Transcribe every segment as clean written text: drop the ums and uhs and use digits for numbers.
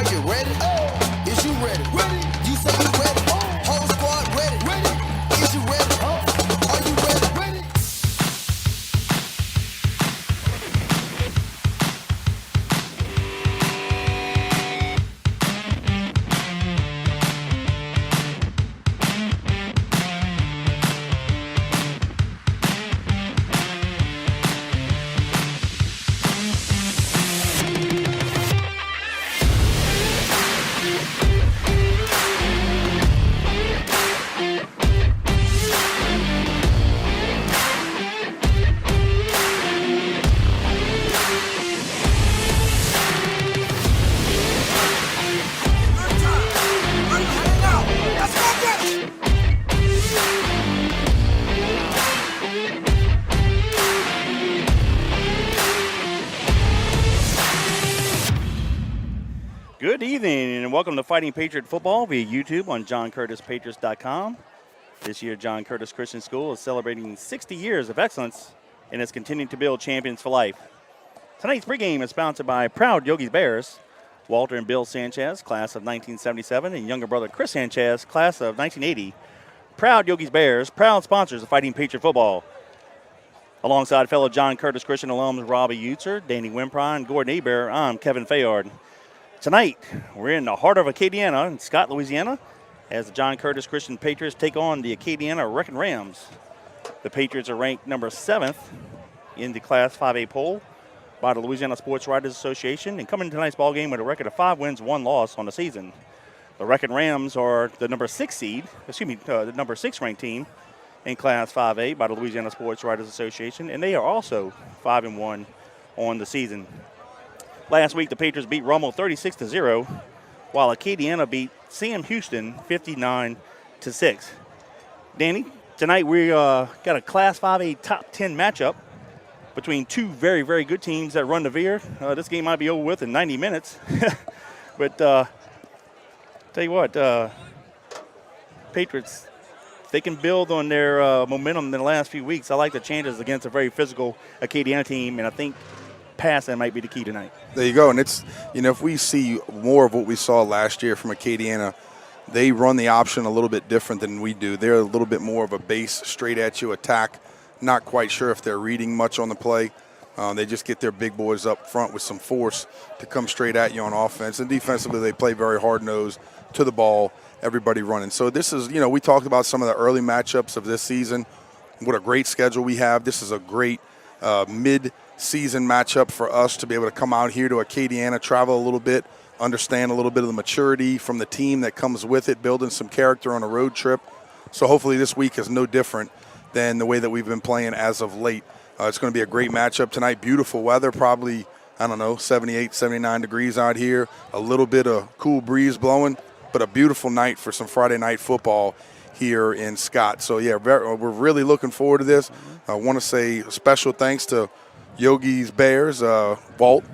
Are you ready? Is you ready? You say you ready? Whole squad ready? Is you ready? Are you ready? Good evening and welcome to Fighting Patriot Football via YouTube on JohnCurtisPatriots.com. This year, John Curtis Christian School is celebrating 60 years of excellence and is continuing to build champions for life. Tonight's pregame is sponsored by proud Yogi's Bears, Walter and Bill Sanchez, class of 1977, and younger brother Chris Sanchez, class of 1980. Proud Yogi's Bears, proud sponsors of Fighting Patriot Football. Alongside fellow John Curtis Christian alums Robbie Eutzer, Danny Wimpron, and Gordon Hebert, I'm Kevin Fayard. Tonight, we're in the heart of Acadiana in Scott, Louisiana, as the John Curtis Christian Patriots take on the Acadiana Wreckin Rams. The Patriots are ranked number 7th in the Class 5A poll by the Louisiana Sports Writers Association and coming to tonight's ballgame with a record of 5 wins, 1 loss on the season. The Wreckin Rams are the number 6 the number 6 ranked team in Class 5A by the Louisiana Sports Writers Association, and they are also 5-1 on the season. Last week, the Patriots beat Rummel 36-0, while Acadiana beat Sam Houston 59-6. Danny, tonight we got a Class 5A top 10 matchup between two very, very good teams that run the veer. This game might be over with in 90 minutes. But tell you what, Patriots, they can build on their momentum in the last few weeks. I like the chances against a very physical Acadiana team, and I think passing might be the key tonight. There you go. And it's, if we see more of what we saw last year from Acadiana, they run the option a little bit different than we do. They're a little bit more of a base, straight at you attack. Not quite sure if they're reading much on the play. They just get their big boys up front with some force to come straight at you on offense. And defensively, they play very hard-nosed to the ball, everybody running. So this is, we talked about some of the early matchups of this season. What a great schedule we have. This is a great mid-season matchup for us to be able to come out here to Acadiana, travel a little bit, understand a little bit of the maturity from the team that comes with it, building some character on a road trip. So hopefully this week is no different than the way that we've been playing as of late. It's going to be a great matchup tonight. Beautiful weather, probably, 78, 79 degrees out here. A little bit of cool breeze blowing, but a beautiful night for some Friday night football here in Scott. So, yeah, we're really looking forward to this. I want to say special thanks to Yogi's Bears. Walt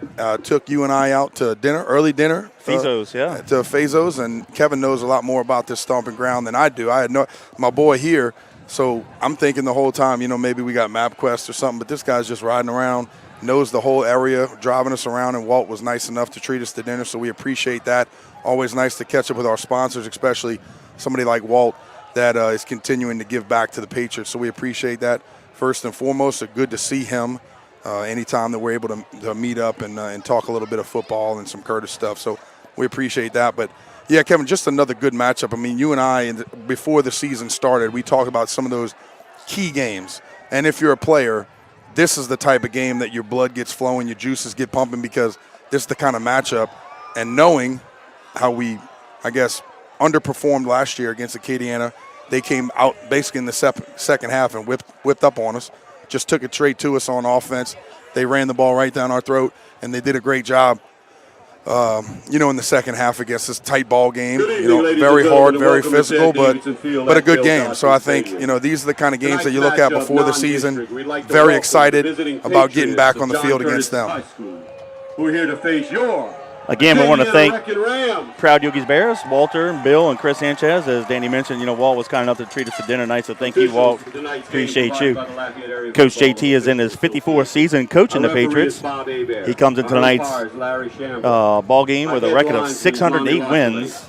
took you and I out to dinner, early dinner. Fezos, yeah. To Fezos, and Kevin knows a lot more about this stomping ground than I do. I had my boy here, so I'm thinking the whole time, maybe we got MapQuest or something, but this guy's just riding around, knows the whole area, driving us around, and Walt was nice enough to treat us to dinner, so we appreciate that. Always nice to catch up with our sponsors, especially somebody like Walt that is continuing to give back to the Patriots, so we appreciate that. First and foremost, it's good to see him anytime that we're able to meet up and talk a little bit of football and some Curtis stuff, so we appreciate that. But, yeah, Kevin, just another good matchup. I mean, you and I, before the season started, we talked about some of those key games, and if you're a player, this is the type of game that your blood gets flowing, your juices get pumping, because this is the kind of matchup, and knowing how we, I guess, underperformed last year against Acadiana, they came out basically in the second half and whipped up on us, just took it straight to us on offense. They ran the ball right down our throat, and they did a great job, in the second half against this tight ball game. Very hard, very physical, but a good game. So I think, these are the kind of games that you look at before the season. Very excited about getting back on the field against them. We're here to face your Again, we want to thank Proud Yogi's Bears, Walter, Bill, and Chris Sanchez. As Danny mentioned, Walt was kind enough to treat us to dinner tonight, so thank you, Walt. Appreciate you. Coach JT is in his 54th season coaching the Patriots. He comes into tonight's ball game with a record of 608 wins,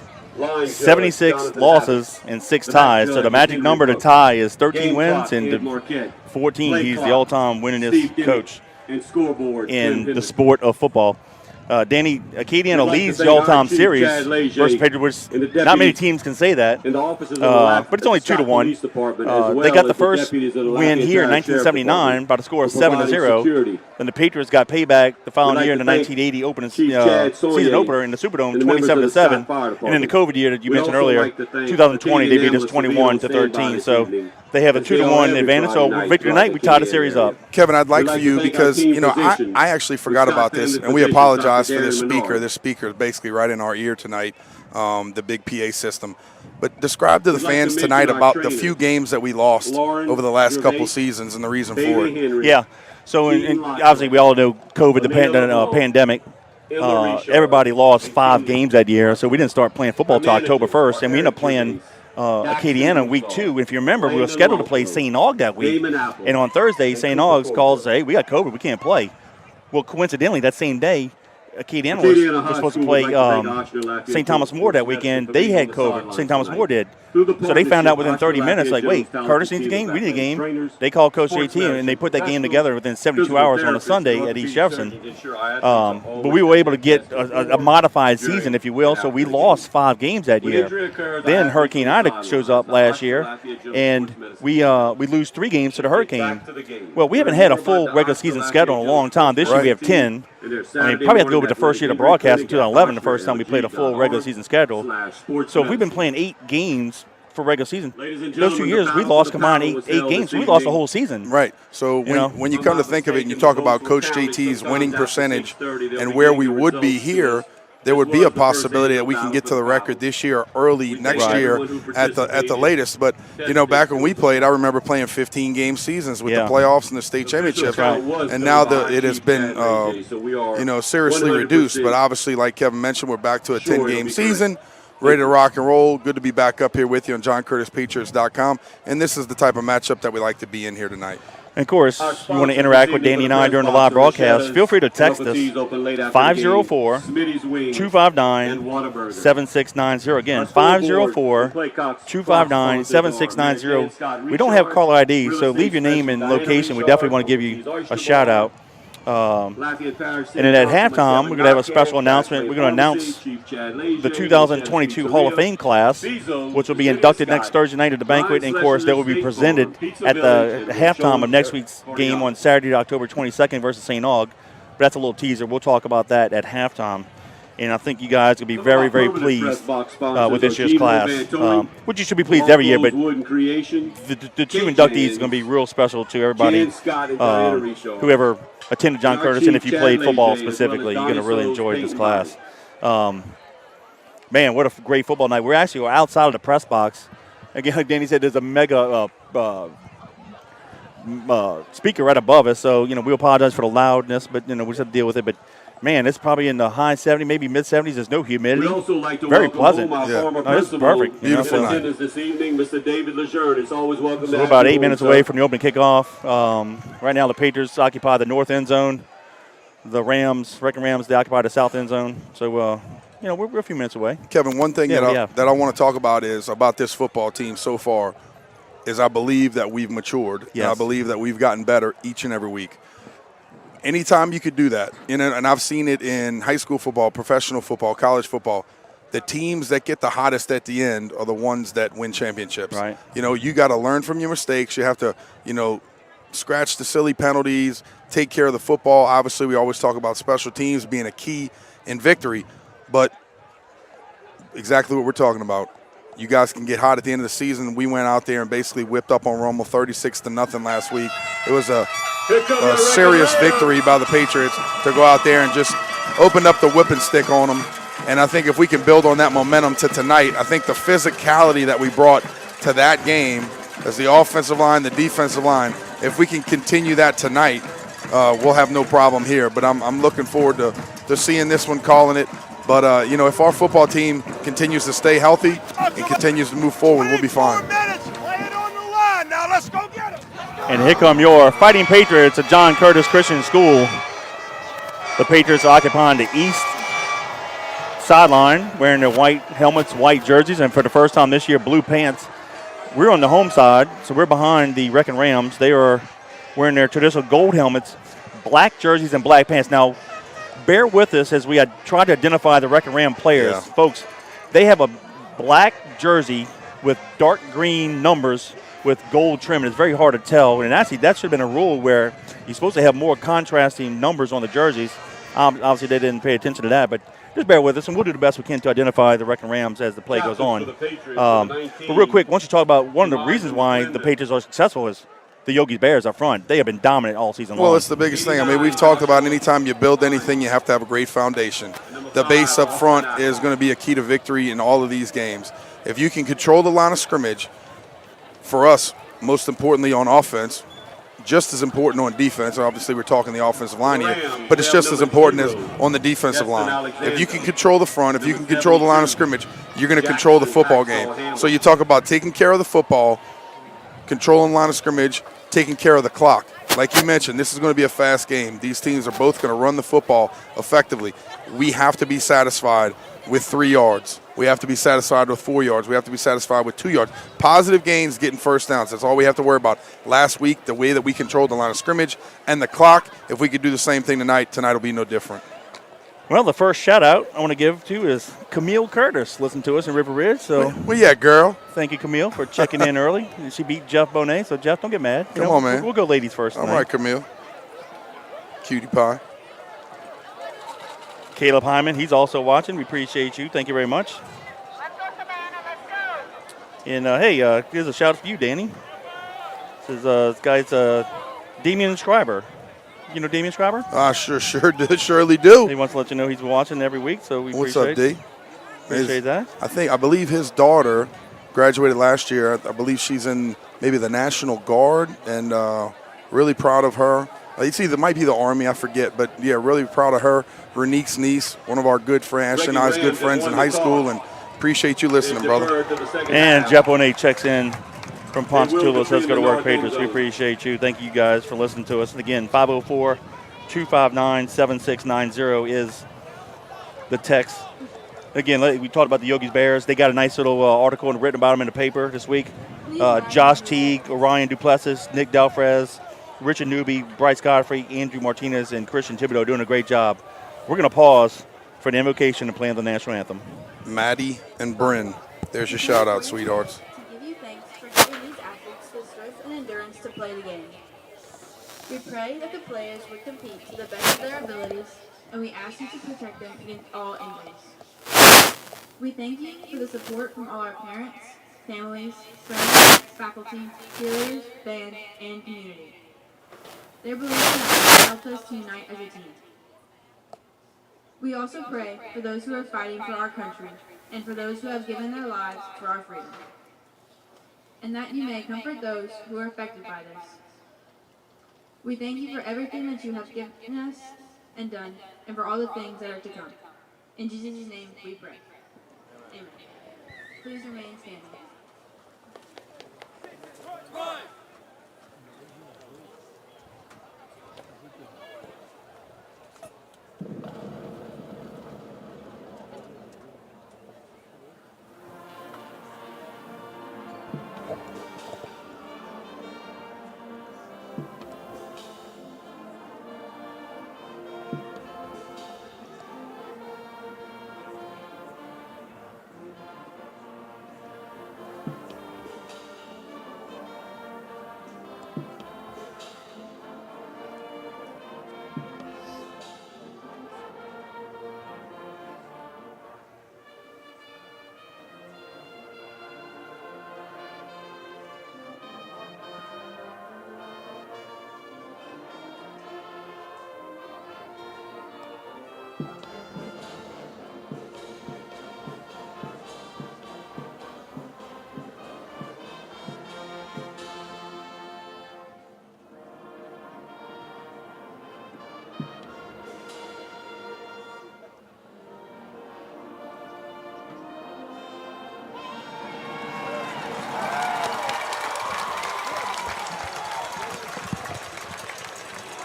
76 losses, and 6 ties. So the magic number to tie is 13 wins, and to 14, he's the all-time winningest coach in the sport of football. Danny, Acadiana leads the all-time series versus Patriots. Not many teams can say that, but it's only 2-1. They got the first win here in 1979 by the score of 7-0. Then the Patriots got payback the following year in the 1980 season opener in the Superdome, 27-7. And in the COVID year that you mentioned earlier, 2020, they beat us 21-13. So they have a 2-1 advantage. So victory tonight, we tied the series up. Kevin, I'd like for you because, I actually forgot about this, and we apologize for this speaker. This speaker is basically right in our ear tonight, the big PA system. But describe to the fans tonight about the few games that we lost over the last couple seasons and the reason for it. Yeah. So, and obviously, we all know COVID, the pandemic. Everybody lost 5 games that year, so we didn't start playing football until October 1st, and we ended up playing Acadiana week 2. If you remember, we were scheduled to play St. Aug that week, and on Thursday, St. Aug calls, hey, we got COVID, we can't play. Well, coincidentally, that same day, Acadiana was supposed to play St. Thomas More that weekend. They had COVID. St. Thomas More did. So they found out within 30 minutes, like, wait, Curtis needs a game? We need a game. They called Coach JT, and they put that game together within 72 hours on a Sunday at East Jefferson. But we were able to get a modified season, if you will, so we lost 5 games that year. Then Hurricane Ida shows up last year, and we lose 3 games to the Hurricane. Well, we haven't had a full regular season schedule in a long time. This year we have 10. I mean, probably have to go with the first year of broadcast in 2011, the first time we played a full regular season schedule. So if we've been playing 8 games for regular season, those 2 years we lost combined 8 games. So we lost the whole season. Right. So when you come to think of it and you talk about Coach JT's winning percentage and where we would be here, there would be a possibility that we can get to the record this year or early next year at the latest. But, back when we played, I remember playing 15-game seasons with the playoffs and the state championship. And now it has been, seriously reduced. But obviously, like Kevin mentioned, we're back to a 10-game season. Ready to rock and roll. Good to be back up here with you on JohnCurtisPatriots.com. And this is the type of matchup that we like to be in here tonight. And, of course, you want to interact with Danny and I during the live broadcast, feel free to text us, 504-259-7690. Again, 504-259-7690. We don't have caller ID, so leave your name and location. We definitely want to give you a shout-out. And then at halftime, we're going to have a special announcement. We're going to announce the 2022 Hall of Fame class, which will be inducted next Thursday night at the banquet. And, of course, they will be presented at the halftime of next week's game on Saturday, October 22nd versus St. Aug. But that's a little teaser. We'll talk about that at halftime. And I think you guys will be very, very pleased with this year's class, which you should be pleased every year. But the 2 inductees are going to be real special to everybody, whoever attended John Curtis, and if you played football specifically, you're going to really enjoy this class. Man, what a great football night. We're outside of the press box. Again, like Danny said, there's a mega speaker right above us, so, we apologize for the loudness, but, we just have to deal with it. But, man, it's probably in the high 70s, maybe mid-70s. There's no humidity. Very pleasant. This is perfect. Beautiful night. This evening, Mr. David Lejeune. It's always welcome. So we're about 8 minutes away from the opening kickoff. Right now, the Patriots occupy the north end zone. The Wreckin Rams, they occupy the south end zone. So, we're a few minutes away. Kevin, one thing that I want to talk about is about this football team so far is I believe that we've matured. Yes. And I believe that we've gotten better each and every week. Anytime you could do that, and I've seen it in high school football, professional football, college football, the teams that get the hottest at the end are the ones that win championships. Right. You got to learn from your mistakes. You have to, scratch the silly penalties, take care of the football. Obviously, we always talk about special teams being a key in victory, but exactly what we're talking about. You guys can get hot at the end of the season. We went out there and basically whipped up on Rommel 36-0 last week. It was a serious victory by the Patriots to go out there and just open up the whipping stick on them. And I think if we can build on that momentum to tonight, I think the physicality that we brought to that game as the offensive line, the defensive line, if we can continue that tonight, we'll have no problem here. But I'm looking forward to they're seeing this one, calling it. But, if our football team continues to stay healthy and continues to move forward, we'll be fine. And here come your Fighting Patriots at John Curtis Christian School. The Patriots are occupying the east sideline, wearing their white helmets, white jerseys, and for the first time this year, blue pants. We're on the home side, so we're behind the Wreckin Rams. They are wearing their traditional gold helmets, black jerseys, and black pants. Now, bear with us as we try to identify the Wreckin Ram players. Yeah. Folks, they have a black jersey with dark green numbers with gold trim, and it's very hard to tell. And actually, that should have been a rule where you're supposed to have more contrasting numbers on the jerseys. Obviously, they didn't pay attention to that, but just bear with us, and we'll do the best we can to identify the Wreckin Rams as the play goes on. But real quick, why don't you talk about one of the reasons why the Patriots are successful is the Yogi Bears up front. They have been dominant all season long. Well, it's the biggest thing. I mean, we've talked about anytime you build anything, you have to have a great foundation. The base up front is going to be a key to victory in all of these games. If you can control the line of scrimmage, for us, most importantly on offense, just as important on defense. Obviously, we're talking the offensive line here, but it's just as important as on the defensive line. If you can control the front, if you can control the line of scrimmage, you're going to control the football game. So you talk about taking care of the football, controlling line of scrimmage, taking care of the clock. Like you mentioned, this is going to be a fast game. These teams are both going to run the football effectively. We have to be satisfied with 3 yards. We have to be satisfied with 4 yards. We have to be satisfied with 2 yards. Positive gains, getting first downs. That's all we have to worry about. Last week, the way that we controlled the line of scrimmage and the clock, if we could do the same thing tonight will be no different. Well, the first shout-out I want to give to is Camille Curtis. Listen to us in River Ridge. So where you at, girl? Thank you, Camille, for checking in early. She beat Jeff Bonet, so Jeff, don't get mad. Come on, man. We'll go ladies first. All right, Camille. Cutie pie. Caleb Hyman, he's also watching. We appreciate you. Thank you very much. Let's go, Savannah. Let's go. And, hey, here's a shout-out for you, Danny. This guy's Damian Schreiber. You know Damian Schreiber? Surely do. He wants to let you know he's watching every week, so we What's appreciate up, D? Appreciate that. I believe his daughter graduated last year. I believe she's in maybe the National Guard, and really proud of her. It might be the Army, I forget, but yeah, really proud of her. Renique's niece, one of our good friends, Ashley and I's good friends in high school, and appreciate you listening, brother. And Jeff Bonet checks in from Ponchatoula, says go to work, Patriots. We appreciate you. Thank you guys for listening to us. And again, 504-259-7690 is the text. Again, we talked about the Yogi's Bears. They got a nice little article written about them in the paper this week. Josh Teague, Orion Duplessis, Nick Delfres, Richard Newby, Bryce Godfrey, Andrew Martinez, and Christian Thibodeau doing a great job. We're going to pause for the invocation and playing the national anthem. Maddie and Bryn, there's your shout-out, sweethearts. Giving these athletes the strength and endurance to play the game. We pray that the players would compete to the best of their abilities, and we ask you to protect them against all injuries. We thank you for the support from all our parents, families, friends, faculty, cheerleaders, band, and community. Their belief in us helped us to unite as a team. We also pray for those who are fighting for our country and for those who have given their lives for our freedom, and that you may comfort those who are affected by this. We thank you for everything that you have given us and done, and for all the things that are to come. In Jesus' name we pray. Amen. Please remain standing.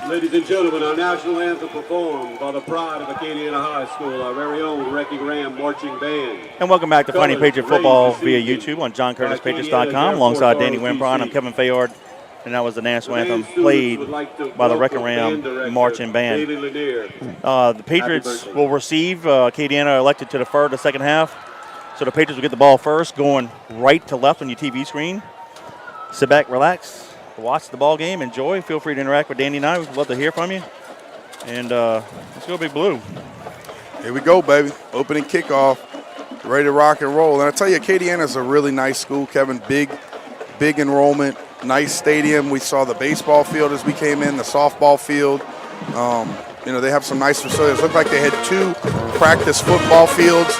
Ladies and gentlemen, our national anthem performed by the pride of Acadiana High School, our very own Wrecking Ram Marching Band. And welcome back to Fighting Patriot Football via YouTube on JohnCurtisPatriots.com. Alongside Danny Wimpron, I'm Kevin Fayard. And that was the national anthem played by the Wrecking Ram Marching Band. The Patriots will receive. Acadiana elected to defer the second half. So the Patriots will get the ball first, going right to left on your TV screen. Sit back, relax, watch the ball game, enjoy. Feel free to interact with Danny and I. We'd love to hear from you. And let's go Big Blue. Here we go, baby. Opening kickoff. Ready to rock and roll. And I tell you, Acadiana is a really nice school, Kevin. Big enrollment. Nice stadium. We saw the baseball field as we came in, the softball field. They have some nice facilities. It looked like they had 2 practice football fields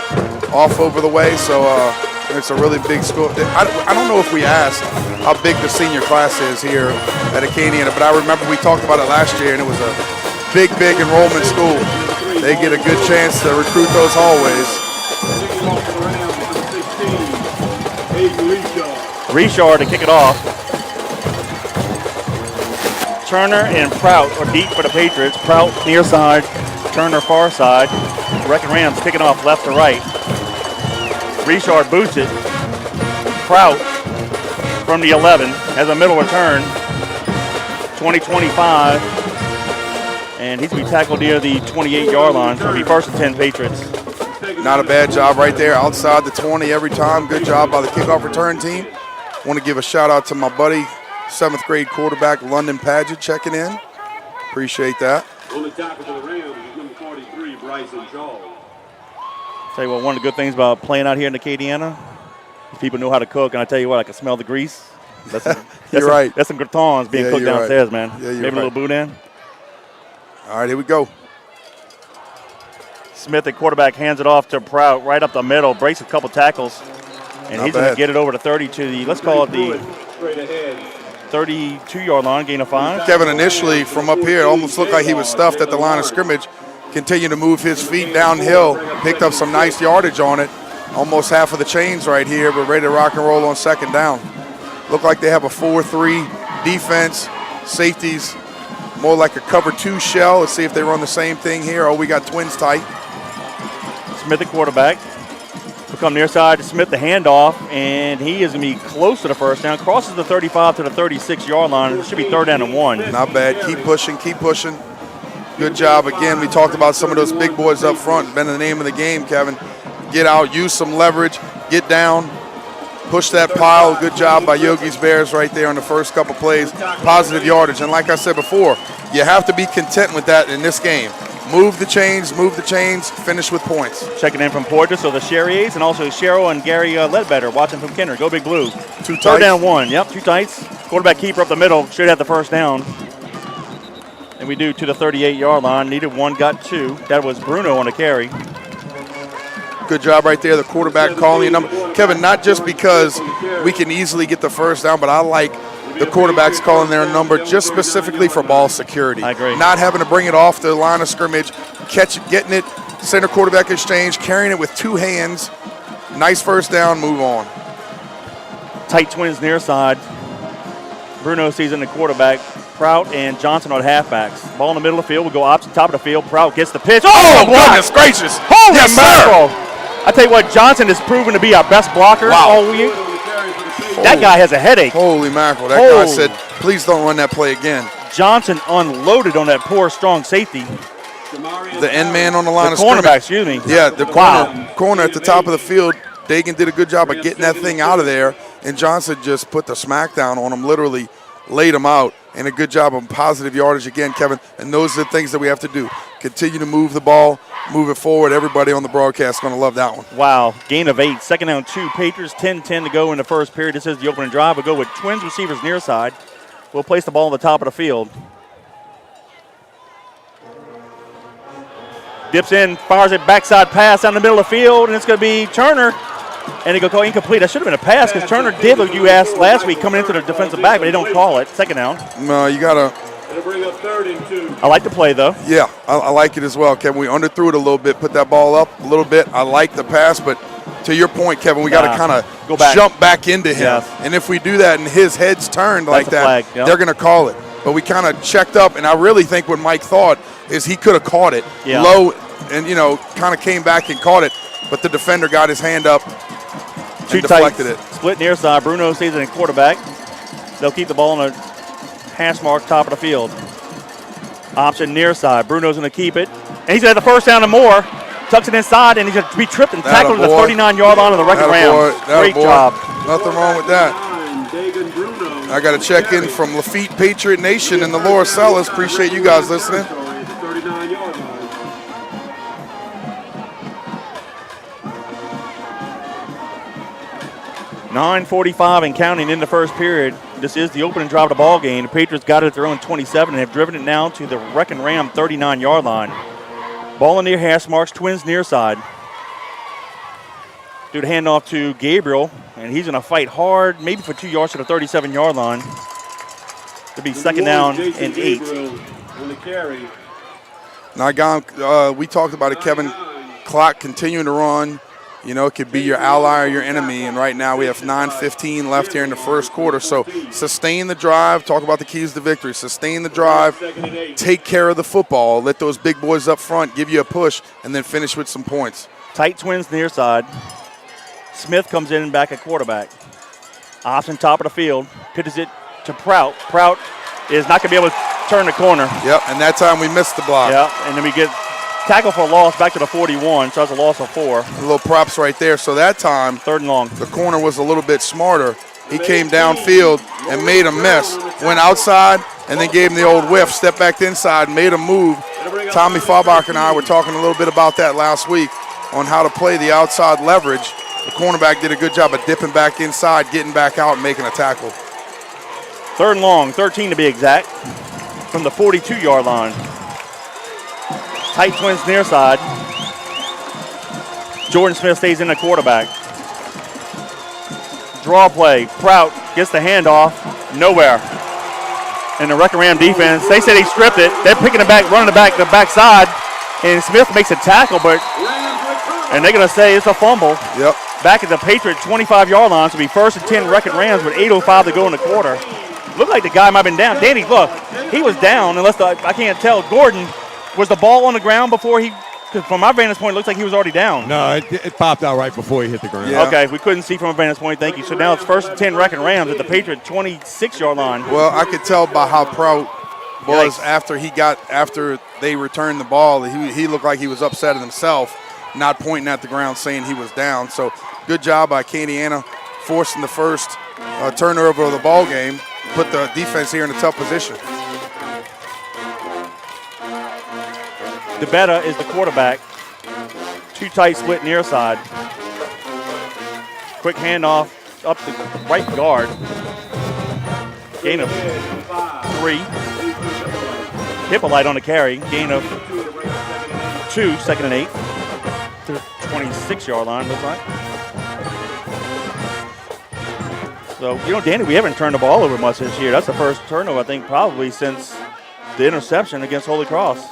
off over the way. So it's a really big school. I don't know if we asked how big the senior class is here at Acadiana, but I remember we talked about it last year, and it was a big enrollment school. They get a good chance to recruit those hallways. Richard to kick it off. Turner and Prout are deep for the Patriots. Prout near side, Turner far side. Wrecking Rams kicking off left to right. Richard boots it. Prout from the 11 has a middle return. 20-25. And he's going to be tackled near the 28-yard line. So it'll be first and 10 Patriots. Not a bad job right there. Outside the 20 every time. Good job by the kickoff return team. Want to give a shout out to my buddy, 7th grade quarterback London Padgett, checking in. Appreciate that. On the tackle for the Rams is number 43, Bryson Charles. Tell you what, one of the good things about playing out here in Acadiana, people know how to cook, and I tell you what, I can smell the grease. You're right. That's some gratons being cooked downstairs, man. Yeah, maybe a little boudin. All right, here we go. Smith, the quarterback, hands it off to Prout right up the middle, breaks a couple tackles, and he's going to get it over to 30 to the, let's call it the 32-yard line, gain of 5. Kevin, initially from up here, it almost looked like he was stuffed at the line of scrimmage. Continued to move his feet downhill, picked up some nice yardage on it. Almost half of the chains right here, but ready to rock and roll on second down. Look like they have a 4-3 defense. Safeties more like a cover 2 shell. Let's see if they run the same thing here. Oh, we got twins tight. Smith, the quarterback, will come near side to Smith, the handoff, and he is going to be close to the first down. Crosses the 35 to the 36-yard line. It should be 3rd down and 1. Not bad. Keep pushing, keep pushing. Good job. Again, we talked about some of those big boys up front. Been the name of the game, Kevin. Get out, use some leverage, get down, push that pile. Good job by Yogi's Bears right there on the first couple plays. Positive yardage. And like I said before, you have to be content with that in this game. Move the chains, finish with points. Checking in from Porter, so the Sherriers, and also Cheryl and Gary Ledbetter watching from Kenner. Go Big Blue. 2 tights. 3rd down 1. Yep, 2 tights. Quarterback keeper up the middle. Should have the first down. And we do to the 38-yard line. Needed 1, got 2. That was Bruno on the carry. Good job right there. The quarterback calling a number. Kevin, not just because we can easily get the first down, but I like the quarterbacks calling their number just specifically for ball security. I agree. Not having to bring it off the line of scrimmage, getting it, center quarterback exchange, carrying it with 2 hands. Nice first down, move on. Tight twins near side. Bruno sees in the quarterback. Prout and Johnson are the halfbacks. Ball in the middle of the field. We'll go opposite top of the field. Prout gets the pitch. Oh, goodness gracious. Holy yes, mackerel. sir. I tell you what, Johnson has proven to be our best blocker all week. That guy has a headache. Holy mackerel. That guy said, please don't run that play again. Johnson unloaded on that poor, strong safety. The end man on the line of scrimmage. Cornerback, excuse me. Yeah, the corner at the top of the field. Dagan did a good job of getting that thing out of there, and Johnson just put the smackdown on him, literally laid him out, and a good job of positive yardage again, Kevin. And those are the things that we have to do. Continue to move the ball, move it forward. Everybody on the broadcast is going to love that one. Wow, gain of 8. 2nd down 2. Patriots 10-10 to go in the first period. This is the opening drive. We'll go with twins receivers near side. We'll place the ball on the top of the field. Dips in, fires it backside pass down the middle of the field, and it's going to be Turner. And they go call incomplete. That should have been a pass because Turner did what you asked last week coming into the defensive back, but they don't call it. 2nd down. No, you got to. It'll bring up 3rd and 2. I like the play, though. Yeah, I like it as well, Kevin. We underthrew it a little bit, put that ball up a little bit. I like the pass, but to your point, Kevin, we got to kind of jump back into him. Yes. And if we do that and his head's turned like that, flag. Yep. they're going to call it. but we kind of checked up, and I really think what Mike thought is he could have caught it low and, kind of came back and caught it, but the defender got his hand up and deflected it. Split near side. Bruno stays in quarterback. They'll keep the ball on a hash mark top of the field. Option near side. Bruno's going to keep it. And he's at the first down and more. Tucks it inside, and he's going to be tripped and tackled at the 39-yard line of the Wreckin Rams. Great job. Nothing wrong with that. I got to check in from Lafitte Patriot Nation and the Laura Sellers. Appreciate you guys listening. 9:45 and counting in the first period. This is the opening drive of the ball game. The Patriots got it at their own 27 and have driven it now to the Wreckin Ram 39-yard line. Ball in near hash marks, Twins near side. Do the handoff to Gabriel, and he's going to fight hard, maybe for 2 yards to the 37-yard line. It'll be second down and 8. Now, we talked about it, Kevin. Clock continuing to run. It could be your ally or your enemy, and right now we have 9:15 left here in the first quarter. So sustain the drive. Talk about the keys to victory. Sustain the drive. Take care of the football. Let those big boys up front give you a push, and then finish with some points. Tight Twins near side. Smith comes in back at quarterback. Option top of the field. Pitches it to Prout. Prout is not going to be able to turn the corner. Yep, and that time we missed the block. Yep, and then we get tackle for a loss back to the 41, so that's a loss of 4. A little props right there. So that time, third and long. The corner was a little bit smarter. He came downfield and made a miss. Went outside and then gave him the old whiff. Stepped back to inside, made a move. Tommy Fabach and I were talking a little bit about that last week on how to play the outside leverage. The cornerback did a good job of dipping back inside, getting back out, and making a tackle. Third and long, 13 to be exact, from the 42-yard line. Tight Twins near side. Jordan Smith stays in the quarterback. Draw play. Prout gets the handoff. Nowhere. And the Wreckin Ram defense, they say they stripped it. They're picking it back, running it back the backside. And Smith makes a tackle, and they're going to say it's a fumble. Yep. Back at the Patriot 25-yard line. So it'll be first and 10 Wreckin Rams with 8:05 to go in the quarter. Looked like the guy might have been down. Danny, look, he was down, unless I can't tell. Gordon, was the ball on the ground before he, from my vantage point, it looks like he was already down. No, it popped out right before he hit the ground. Yeah. Okay, we couldn't see from a vantage point, thank you. So now it's first and 10 Wreckin Rams at the Patriot 26-yard line. Well, I could tell by how Prout was after they returned the ball. He looked like he was upset at himself, not pointing at the ground saying he was down. So good job by Acadiana forcing the first turnover of the ball game, put the defense here in a tough position. DeBetta is the quarterback. Too tight split near side. Quick handoff up the right guard. Gain of 3. Hippolyte on the carry. Gain of 2, second and 8. To the 26-yard line, looks like. So, Danny, we haven't turned the ball over much this year. That's the first turnover, I think, probably since the interception against Holy Cross.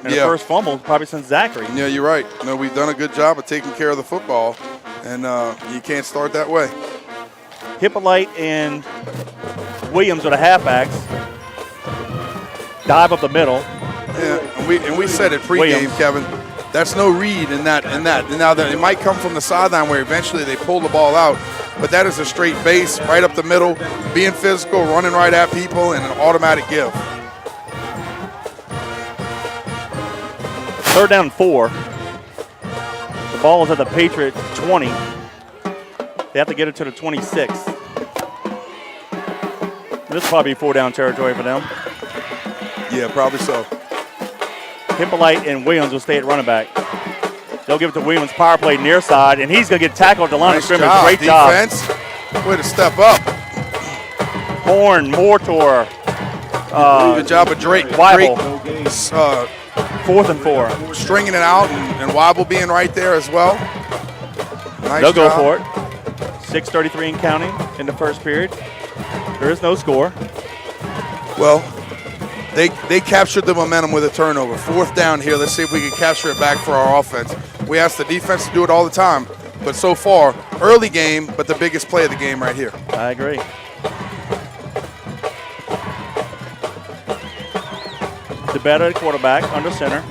And the first fumble probably since Zachary. Yeah, you're right. We've done a good job of taking care of the football, and you can't start that way. Hippolyte and Williams are the halfbacks. Dive up the middle. Yeah, and we said it pregame, Kevin. That's no read in that. Now that it might come from the sideline where eventually they pull the ball out, but that is a straight base right up the middle, being physical, running right at people, and an automatic give. Third down and 4. The ball is at the Patriot 20. They have to get it to the 26. This will probably be 4-down territory for them. Yeah, probably so. Hippolyte and Williams will stay at running back. They'll give it to Williams, power play near side, and he's going to get tackled at the line of scrimmage. Great defense. Way to step up. Horn, Mortor. Good job of Drake. Weibel. 4th and 4. Stringing it out, and Weibel being right there as well. Nice They'll job. go for it. 6:33 and counting in the first period. There is no score. Well, they captured the momentum with a turnover. 4th down here. Let's see if we can capture it back for our offense. We ask the defense to do it all the time, but so far, early game, but the biggest play of the game right here. I agree. the better quarterback under center.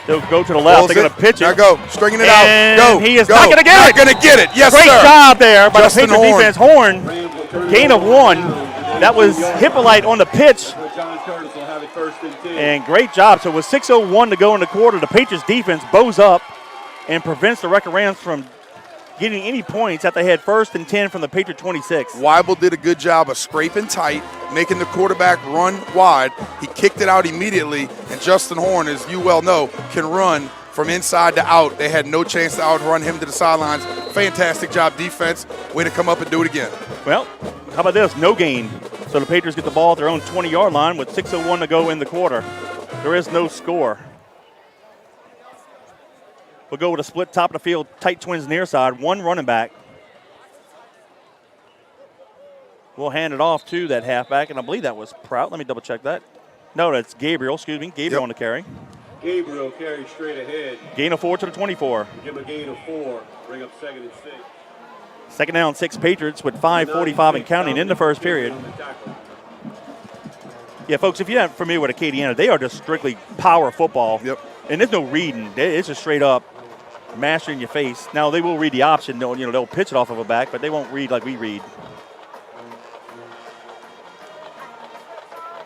They'll go to the left. They're going to pitch it. Now go. Stringing it and out. Go. He is go. not going to get it. Not going to get it. Yes, Great sir. job there by Justin the Patriot Horn. defense. Horn, gain of 1. That was Hippolyte on the pitch. John Curtis will have it first and 10. And great job. So with 6:01 to go in the quarter, the Patriots defense bows up and prevents the Wreckin Rams from getting any points after they had 1st and 10 from the Patriot 26. Weibel did a good job of scraping tight, making the quarterback run wide. He kicked it out immediately, and Justin Horn, as you well know, can run from inside to out. They had no chance to outrun him to the sidelines. Fantastic job defense. Way to come up and do it again. Well, how about this? No gain. So the Patriots get the ball at their own 20-yard line with 6:01 to go in the quarter. There is no score. We'll go with a split top of the field, tight twins near side, 1 running back. We'll hand it off to that halfback, and I believe that was Prout. Let me double check that. No, that's Gabriel, excuse me. Gabriel on the carry. Gabriel carries straight ahead. Gain of 4 to the 24. Give him a gain of 4. Bring up 2nd and 6. 2nd down, 6 Patriots with 5:45 and counting in the first period. Yeah, folks, if you're not familiar with Acadiana, they are just strictly power football. Yep. And there's no reading. It's just straight up master in your face. Now, they will read the option. They'll pitch it off of a back, but they won't read like we read.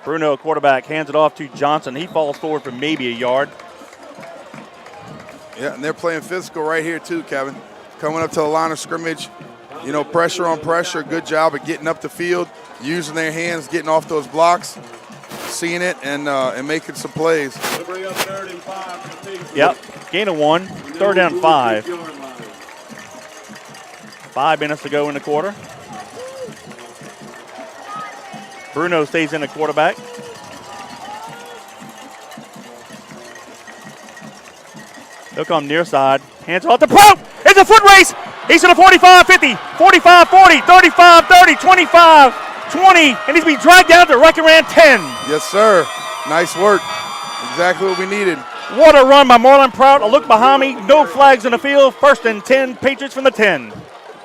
Bruno, quarterback, hands it off to Johnson. He falls forward for maybe a yard. Yeah, and they're playing physical right here too, Kevin. Coming up to the line of scrimmage, pressure on pressure. Good job at getting up the field, using their hands, getting off those blocks, seeing it, and making some plays. Bring up 3rd and 5 for the Patriots. Yep, gain of 1, 3rd down 5. 5 minutes to go in the quarter. Bruno stays in the quarterback. He'll come near side. Hands off to Prout. It's a foot race. He's to the 45, 50, 45, 40, 35, 30, 25, 20, and he's being dragged down to Wreckin Ram 10. Yes, sir. Nice work. Exactly what we needed. What a run by Marlon Prout. A look behind me. No flags in the field. 1st and 10. Patriots from the 10.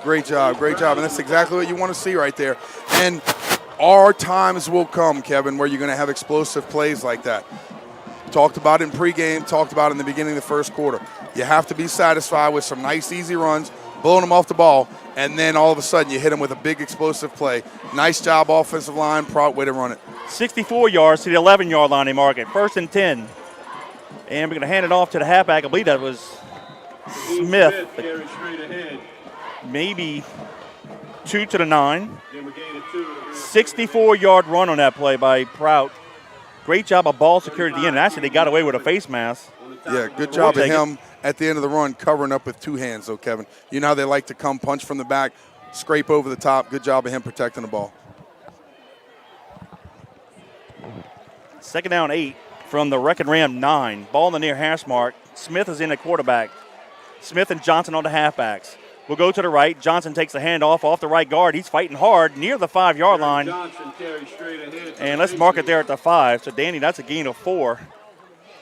Great job. Great job. And that's exactly what you want to see right there. And our times will come, Kevin, where you're going to have explosive plays like that. Talked about it in pregame, talked about it in the beginning of the first quarter. You have to be satisfied with some nice, easy runs, blowing them off the ball, and then all of a sudden you hit them with a big explosive play. Nice job, offensive line. Proud way to run it. 64 yards to the 11-yard line, they mark it. 1st and 10. And we're going to hand it off to the halfback. I believe that was Smith. Carries straight ahead. Maybe 2 to the 9. 64-yard run on that play by Prout. Great job of ball security at the end. Actually, they got away with a face mask. Yeah, good job of him at the end of the run covering up with 2 hands, though, Kevin. You know how they like to come punch from the back, scrape over the top. Good job of him protecting the ball. 2nd down 8 from the Wreckin Ram 9. Ball in the near hash mark. Smith is in the quarterback. Smith and Johnson on the halfbacks. We'll go to the right. Johnson takes the handoff off the right guard. He's fighting hard near the 5-yard line. Johnson carries straight ahead. And let's mark it there at the 5. So, Danny, that's a gain of 4.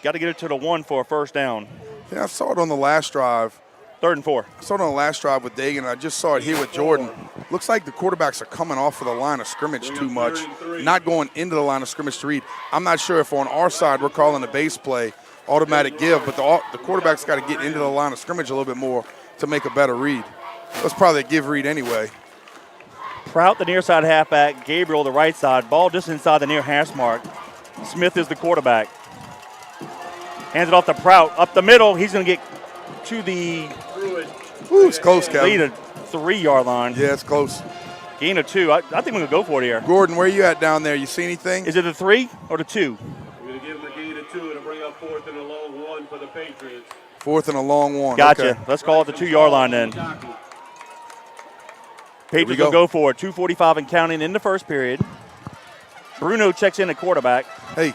Got to get it to the 1 for a 1st down. Yeah, I saw it on the last drive. 3rd and 4. I saw it on the last drive with Dagan, and I just saw it here with Jordan. Looks like the quarterbacks are coming off of the line of scrimmage too much, not going into the line of scrimmage to read. I'm not sure if on our side we're calling a base play, automatic give, but the quarterback's got to get into the line of scrimmage a little bit more to make a better read. That's probably a give read anyway. Prout, the near side halfback. Gabriel, the right side. Ball just inside the near hash mark. Smith is the quarterback. Hands it off to Prout. Up the middle. He's going to get to the Ooh, it's close, Kevin. lead a 3-yard line. Yeah, it's close. Gain of 2. I think we're going to go for it here. Gordon, where you at down there? You see anything? Is it the 3 or the 2? We're going to give him a gain of 2 to bring up 4th and a long 1 for the Patriots. 4th and a long 1. Gotcha. Okay. Let's call it the 2-yard line then. Patriots will go for it. 2:45 and counting in the first period. Bruno checks in at quarterback. Hey,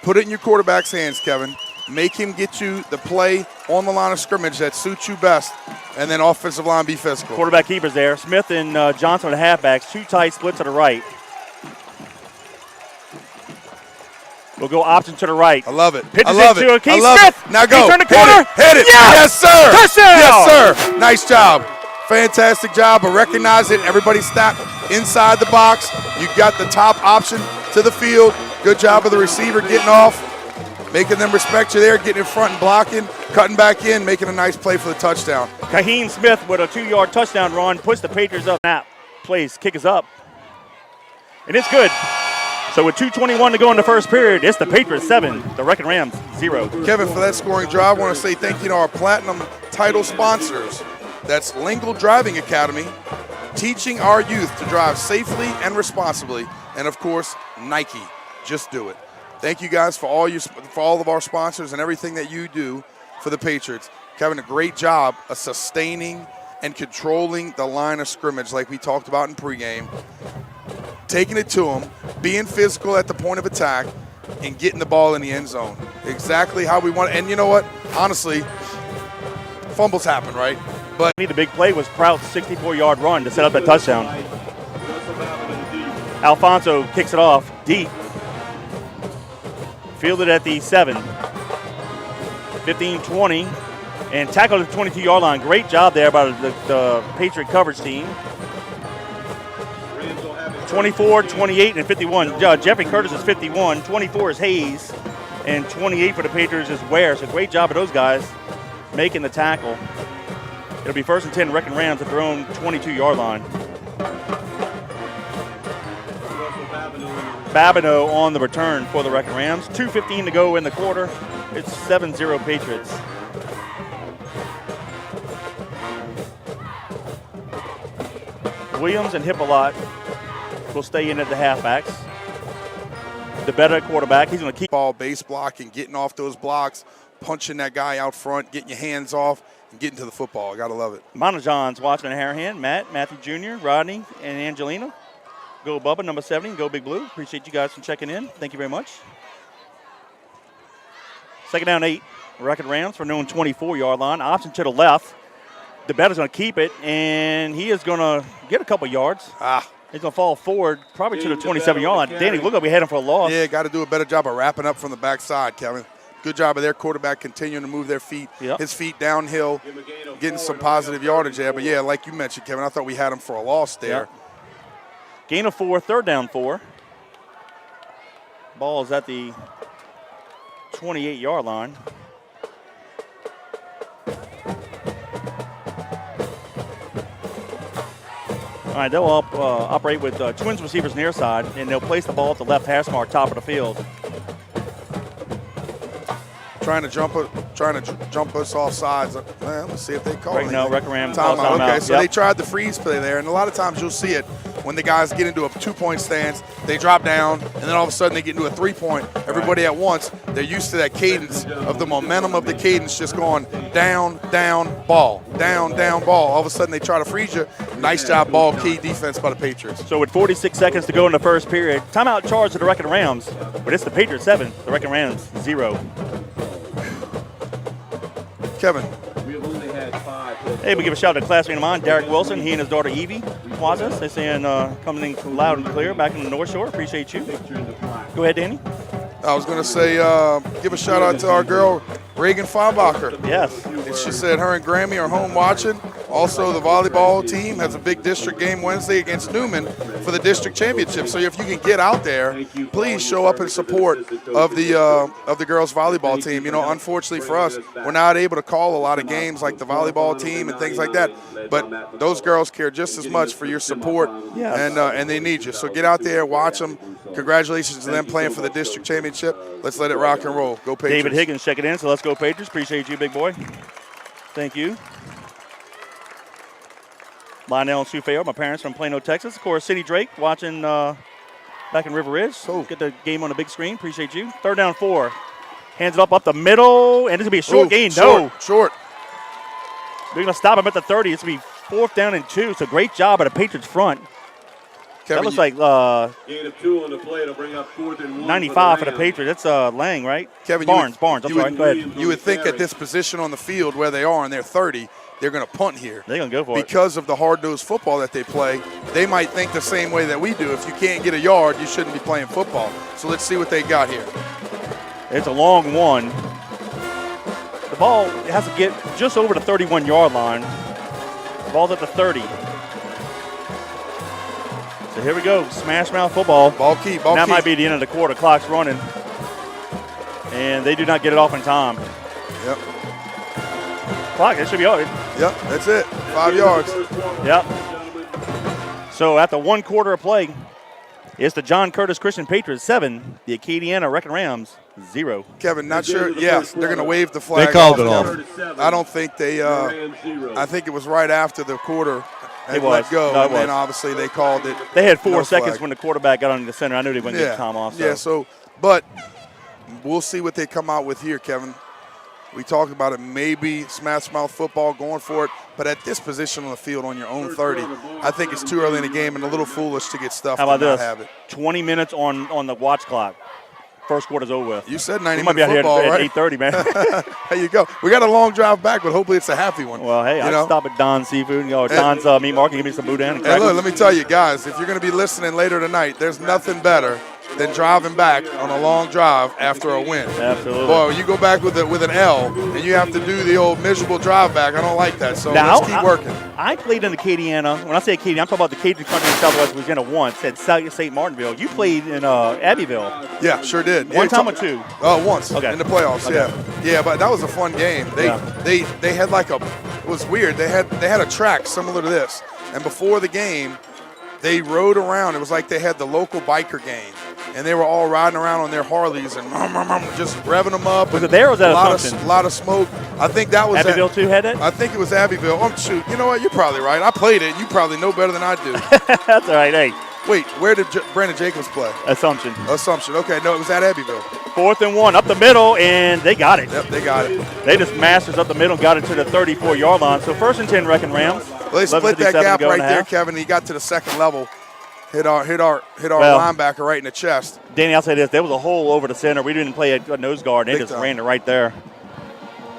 put it in your quarterback's hands, Kevin. Make him get you the play on the line of scrimmage that suits you best, and then offensive line be physical. Quarterback keepers there. Smith and Johnson are the halfbacks. 2 tight splits to the right. We'll go option to the right. I love it. Pitches I love into it. Keith I love Smith. it. Now go. He turned the corner. Hit it. Yes! Yes, sir. Touchdown. Yes, sir. Nice job. Fantastic job of recognizing it. Everybody stopped inside the box. You got the top option to the field. Good job of the receiver getting off, making them respect you there, getting in front and blocking, cutting back in, making a nice play for the touchdown. Kaheen Smith with a 2-yard touchdown run puts the Patriots up. Snap, plays, kick is up. And it's good. So with 2:21 to go in the first period, it's the Patriots 7, the Wreckin' Rams 0. Kevin, for that scoring drive, I want to say thank you to our platinum title sponsors. That's Lingle Driving Academy, teaching our youth to drive safely and responsibly, and of course, Nike. Just do it. Thank you guys for all of our sponsors and everything that you do for the Patriots. Kevin, a great job of sustaining and controlling the line of scrimmage like we talked about in pregame, taking it to them, being physical at the point of attack, and getting the ball in the end zone. Exactly how we want it. And you know what? Honestly, fumbles happen, right? But The big play was Prout's 64-yard run to set up that touchdown. Alfonso kicks it off deep. Fielded at the 7. 15-20. And tackled at the 22-yard line. Great job there by the Patriot coverage team. 24, 28, and 51. Jeffrey Curtis is 51. 24 is Hayes. And 28 for the Patriots is Ware. So great job of those guys making the tackle. It'll be 1st and 10, Wreckin' Rams at their own 22-yard line. Babineau on the return for the Wreckin' Rams. 2:15 to go in the quarter. It's 7-0 Patriots. Williams and Hippolyte will stay in at the halfbacks. The better quarterback, he's going to keep ball base blocking, getting off those blocks, punching that guy out front, getting your hands off, and getting to the football. I got to love it. Monajon's watching Harahan, Matt, Matthew Jr., Rodney, and Angelina. Go Bubba, number 70, go Big Blue. Appreciate you guys for checking in. Thank you very much. 2nd down 8, Wreckin' Rams for known 24-yard line. Option to the left. The better's going to keep it, and he is going to get a couple yards. He's going to fall forward, probably to the 27-yard line. Danny, look like we had him for a loss. Yeah, got to do a better job of wrapping up from the backside, Kevin. Good job of their quarterback continuing to move their feet, his feet downhill, getting some positive yardage there. But, yeah, like you mentioned, Kevin, I thought we had him for a loss there. Yep. Gain of 4, 3rd down 4. Ball is at the 28-yard line. All right, they'll operate with twins receivers near side, and they'll place the ball at the left hash mark, top of the field. Trying to jump us off sides. Well, let's see if they call it. Right now, Wreckin' Rams timeout. Okay, so yep. They tried the freeze play there, and a lot of times you'll see it when the guys get into a 2-point stance, they drop down, and then all of a sudden they get into a 3-point. Everybody at once, they're used to that cadence of the momentum of the cadence just going down, down, ball, down, down, ball. All of a sudden they try to freeze you. Nice job, ball, key defense by the Patriots. So with 46 seconds to go in the first period, timeout charge to the Wreckin' Rams, but it's the Patriots 7, the Wreckin' Rams 0. Kevin. Hey, we give a shout out to a classmate of mine, Derek Wilson. He and his daughter Evie watch us. They're saying coming in loud and clear back in the North Shore. Appreciate you. Go ahead, Danny. I was going to say, give a shout out to our girl, Reagan Feinbacher. Yes. And she said her and Grammy are home watching. Also, the volleyball team has a big district game Wednesday against Newman for the district championship. So if you can get out there, please show up in support of the girls volleyball team. You know, unfortunately for us, we're not able to call a lot of games like the volleyball team and things like that. But those girls care just as much for your support, and they need you. So get out there, watch them. Congratulations to them playing for the district championship. Let's let it rock and roll. Go Patriots. David Higgins checking in, so let's go Patriots. Appreciate you, big boy. Thank you. Lionel and Sue Fair, my parents from Plano, Texas. Of course, City Drake watching back in River Ridge. So get the game on the big screen. Appreciate you. 3rd down 4. Hands it up the middle, and this will be a short gain. Short. They're going to stop him at the 30. It's going to be 4th down and 2. So great job by the Patriots front. Kevin, that looks like gain of 2 on the play to bring up 4th and 1. 95 for the Patriots. That's Lang, right? Kevin, Barnes. I'm sorry. Go ahead. You would think at this position on the field where they are and they're 30, they're going to punt here. They're going to go for it. Because of the hard-nosed football that they play, they might think the same way that we do. If you can't get a yard, you shouldn't be playing football. So let's see what they got here. It's a long one. The ball has to get just over the 31-yard line. The ball's at the 30. So here we go, smash mouth football. Ball key, ball And that key. might be the end of the quarter. Clock's running. And they do not get it off in time. Yep. Clock, it should be over. Yep, that's it. 5 yards. Yep. So after 1 quarter of play, it's the John Curtis Christian Patriots 7, the Acadiana Wreckin Rams 0. Kevin, not sure. Yes, they're going to wave the flag. They called it Kevin. off. I don't think they. I think it was right after the quarter. It Let was. go, No, it and then was. obviously they called it. They had 4 no seconds flag. when the quarterback got on the center. I knew they wouldn't get time off. Yeah, so, but we'll see what they come out with here, Kevin. We talked about it, maybe smash mouth football, going for it, but at this position on the field on your own 30, I think it's too early in the game and a little foolish to get stuffed How about and not this? have it. 20 minutes on the watch clock. First quarter's over with. You said We 90 might be out minute here football, at right? 8:30, man. There you go. We got a long drive back, but hopefully it's a happy one. Well, hey, You I'll know? stop at Don's Seafood. Don's meat market. Give me some boudin and Hey, crackers. look, let me tell you, guys, if you're going to be listening later tonight, there's nothing better than driving back on a long drive after a win. Absolutely. Boy, you go back with an L, and you have to do the old miserable drive back. I don't like that, so Now, let's keep working. I played in Acadiana. When I say Acadiana, I'm talking about the Cajun country in Southwest Louisiana once at St. Martinville. You played in Abbeville. Yeah, sure did. One Yeah, time or two? Once Okay. in the playoffs. Okay. Yeah, but that was a fun game. They had like it was weird. They had a track similar to this, and before the game, they rode around. It was like they had the local biker gang, and they were all riding around on their Harleys and just revving them up. Was it there or was that a lot of smoke? I think that was Abbeville too had it? I think it was Abbeville. Oh shoot! You know what? You're probably right. I played it. You probably know better than I do. That's all right. Hey, Wait, where did Brandon Jacobs play? Assumption. Assumption. Okay, no, it was at Abbeville. 4th and 1 up the middle, and they got it. Yep, they got it. They just masters up the middle, got it to the 34-yard line. So 1st and 10, Wreckin Rams. Well, they split that 11:57 gap to go right in the there, half. Kevin. He got to the second level, hit our Well, linebacker right in the chest. Danny, I'll say this: there was a hole over the center. We didn't play a nose guard. They Big just time. ran it right there.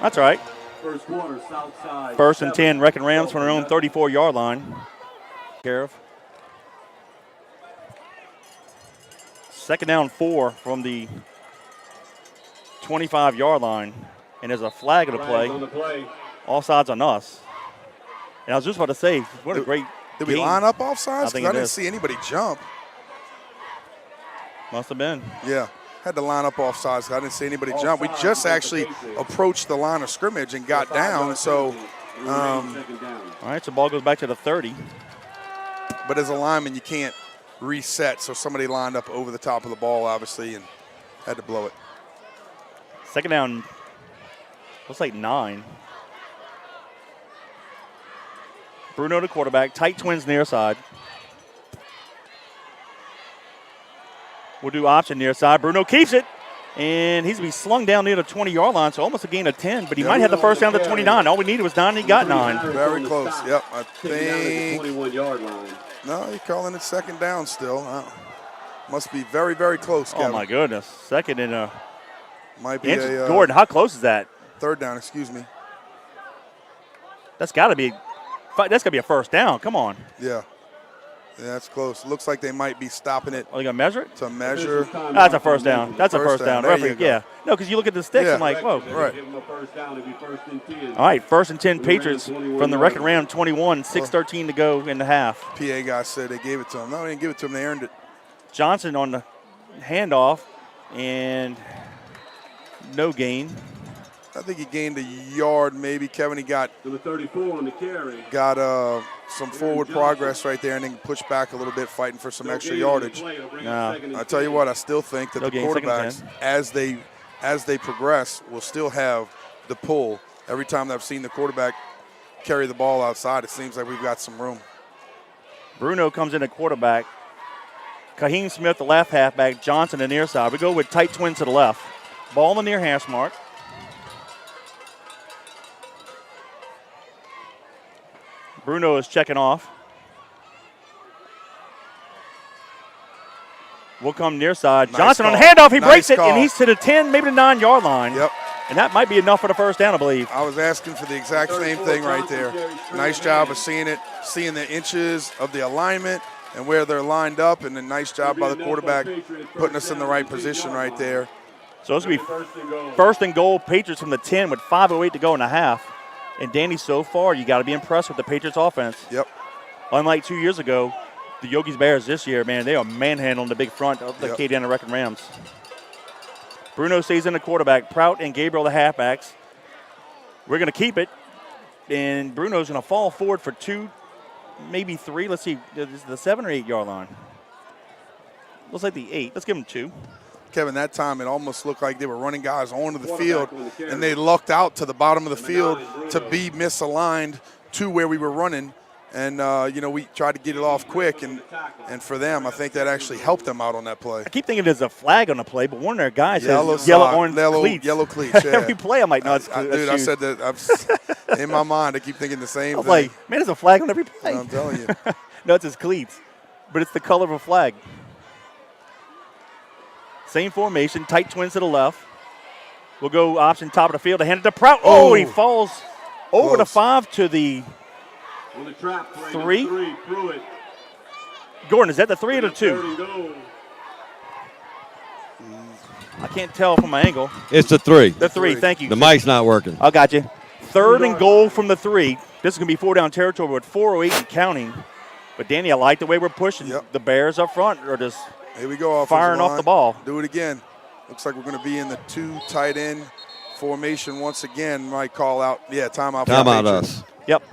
That's all right. First quarter, south side. 1st and 10, Wreckin Rams from their own 34-yard line. Care of. 2nd down 4 from the 25-yard line, and there's a flag of the play. On the play. All sides on us. And I was just about to say, what a great Did we game. line up offsides? I 'Cause think I it didn't is. see anybody jump. Must have been. Yeah, had to line up offsides. I didn't see anybody jump. We just actually approached the line of scrimmage and got down. So, Second down. All right, so ball goes back to the 30. but as a lineman, you can't reset. So somebody lined up over the top of the ball, obviously, and had to blow it. 2nd down, looks like 9. Bruno, the quarterback. Tight twins near side. We'll do option near side. Bruno keeps it, and he's going to be slung down near the 20-yard line, so almost a gain of 10, but he might have the first down to 29. All we needed was 9, and he got 9. Very close. Yep, I Taken down at the think. 21-yard line. No, you're calling it second down still. Must be very, very close, Kevin. Oh, my goodness. 2nd and a Might be inch. a Gordon, how close is that? third down, excuse me. That's got to be a first down. Come on. Yeah, that's close. Looks like they might be stopping it Are they going to measure it? to measure. That's a first down. That's a First first down. down. There Referee, you go. yeah. No, because you look at the sticks, Yeah. I'm like, whoa. Right. Give him a first down. It'd be 1st and 10. All right, 1st and 10 We Patriots ran 21 from the Wreckin yards. Ram 21, 6:13 to go in the half. PA guy said they gave it to him. No, they didn't give it to him. They earned it. Johnson on the handoff, and no gain. I think he gained a yard, maybe. Kevin, he got Number 34 on the carry. some forward progress right there, and then pushed back a little bit, fighting for some No extra gain on the yardage. play. It'll bring No. up 2nd and I tell you 10. what, I still think that No the gain, 2nd and quarterbacks, as they progress, will still have the pull. Every time that I've seen the quarterback carry the ball outside, it seems like we've got some room. Bruno comes in at quarterback. Kaheem Smith, the left halfback. Johnson, the near side. We go with tight twins to the left. Ball in the near hash mark. Bruno is checking off. We'll come near side. Nice Johnson on the call. handoff. He Nice breaks it, call. and he's to the 10, maybe the 9-yard line. Yep. And that might be enough for the first down, I believe. I was asking for the exact same thing right there. Nice job of seeing it, seeing the inches of the alignment and where they're lined up, and a nice job by the quarterback putting us in the right position right there. So it's going to be First and goal. 1st and goal, Patriots from the 10 with 5:08 to go in the half. And Danny, so far, you got to be impressed with the Patriots offense. Yep. Unlike 2 years ago, the Yogi's Bears this year, man, they are manhandling the big front of the Acadiana Wreckin Rams. Bruno stays in the quarterback. Prout and Gabriel the halfbacks. We're going to keep it. And Bruno's going to fall forward for 2, maybe 3. Let's see, is the 7 or 8 yard line? Looks like the 8. Let's give him 2. Kevin, that time it almost looked like they were running guys onto the field, and they lucked out to the bottom of the field to be misaligned to where we were running. And, we tried to get it off quick, and for them, I think that actually helped them out on that play. I keep thinking there's a flag on the play, but one of their guys has yellow cleats. Yellow cleats, yeah. Every play I'm like, no, it's dude, I said that. In my mind, I keep thinking the same thing. Like, man, there's a flag on every play. I'm telling you. No, it's his cleats, but it's the color of a flag. Same formation, tight twins to the left. We'll go option top of the field to hand it to Prout. Oh, he falls over the 5 to the 3. Gordon, is that the 3 or the 2? I can't tell from my angle. It's the 3. The 3, thank you. The mic's not working. I got you. 3rd and goal from the 3. This is going to be 4 down territory with 4:08 and counting. But, Danny, I like the way we're pushing. Yep. The Bears up front are just here we go, firing off the ball. Do it again. Looks like we're going to be in the 2 tight end formation once again. Might call out, timeout. Timeout us. Yep.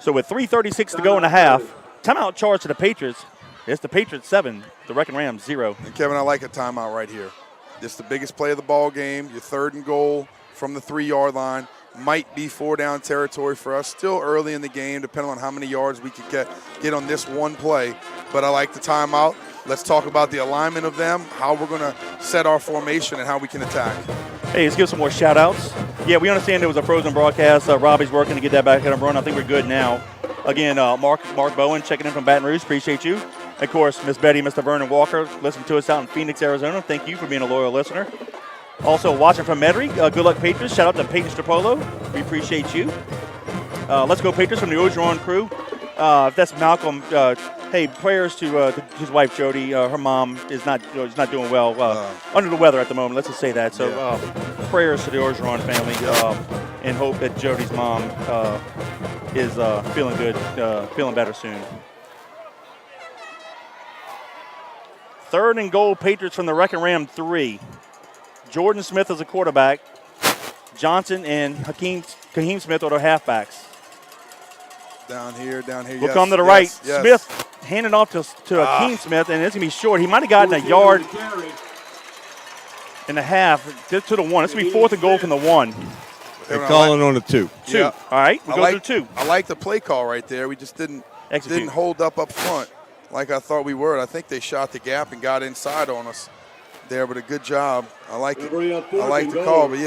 So with 3:36 to go in the half, timeout charge to the Patriots. It's the Patriots 7, the Wreckin Rams 0. And, Kevin, I like a timeout right here. This is the biggest play of the ball game. Your 3rd and goal from the 3-yard line. Might be 4 down territory for us. Still early in the game, depending on how many yards we can get on this one play. But I like the timeout. Let's talk about the alignment of them, how we're going to set our formation, and how we can attack. Hey, let's give some more shout-outs. Yeah, we understand there was a frozen broadcast. Robbie's working to get that back in a run. I think we're good now. Again, Mark Bowen checking in from Baton Rouge. Appreciate you. Of course, Miss Betty, Mr. Vernon Walker, listening to us out in Phoenix, Arizona. Thank you for being a loyal listener. Also watching from Metairie. Good luck, Patriots. Shout out to Peyton Strapolo. We appreciate you. Let's go, Patriots, from the Ogeron crew. If that's Malcolm, hey, prayers to his wife Jody. Her mom is not doing well, under the weather at the moment. Let's just say that. So prayers to the Ogeron family, and hope that Jody's mom is feeling good, feeling better soon. 3rd and goal, Patriots from the Wreckin Ram 3. Jordan Smith is a quarterback. Johnson and Kaheem Smith are the halfbacks. Down here. We'll come to the right. Yes. Smith handing off to Hakeem Smith, and it's going to be short. He might have gotten a yard and a half to the 1. It's going to be 4th and goal from the 1. They're calling on the 2. 2. Yeah. All right, we'll go to 2. I like the play call right there. We just didn't hold up front like I thought we were. I think they shot the gap and got inside on us there, but a good job. I like it. I like the call, but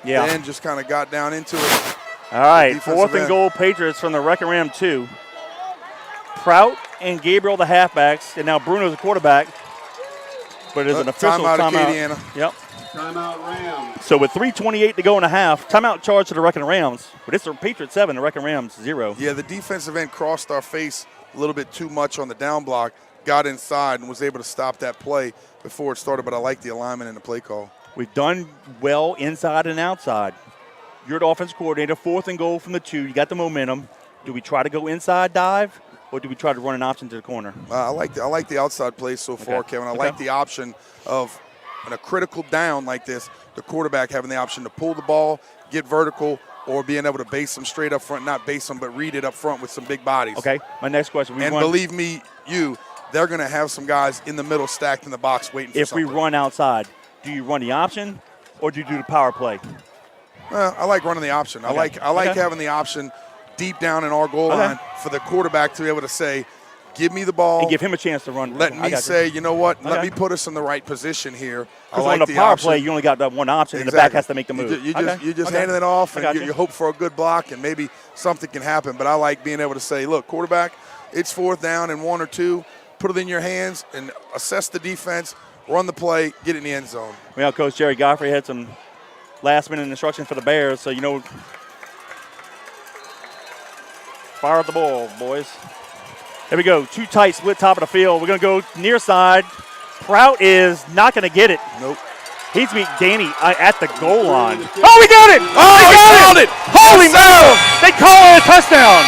Dan just kind of got down into it. All right, 4th and goal, Patriots from the Wreckin Ram 2. Prout and Gabriel the halfbacks, and now Bruno's the quarterback. But it is an official timeout. Acadiana. Yep. Timeout Rams. So with 3:28 to go in the half, timeout charge to the Wreckin Rams. But it's the Patriots 7, the Wreckin Rams 0. Yeah, the defensive end crossed our face a little bit too much on the down block, got inside, and was able to stop that play before it started. But I like the alignment and the play call. We've done well inside and outside. You're the offense coordinator, 4th and goal from the 2. You got the momentum. Do we try to go inside dive, or do we try to run an option to the corner? I like the outside plays so far, Kevin. I like the option of, in a critical down like this, the quarterback having the option to pull the ball, get vertical, or being able to base them straight up front, not base them, but read it up front with some big bodies. Okay, my next question. Believe me, they're going to have some guys in the middle stacked in the box waiting for something. If we run outside, do you run the option, or do you do the power play? I like running the option. I like having the option deep down in our goal line for the quarterback to be able to say, give me the ball. And give him a chance to run. Let me say, you know what, let me put us in the right position here. Because on the power play, you only got that one option, and the back has to make the move. You just handing it off, and you hope for a good block, and maybe something can happen. But I like being able to say, look, quarterback, it's 4th down and 1 or 2. Put it in your hands and assess the defense, run the play, get it in the end zone. Well, Coach Jerry Godfrey had some last-minute instructions for the Bears, so, fire at the ball, boys. There we go. 2 tight, split top of the field. We're going to go near side. Prout is not going to get it. Nope. He's beat Danny at the goal line. Oh, we got it! Oh, he got it! Holy moly! They call it a touchdown.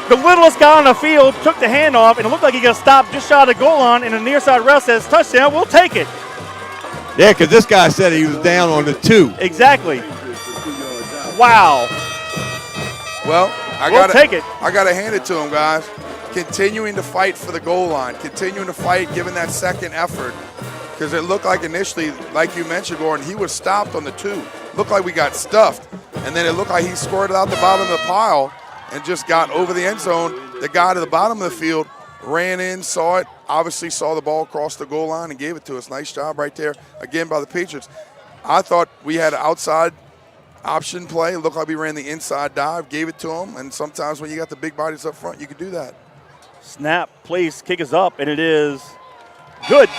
The littlest guy on the field took the handoff, and it looked like he got stopped just shy of the goal line, and the near side ref says, touchdown, we'll take it. Yeah, because this guy said he was down on the 2. Exactly. Wow. Well, We'll take it. I got to hand it to him, guys. Continuing to fight for the goal line, continuing to fight, giving that second effort. Because it looked like initially, like you mentioned, Gordon, he was stopped on the 2. Looked like we got stuffed. And then it looked like he squirted out the bottom of the pile and just got over the end zone. The guy to the bottom of the field ran in, saw it, obviously saw the ball cross the goal line and gave it to us. Nice job right there, again, by the Patriots. I thought we had an outside option play. It looked like we ran the inside dive, gave it to him. And sometimes when you got the big bodies up front, you can do that. Snap, place, kick is up, and it is good.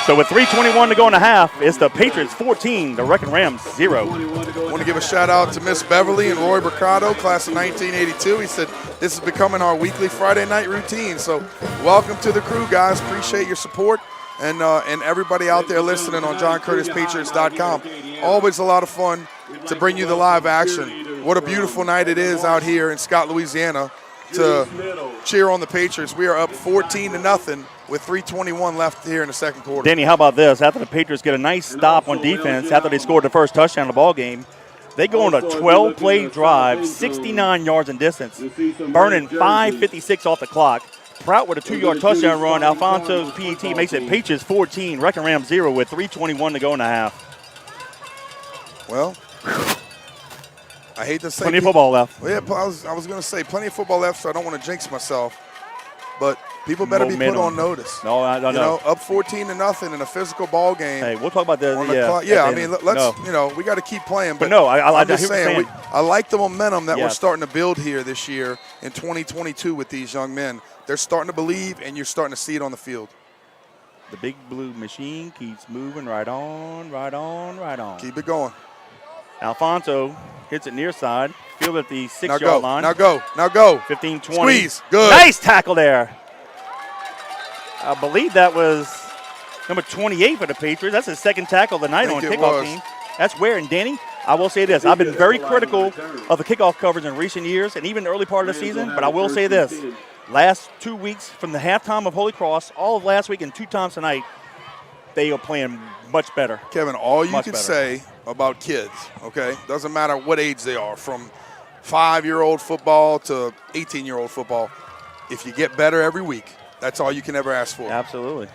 So with 3:21 to go in the half, it's the Patriots 14, the Wreckin' Rams 0. I want to give a shout out to Miss Beverly and Roy Mercado, class of 1982. He said this is becoming our weekly Friday night routine. So welcome to the crew, guys. Appreciate your support. And everybody out there listening on JohnCurtisPatriots.com. Always a lot of fun to bring you the live action. What a beautiful night it is out here in Scott, Louisiana, to cheer on the Patriots. We are up 14-0 with 3:21 left here in the second quarter. Danny, how about this? After the Patriots get a nice stop on defense, after they scored the first touchdown of the ball game, they go on a 12-play drive, 69 yards in distance, burning 5:56 off the clock. Prout with a 2-yard touchdown run. Alfonso's PAT makes it Patriots 14, Wreckin' Rams 0 with 3:21 to go in the half. Well, I hate to say plenty of football left. Well, yeah, I was going to say plenty of football left, so I don't want to jinx myself. But people better be put on notice. No, I don't know. Up 14-0 in a physical ball game. Hey, we'll talk about that. I mean, let's we got to keep playing. But no, I'm just saying, I like the momentum that we're Yes. starting to build here this year in 2022 with these young men. They're starting to believe, and you're starting to see it on the field. The big blue machine keeps moving right on, right on, right on. Keep it going. Alfonso hits it near side. Field at the 6-yard line. Now go. 15-20. Squeeze. Good. Nice tackle there. I believe that was number 28 for the Patriots. That's his second tackle of the night on kickoff team. That's where. And Danny, I will say this. I've been very critical of the kickoff coverage in recent years and even the early part of the season, but I will say this. Last 2 weeks from the halftime of Holy Cross, all of last week and 2 times tonight, they are playing much better. Kevin, all you can say about kids, okay, doesn't matter what age they are, from 5-year-old football to 18-year-old football, if you get better every week, that's all you can ever ask for. Absolutely.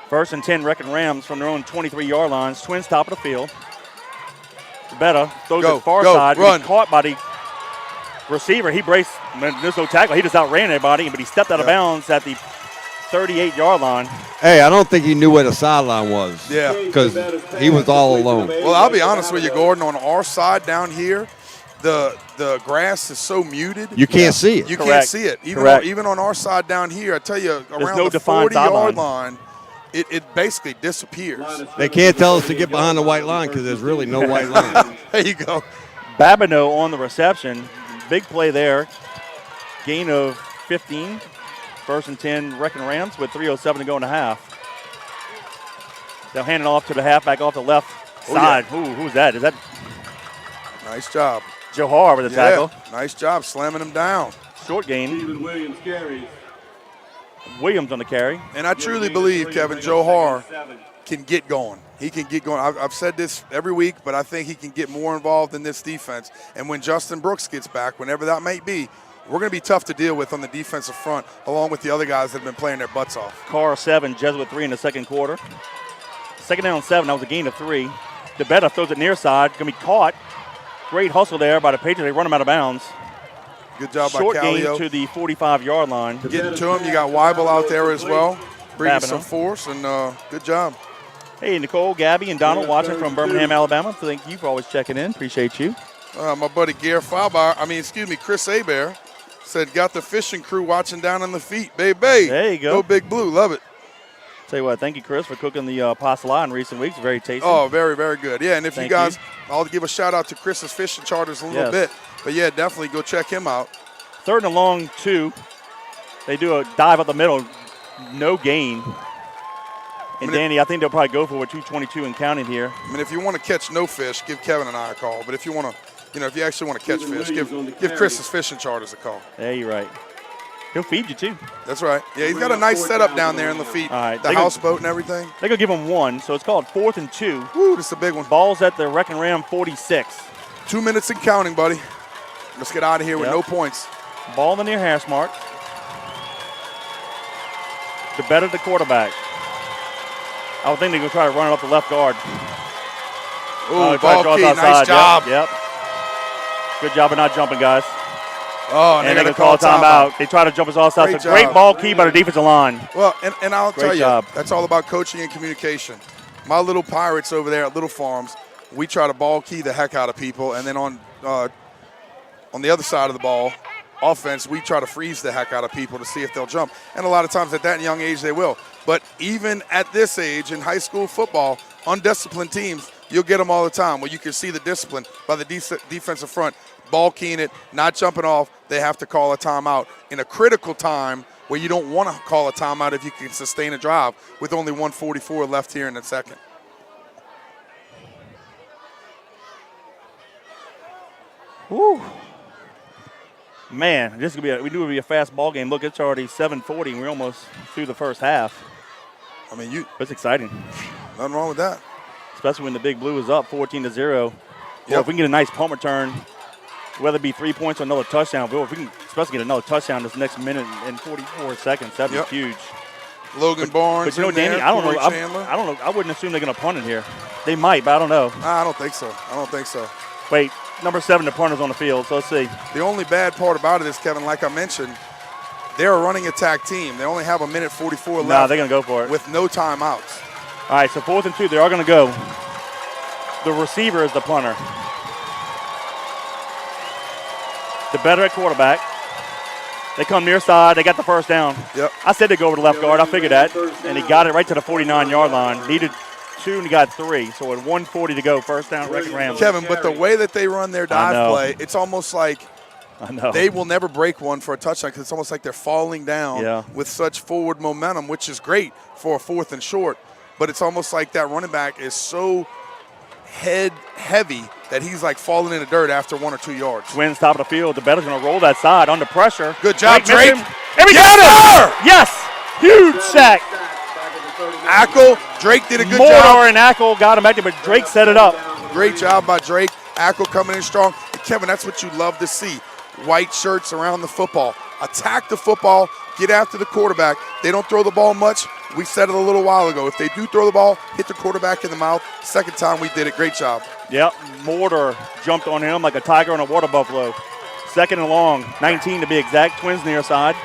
1st and 10, Wreckin' Rams from their own 23-yard lines. Twins top of the field. Betta throws it far side. Run. He's caught by the receiver. He braced. There's no tackle. He just outran everybody, but he stepped out of bounds at the 38-yard line. Hey, I don't think he knew where the sideline was. Yeah. Because he was all alone. Well, I'll be honest with you, Gordon. On our side down here, the grass is so muted. You can't see it. You can't see it. Even on our side down here, I tell you, around the 40-yard line, it basically disappears. They can't tell us to get behind the white line because there's really no white line. There you go. Babineau on the reception. Big play there. Gain of 15. 1st and 10, Wreckin' Rams with 3:07 to go in the half. They'll hand it off to the halfback off the left side. Yeah. Who's that? Is that Nice job. Johar with the tackle? Nice job slamming him down. Short gain. Stephen Williams carries. Williams on the carry. And I truly believe, Kevin, Johar can get going. He can get going. I've said this every week, but I think he can get more involved in this defense. And when Justin Brooks gets back, whenever that might be, we're going to be tough to deal with on the defensive front, along with the other guys that have been playing their butts off. Carr 7, Jesuit 3 in the second quarter. 2nd down 7, that was a gain of 3. DeBetta throws it near side, going to be caught. Great hustle there by the Patriots. They run him out of bounds. Good job Short by Callio. gain to the 45-yard line. Getting to him. You got Weibel out there as well, bringing some force, and good job. Hey, Nicole, Gabby, and Donald watching from Birmingham, Alabama. Thank you for always checking in. Appreciate you. My buddy Chris Hebert said, got the fishing crew watching down on the feet. Baby. There you go. Go Big Blue. Love it. Tell you what, thank you, Chris, for cooking the pasta in recent weeks. Very tasty. Oh, very, very good. Yeah, and if Thank you guys, you. I'll give a shout out to Chris's fishing charters a little bit. But yeah, definitely go check him out. 3rd and long 2. They do a dive up the middle. No gain. And Danny, I think they'll probably go for 2:22 and counting here. I mean, if you want to catch no fish, give Kevin and I a call. But if you want to if you actually want to catch fish, give Chris's fishing charters a call. Yeah, you're right. He'll feed you, too. That's right. Yeah, he's got a nice setup down there in the feet. All right, the houseboat and everything. They're going to give him 1, so it's called 4th and 2. Woo, this is a big one. Ball's at the Wreckin' Ram 46. 2 minutes and counting, buddy. Let's get out of here with no points. Ball in the near hash mark. The better the quarterback. I would think they're going to try to run it up the left guard. Ooh, ball key, nice job. Yep. Good job of not jumping, guys. Oh, and they're going to call a timeout. They try to jump us all sides. It's a great ball key by the defensive line. Well, and I'll tell you, job. That's all about coaching and communication. My little Pirates over there at Little Farms, we try to ball key the heck out of people, and then on the other side of the ball, offense, we try to freeze the heck out of people to see if they'll jump. And a lot of times at that young age, they will. But even at this age in high school football, undisciplined teams, you'll get them all the time where you can see the discipline by the defensive front. Ball keying it, not jumping off, they have to call a timeout in a critical time where you don't want to call a timeout if you can sustain a drive with only 1:44 left here in the second. Woo. Man, this is gonna be we knew it would be a fast ball game. Look, it's already 7:40 and we're almost through the first half. I mean, it's exciting. Nothing wrong with that. Especially when the Big Blue is up 14-0. Well, Yep. if we can get a nice punt return, whether it be 3 points or another touchdown, if we can especially get another touchdown this next minute and 44 seconds, that'd be huge. Logan Barnes. But you know, Danny, I don't know. I don't know. I wouldn't assume they're going to punt it here. They might, but I don't know. I don't think so. Wait, number 7, the punter's on the field, so let's see. The only bad part about it is, Kevin, like I mentioned, they're a running attack team. They only have 1:44 left. No, they're going to go for it. With no timeouts. All right, so 4th and 2, they are going to go. The receiver is the punter. The better at quarterback. They come near side. They got the first down. Yep. I said to go over the left guard. I figured that. And he got it right to the 49-yard line. Needed 2 and he got 3. So at 1:40 to go, first down, Wreckin' Rams. Kevin, but the way that they run their dive play, it's almost like they will never break one for a touchdown because it's almost like they're falling down with such forward momentum, which is great for a 4th and short. But it's almost like that running back is so head heavy that he's like falling in the dirt after 1 or 2 yards. Twins top of the field. The better's going to roll that side under pressure. Good job, Drake. And we got it! Yes! Huge sack. Ackle, Drake did a good Mortar job. and Ackle got him active, but Drake set it up. Great job by Drake. Ackle coming in strong. And Kevin, that's what you love to see. White shirts around the football. Attack the football. Get after the quarterback. They don't throw the ball much. We said it a little while ago. If they do throw the ball, hit the quarterback in the mouth. Second time we did it. Great job. Yep, Mortar jumped on him like a tiger on a water buffalo. 2nd and long, 19 to be exact. Twins near side.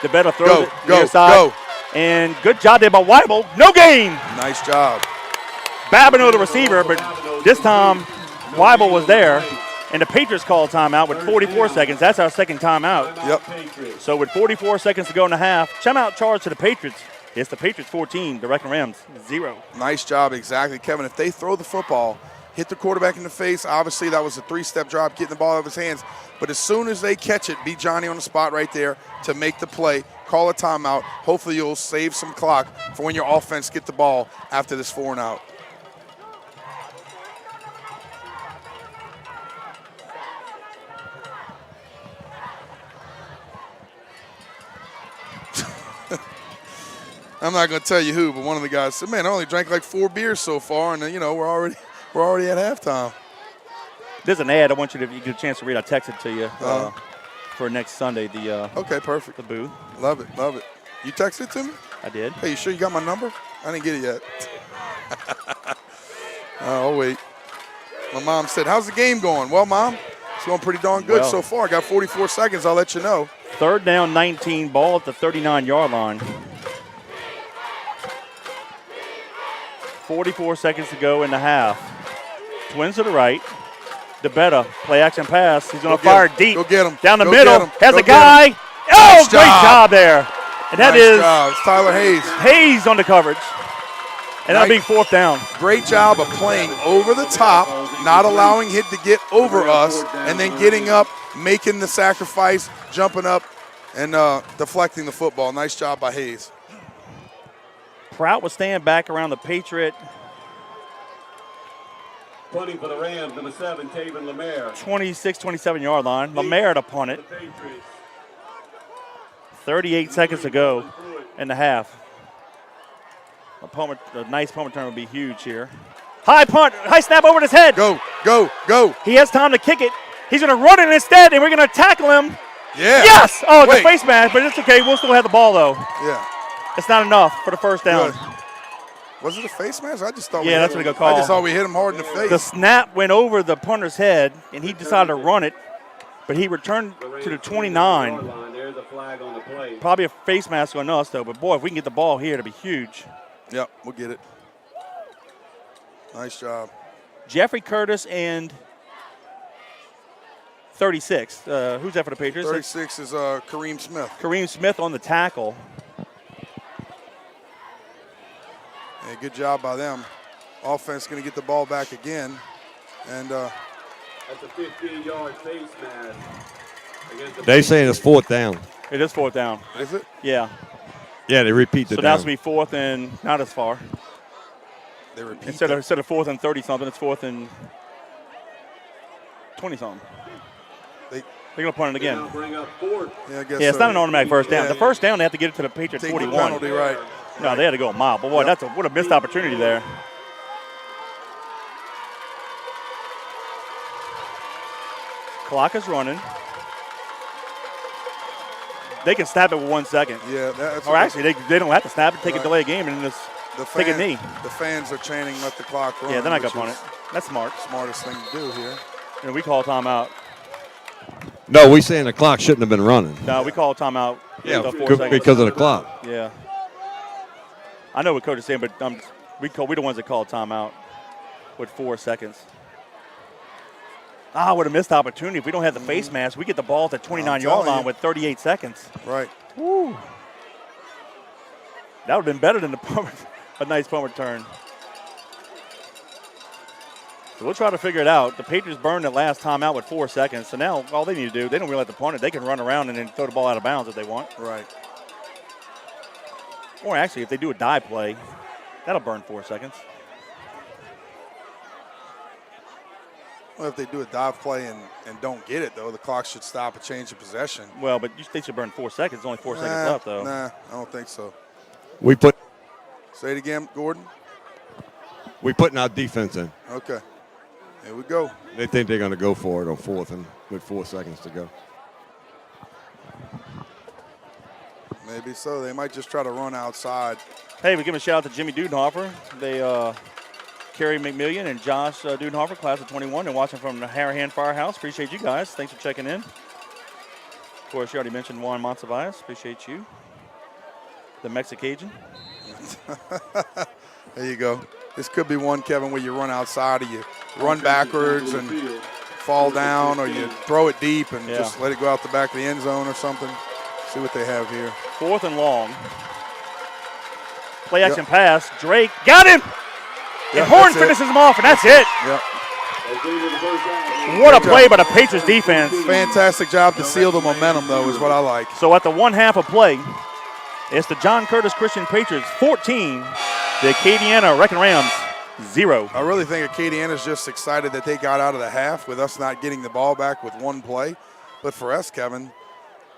The better throw it near side. And good job there by Weibel. No gain. Nice job. Babineau the receiver, but this time Weibel was there. And the Patriots called timeout with 44 seconds. That's our second timeout. Yep. So with 44 seconds to go in the half, timeout charge to the Patriots. It's the Patriots 14, the Wreckin' Rams 0. Nice job, exactly. Kevin, if they throw the football, hit the quarterback in the face, obviously that was a 3-step drop, getting the ball out of his hands. But as soon as they catch it, beat Johnny on the spot right there to make the play, call a timeout. Hopefully you'll save some clock for when your offense get the ball after this 4 and out. I'm not going to tell you who, but one of the guys said, "Man, I only drank like 4 beers so far, and we're already at halftime." There's an ad. I want you to, if you get a chance to read. I texted it to you for next Sunday. The okay, perfect. The booth. Love it. You texted it to me? I did. Hey, you sure you got my number? I didn't get it yet. I'll wait. My mom said, "How's the game going?" Well, Mom, it's going pretty darn good so far. I got 44 seconds. I'll let you know. 3rd down, 19. Ball at the 39-yard line. 44 seconds to go in the half. Twins to the right. DeBetta, play action pass. He's going to fire deep. Go get him. Down the Go middle. Has Go a guy. Oh, nice great job there. And that is It's Tyler Hayes. Hayes on the coverage. And that'll be 4th down. Great job of playing over the top, not allowing it to get over us, and then getting up, making the sacrifice, jumping up, and deflecting the football. Nice job by Hayes. Prout was staying back around the Patriot Punting for the Rams, number 7, Taven Lemaire. 26, 27-yard line. Lemaire to punt it. The Patriots. 38 seconds to go in the half. A nice punt return would be huge here. High punt, high snap over his head. Go, go, go. He has time to kick it. He's going to run it instead, and we're going to tackle him. Yeah. Yes! Oh, it's Wait. a face mask, but it's okay. We'll still have the ball, though. Yeah. It's not enough for the first down. Good. Was it a face mask? I just thought Yeah, that's what they call. I just thought we hit him hard in the face. The snap went over the punter's head, and he decided to run it, but he returned to the 29. There's a flag on the play. Probably a face mask on us, though. But, boy, if we can get the ball here, it'll be huge. Yep, we'll get it. Nice job. Jeffrey Curtis and 36. Who's that for the Patriots? 36 is Kareem Smith. Kareem Smith on the tackle. Yeah, good job by them. Offense going to get the ball back again. And That's a 15-yard face mask. They saying it's 4th down. It is 4th down. is it? Yeah. Yeah, they repeat the So down. now it's going to be 4th and not as far. They repeat Instead it. of 4th and 30-something, it's 4th and 20-something. They're going to punt it again. Now bring up 4th. Yeah, I guess Yeah, it's so. not an automatic first down. Yeah. The first down, they have to get it to the Patriots Take the 41. penalty, right. No, they had to go a mile. But, boy, Yep. what a missed opportunity there. Clock is running. They can snap it with 1 second. Yeah, that's Or actually, they don't have to snap it, take a delay game, and then just take a knee. The fans are chanting, let the clock run. Yeah, they're not going which to punt is it. That's smart. Smartest thing to do here. And we call timeout. No, we saying the clock shouldn't have been running. No, we call timeout. Yeah, with 4 seconds. because of the clock. Yeah. I know what coach is saying, but we're the ones that call timeout with 4 seconds. What a missed opportunity. If we don't have the face mask, we get the ball at the 29-yard line with 38 seconds. Right. Woo. That would have been better than a nice punt return. So we'll try to figure it out. The Patriots burned the last timeout with 4 seconds. So now all they need to do, they don't really have to punt it. They can run around and then throw the ball out of bounds if they want. Right. Or actually, if they do a dive play, that'll burn 4 seconds. Well, if they do a dive play and don't get it, though, the clock should stop a change of possession. Well, but they should burn 4 seconds. There's only 4 seconds left, though. Nah, I don't think so. Say it again, Gordon. We putting our defense in. Okay. Here we go. They think they're going to go for it on 4th and with 4 seconds to go. Maybe so. They might just try to run outside. Hey, we give a shout out to Jimmy Dudenhofer. They, Kerry McMillian and Josh Dudenhofer, class of 21, and watching from the Harahan Firehouse. Appreciate you guys. Thanks for checking in. Of course, you already mentioned Juan Monsivais. Appreciate you. The Mexicajun. There you go. This could be one, Kevin, where you run outside or you run backwards and fall down, or you throw it deep and just let it go out the back of the end zone or something. See what they have here. 4th and long. Play action pass. Drake got him. And Horn finishes him off, and that's it. Yep. What a play by the Patriots defense. Fantastic job to seal the momentum, though, is what I like. So at the 1/2 of play, it's the John Curtis Christian Patriots 14, the Acadiana Wreckin Rams 0. I really think Acadiana's just excited that they got out of the half with us not getting the ball back with one play. But for us, Kevin,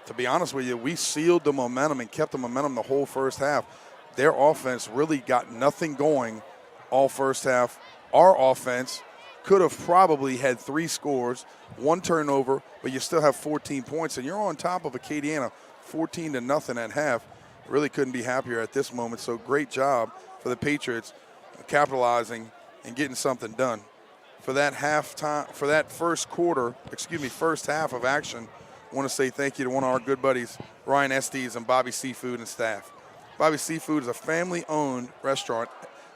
to be honest with you, we sealed the momentum and kept the momentum the whole first half. Their offense really got nothing going all first half. Our offense could have probably had 3 scores, 1 turnover, but you still have 14 points, and you're on top of Acadiana 14-0 at half. Really couldn't be happier at this moment. So great job for the Patriots capitalizing and getting something done. For that first half of action, I want to say thank you to one of our good buddies, Ryan Estes and Bobby Seafood and staff. Bobby Seafood is a family-owned restaurant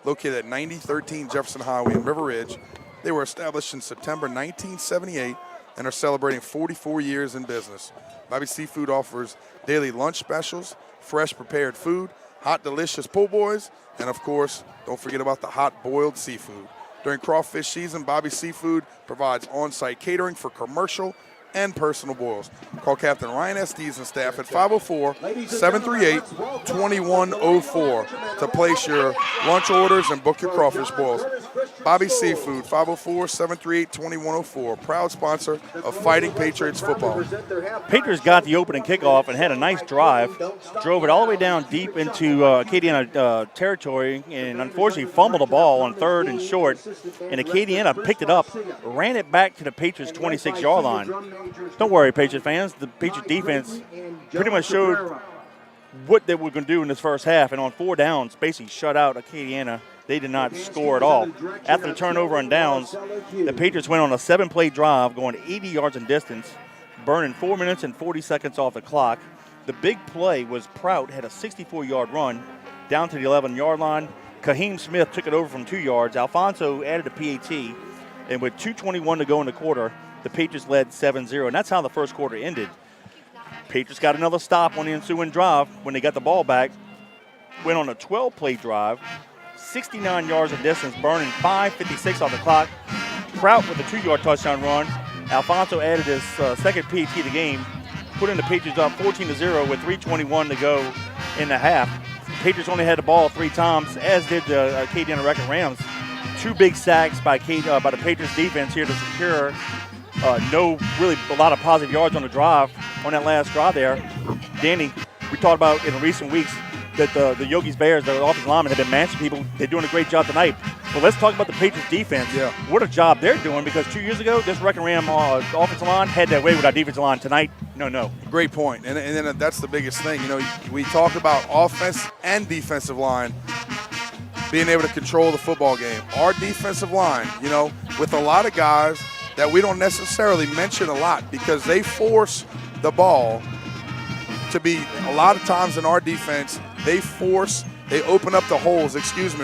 located at 9013 Jefferson Highway in River Ridge. They were established in September 1978 and are celebrating 44 years in business. Bobby Seafood offers daily lunch specials, fresh prepared food, hot delicious po' boys, and of course, don't forget about the hot boiled seafood. During crawfish season, Bobby Seafood provides on-site catering for commercial and personal boils. Call Captain Ryan Estes and staff at 504-738-2104 to place your lunch orders and book your crawfish boils. Bobby's Seafood, 504-738-2104, proud sponsor of Fighting Patriots football. Patriots got the opening kickoff and had a nice drive, drove it all the way down deep into Acadiana territory, and unfortunately fumbled the ball on 3rd and short, and Acadiana picked it up, ran it back to the Patriots' 26-yard line. Don't worry, Patriots fans. The Patriots defense pretty much showed what they were going to do in this first half, and on 4 downs, basically shut out Acadiana. They did not score at all. After the turnover on downs, the Patriots went on a 7-play drive, going 80 yards in distance, burning 4 minutes and 40 seconds off the clock. The big play was Prout had a 64-yard run down to the 11-yard line. Kaheem Smith took it over from 2 yards. Alfonso added a PAT, and with 2:21 to go in the quarter, the Patriots led 7-0, and that's how the first quarter ended. Patriots got another stop on the ensuing drive when they got the ball back. Went on a 12-play drive, 69 yards in distance, burning 5:56 on the clock. Prout with a 2-yard touchdown run. Alfonso added his second PAT of the game, putting the Patriots up 14-0 with 3:21 to go in the half. The Patriots only had the ball 3 times, as did the Acadiana Wreckin Rams. 2 big sacks by the Patriots defense here to secure a lot of positive yards on the drive, on that last drive there. Danny, we talked about in recent weeks that the Yogi's Bears, the offensive linemen, have been matching people. They're doing a great job tonight. But let's talk about the Patriots defense. Yeah. What a job they're doing, because 2 years ago, this Wreckin Ram offensive line had their way with our defensive line. Tonight, no. Great point. And then that's the biggest thing. You know, we talk about offense and defensive line being able to control the football game. Our defensive line, you know, with a lot of guys that we don't necessarily mention a lot, because they force the ball to be, a lot of times in our defense, they open up the holes, or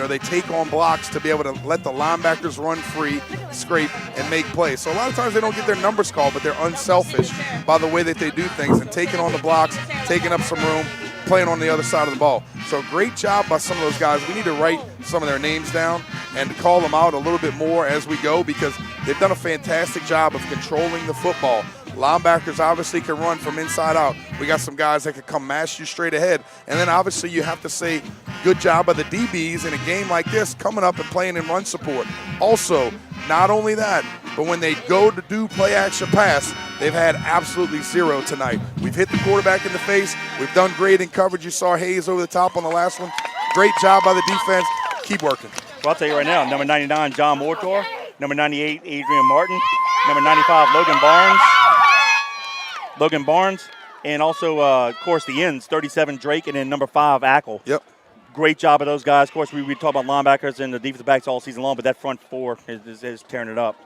they take on blocks to be able to let the linebackers run free, scrape, and make plays. So a lot of times they don't get their numbers called, but they're unselfish by the way that they do things and taking on the blocks, taking up some room, playing on the other side of the ball. So great job by some of those guys. We need to write some of their names down and call them out a little bit more as we go, because they've done a fantastic job of controlling the football. Linebackers obviously can run from inside out. We got some guys that can come mash you straight ahead. And then obviously you have to say good job by the DBs in a game like this, coming up and playing in run support. Also, not only that, but when they go to do play action pass, they've had absolutely 0 tonight. We've hit the quarterback in the face. We've done great in coverage. You saw Hayes over the top on the last one. Great job by the defense. Keep working. Well, I'll tell you right now, number 99, John Mortor. Number 98, Adrian Martin. Number 95, Logan Barnes. And also, of course, the ends, 37, Drake, and then number 5, Ackle. Yep. Great job of those guys. Of course, we talk about linebackers and the defensive backs all season long, but that front 4 is tearing it up.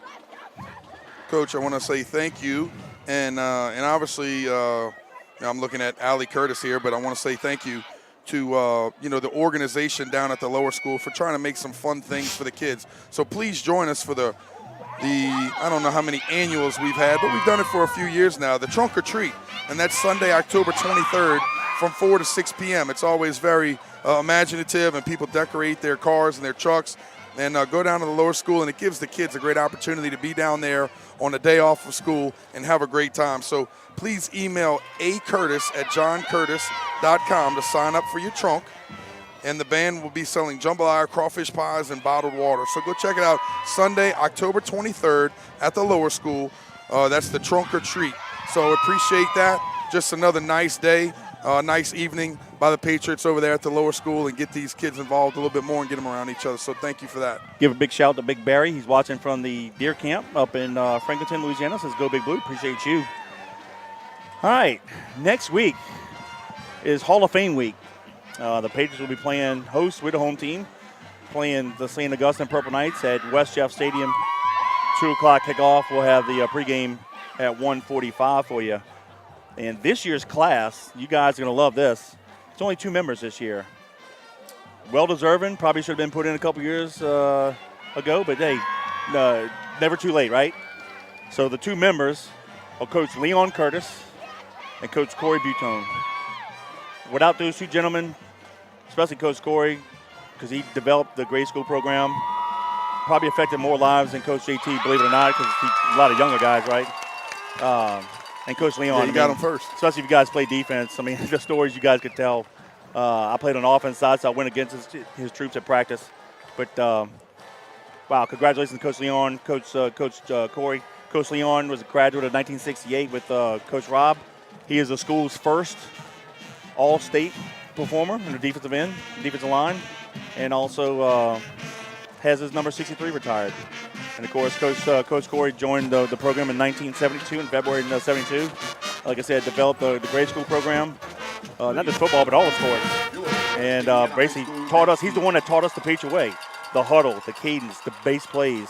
Coach, I want to say thank you. And obviously, I'm looking at Allie Curtis here, but I want to say thank you to the organization down at the lower school for trying to make some fun things for the kids. So please join us for the I don't know how many annuals we've had, but we've done it for a few years now, the Trunk or Treat. And that's Sunday, October 23rd from 4 to 6 p.m. It's always very imaginative, and people decorate their cars and their trucks and go down to the lower school, and it gives the kids a great opportunity to be down there on a day off of school and have a great time. So please email acurtis@johncurtis.com to sign up for your trunk. And the band will be selling jambalaya, crawfish pies, and bottled water. So go check it out Sunday, October 23rd at the lower school. That's the Trunk or Treat. So appreciate that. Just another nice day, nice evening by the Patriots over there at the lower school, and get these kids involved a little bit more and get them around each other. So thank you for that. Give a big shout out to Big Barry. He's watching from the deer camp up in Franklinton, Louisiana. Says go Big Blue. Appreciate you. All right, next week is Hall of Fame week. The Patriots will be playing host with the home team, playing the St. Augustine Purple Knights at West Jeff Stadium. 2 o'clock kickoff. We'll have the pregame at 1:45 for you. And this year's class, you guys are going to love this. It's only 2 members this year. Well-deserving. Probably should have been put in a couple years ago, but hey, never too late, right? So the 2 members are Coach Leon Curtis and Coach Corey Butone. Without those 2 gentlemen, especially Coach Corey, because he developed the grade school program, probably affected more lives than Coach JT, believe it or not, because a lot of younger guys, right? And Coach Leon. Yeah, you got him first. Especially if you guys play defense. I mean, the stories you guys could tell. I played on the offense side, so I went against his troops at practice. But, wow, congratulations to Coach Leon, Coach Corey. Coach Leon was a graduate of 1968 with Coach Rob. He is the school's first all-state performer in the defensive line, and also has his number 63 retired. And, of course, Coach Corey joined the program in 1972, in February of 72. Like I said, developed the grade school program, not just football, but all the sports. And basically taught us, he's the one that taught us the Patriot way, the huddle, the cadence, the base plays.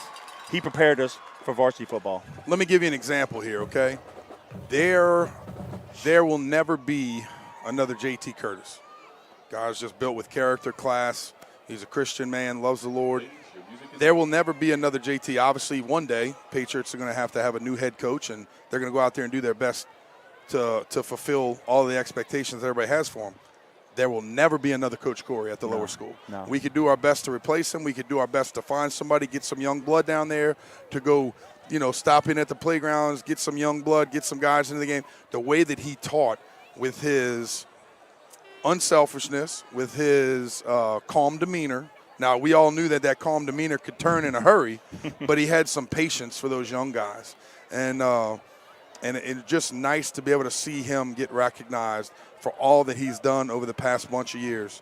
He prepared us for varsity football. Let me give you an example here, okay? There will never be another JT Curtis. Guy's just built with character, class. He's a Christian man, loves the Lord. There will never be another JT. Obviously, one day, Patriots are going to have a new head coach, and they're going to go out there and do their best to fulfill all the expectations that everybody has for them. There will never be another Coach Corey at the lower school. No. We could do our best to replace him. We could do our best to find somebody, get some young blood down there to go, stop in at the playgrounds, get some young blood, get some guys into the game. The way that he taught with his unselfishness, with his calm demeanor. Now, we all knew that calm demeanor could turn in a hurry, but he had some patience for those young guys. And it's just nice to be able to see him get recognized for all that he's done over the past bunch of years.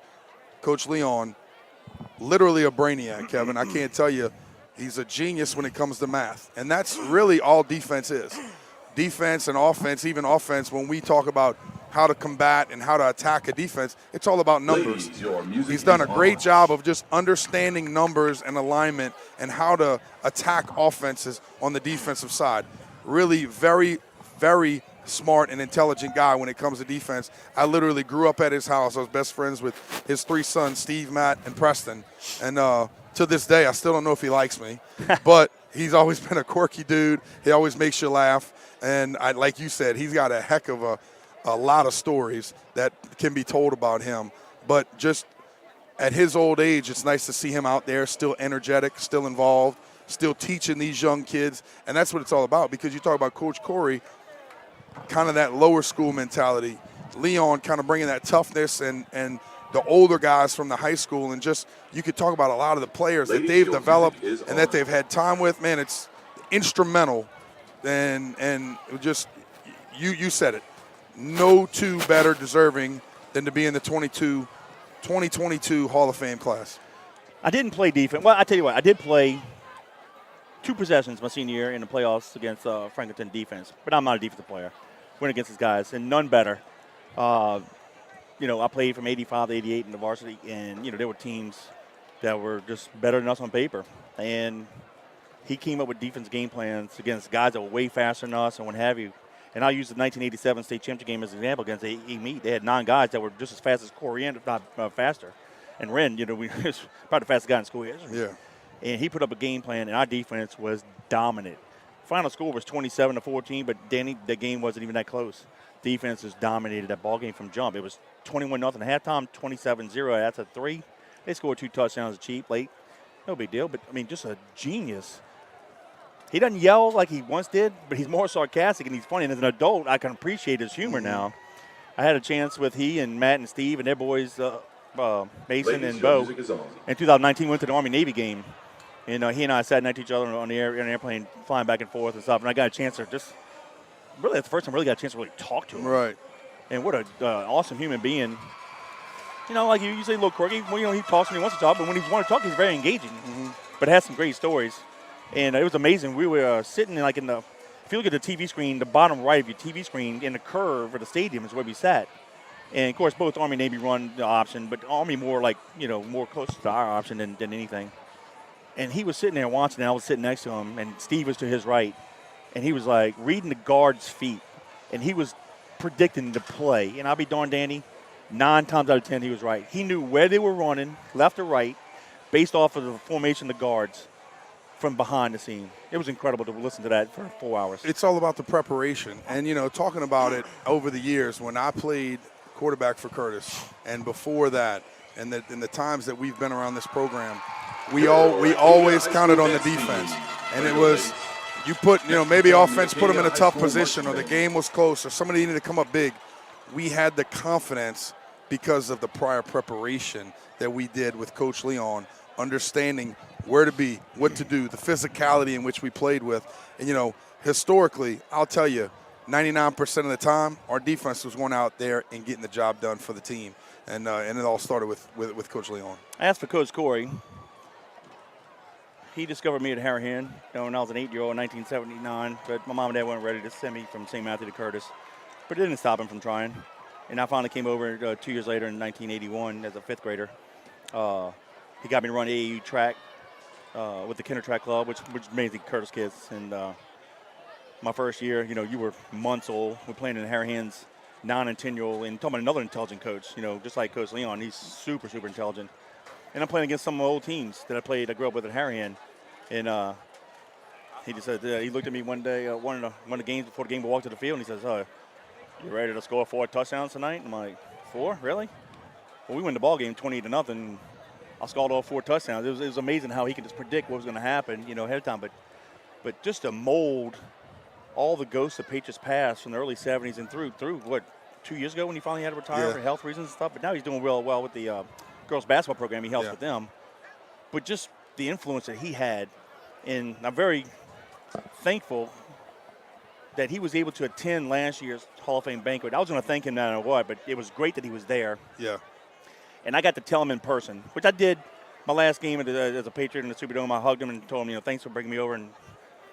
Coach Leon, literally a brainiac, Kevin. I can't tell you, he's a genius when it comes to math. And that's really all defense is. Defense and offense, even offense, when we talk about how to combat and how to attack a defense, it's all about numbers. He's done a great job of just understanding numbers and alignment and how to attack offenses on the defensive side. Really very, very smart and intelligent guy when it comes to defense. I literally grew up at his house. I was best friends with his three sons, Steve, Matt, and Preston. And to this day, I still don't know if he likes me. But he's always been a quirky dude. He always makes you laugh. And like you said, he's got a heck of a lot of stories that can be told about him. But just at his old age, it's nice to see him out there still energetic, still involved, still teaching these young kids. And that's what it's all about, because you talk about Coach Corey, kind of that lower school mentality. Leon kind of bringing that toughness and the older guys from the high school. And just you could talk about a lot of the players that they've developed and that they've had time with. Man, it's instrumental. And just you said it. No two better deserving than to be in the 2022 Hall of Fame class. I didn't play defense. Well, I tell you what, I did play 2 possessions my senior year in the playoffs against Franklinton defense, but I'm not a defensive player. Went against these guys, and none better. I played from 85 to 88 in the varsity, and, there were teams that were just better than us on paper. And he came up with defense game plans against guys that were way faster than us and what have you. And I'll use the 1987 state championship game as an example against meet. They had 9 guys that were just as fast as Corey, if not faster. And Ren, we was probably the fastest guy in school yesterday. Yeah. And he put up a game plan, and our defense was dominant. Final score was 27-14, but Danny, the game wasn't even that close. Defense has dominated that ball game from jump. It was 21-0 at halftime, 27-0 after 3. They scored 2 touchdowns cheap late. No big deal, but, just a genius. He doesn't yell like he once did, but he's more sarcastic and he's funny. And as an adult, I can appreciate his humor now. I had a chance with he and Matt and Steve and their boys, Mason and Bo, in 2019 went to the Army-Navy game. And he and I sat next to each other on the airplane, flying back and forth and stuff. And I got a chance to that's the first time I really got a chance to really talk to him. Right. And what an awesome human being. Like you say a little quirky. Well, he talks when he wants to talk, but when he wants to talk, he's very engaging. Mm-hmm. But has some great stories. And it was amazing. We were sitting if you look at the TV screen, the bottom right of your TV screen, in the curve of the stadium is where we sat. And, of course, both Army and Navy run the option, but Army more more close to our option than anything. And he was sitting there watching, and I was sitting next to him, and Steve was to his right. And he was, reading the guard's feet. And he was predicting the play. And I'll be darned, Danny, 9 times out of 10 he was right. He knew where they were running, left or right, based off of the formation of the guards. From behind the scene. It was incredible to listen to that for 4 hours. It's all about the preparation. And, talking about it over the years, when I played quarterback for Curtis, and before that, and the times that we've been around this program, we always counted on the defense. And it was you put, maybe offense put them in a tough position or the game was close or somebody needed to come up big. We had the confidence because of the prior preparation that we did with Coach Leon, understanding where to be, what to do, the physicality in which we played with. And, historically, I'll tell you, 99% of the time, our defense was going out there and getting the job done for the team. And it all started with Coach Leon. I asked for Coach Corey. He discovered me at Harahan when I was an 8-year-old in 1979, but my mom and dad weren't ready to send me from St. Matthew to Curtis. But it didn't stop him from trying. And I finally came over 2 years later in 1981 as a 5th grader. He got me to run AAU track with the Kinder Track Club, which mainly Curtis kids. And my first year, you were months old. We're playing in Harahan's 9 and 10-year-old, and talking about another intelligent coach, just like Coach Leon. He's super, super intelligent. And I'm playing against some of my old teams that I grew up with at Harahan. And he just said, he looked at me one day, one of the games before the game, we walked to the field, and he says, you ready to score 4 touchdowns tonight? I'm like, 4? Really? Well, we win the ball game 20-0. I scored all 4 touchdowns. It was amazing how he could just predict what was going to happen, ahead of time. But just to mold all the ghosts of Patriots past from the early 70s and through 2 years ago when he finally had to retire for health reasons and stuff. But now he's doing real well with the girls basketball program. He helps with them. But just the influence that he had, and I'm very thankful that he was able to attend last year's Hall of Fame banquet. I was going to thank him no matter what, but it was great that he was there. Yeah. And I got to tell him in person, which I did my last game as a Patriot in the Superdome. I hugged him and told him, thanks for bringing me over and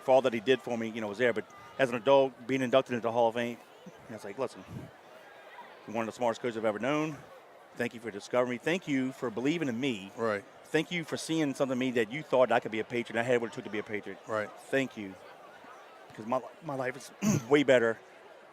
for all that he did for me, was there. But as an adult, being inducted into the Hall of Fame, I was like, listen, you're one of the smartest coaches I've ever known. Thank you for discovering me. Thank you for believing in me. Right. Thank you for seeing something in me that you thought I could be a Patriot. I had what it took to be a Patriot. Right. Thank you. Because my life is way better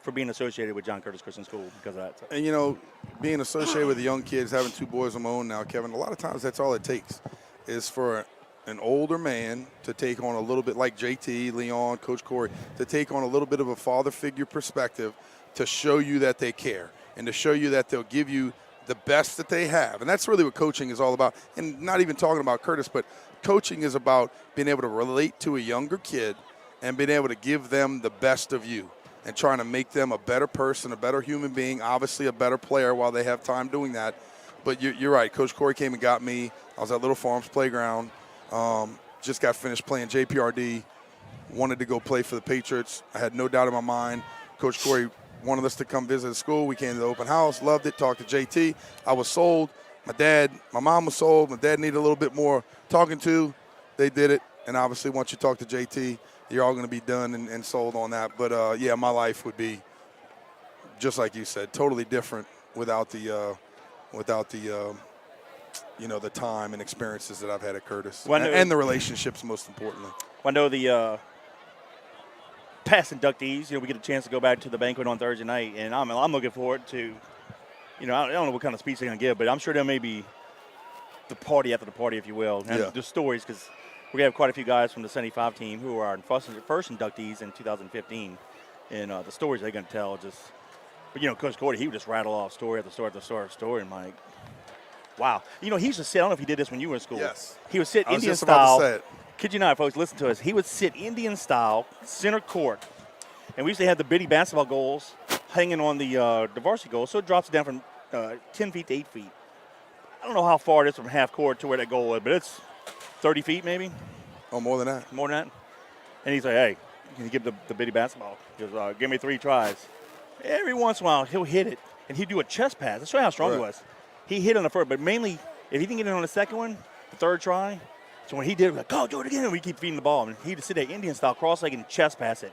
for being associated with John Curtis Christian School because of that. So. And, being associated with the young kids, having 2 boys of my own now, Kevin, a lot of times that's all it takes is for an older man to take on a little bit like JT, Leon, Coach Corey, to take on a little bit of a father figure perspective to show you that they care and to show you that they'll give you the best that they have. And that's really what coaching is all about. And not even talking about Curtis, but coaching is about being able to relate to a younger kid and being able to give them the best of you and trying to make them a better person, a better human being, obviously a better player while they have time doing that. But you're right. Coach Corey came and got me. I was at Little Farms Playground. Just got finished playing JPRD. Wanted to go play for the Patriots. I had no doubt in my mind. Coach Corey wanted us to come visit the school. We came to the open house, loved it, talked to JT. I was sold. My mom was sold. My dad needed a little bit more talking to. They did it. And obviously once you talk to JT, you're all going to be done and sold on that. But, my life would be, just like you said, totally different without the time and experiences that I've had at Curtis. And the relationships, most importantly. I know the past inductees, we get a chance to go back to the banquet on Thursday night, and I'm looking forward to, I don't know what kind of speech they're going to give, but I'm sure there may be the party after the party, if you will. And the stories, because we have quite a few guys from the 75 team who are our first inductees in 2015, and the stories they're going to tell but Coach Corey, he would just rattle off story after story after story after story, and I'm like, wow. He used to sit, I don't know if he did this when you were in school. Yes. He would sit Indian style. Kid you not, folks, listen to us. He would sit Indian style, center court, and we used to have the bitty basketball goals hanging on the varsity goal, so it drops down from 10 feet to 8 feet. I don't know how far it is from half court to where that goal is, but it's 30 feet maybe. Oh, more than that. More than that. And he's like, hey, can you give the bitty basketball? He goes, give me 3 tries. Every once in a while, he'll hit it, and he'd do a chest pass. That's how strong he was. He hit on the first, but mainly if he didn't get it on the second one, the third try, so when he did, we're like, go, do it again, and we keep feeding the ball. And he'd sit there Indian-style, cross-legged, and chest pass it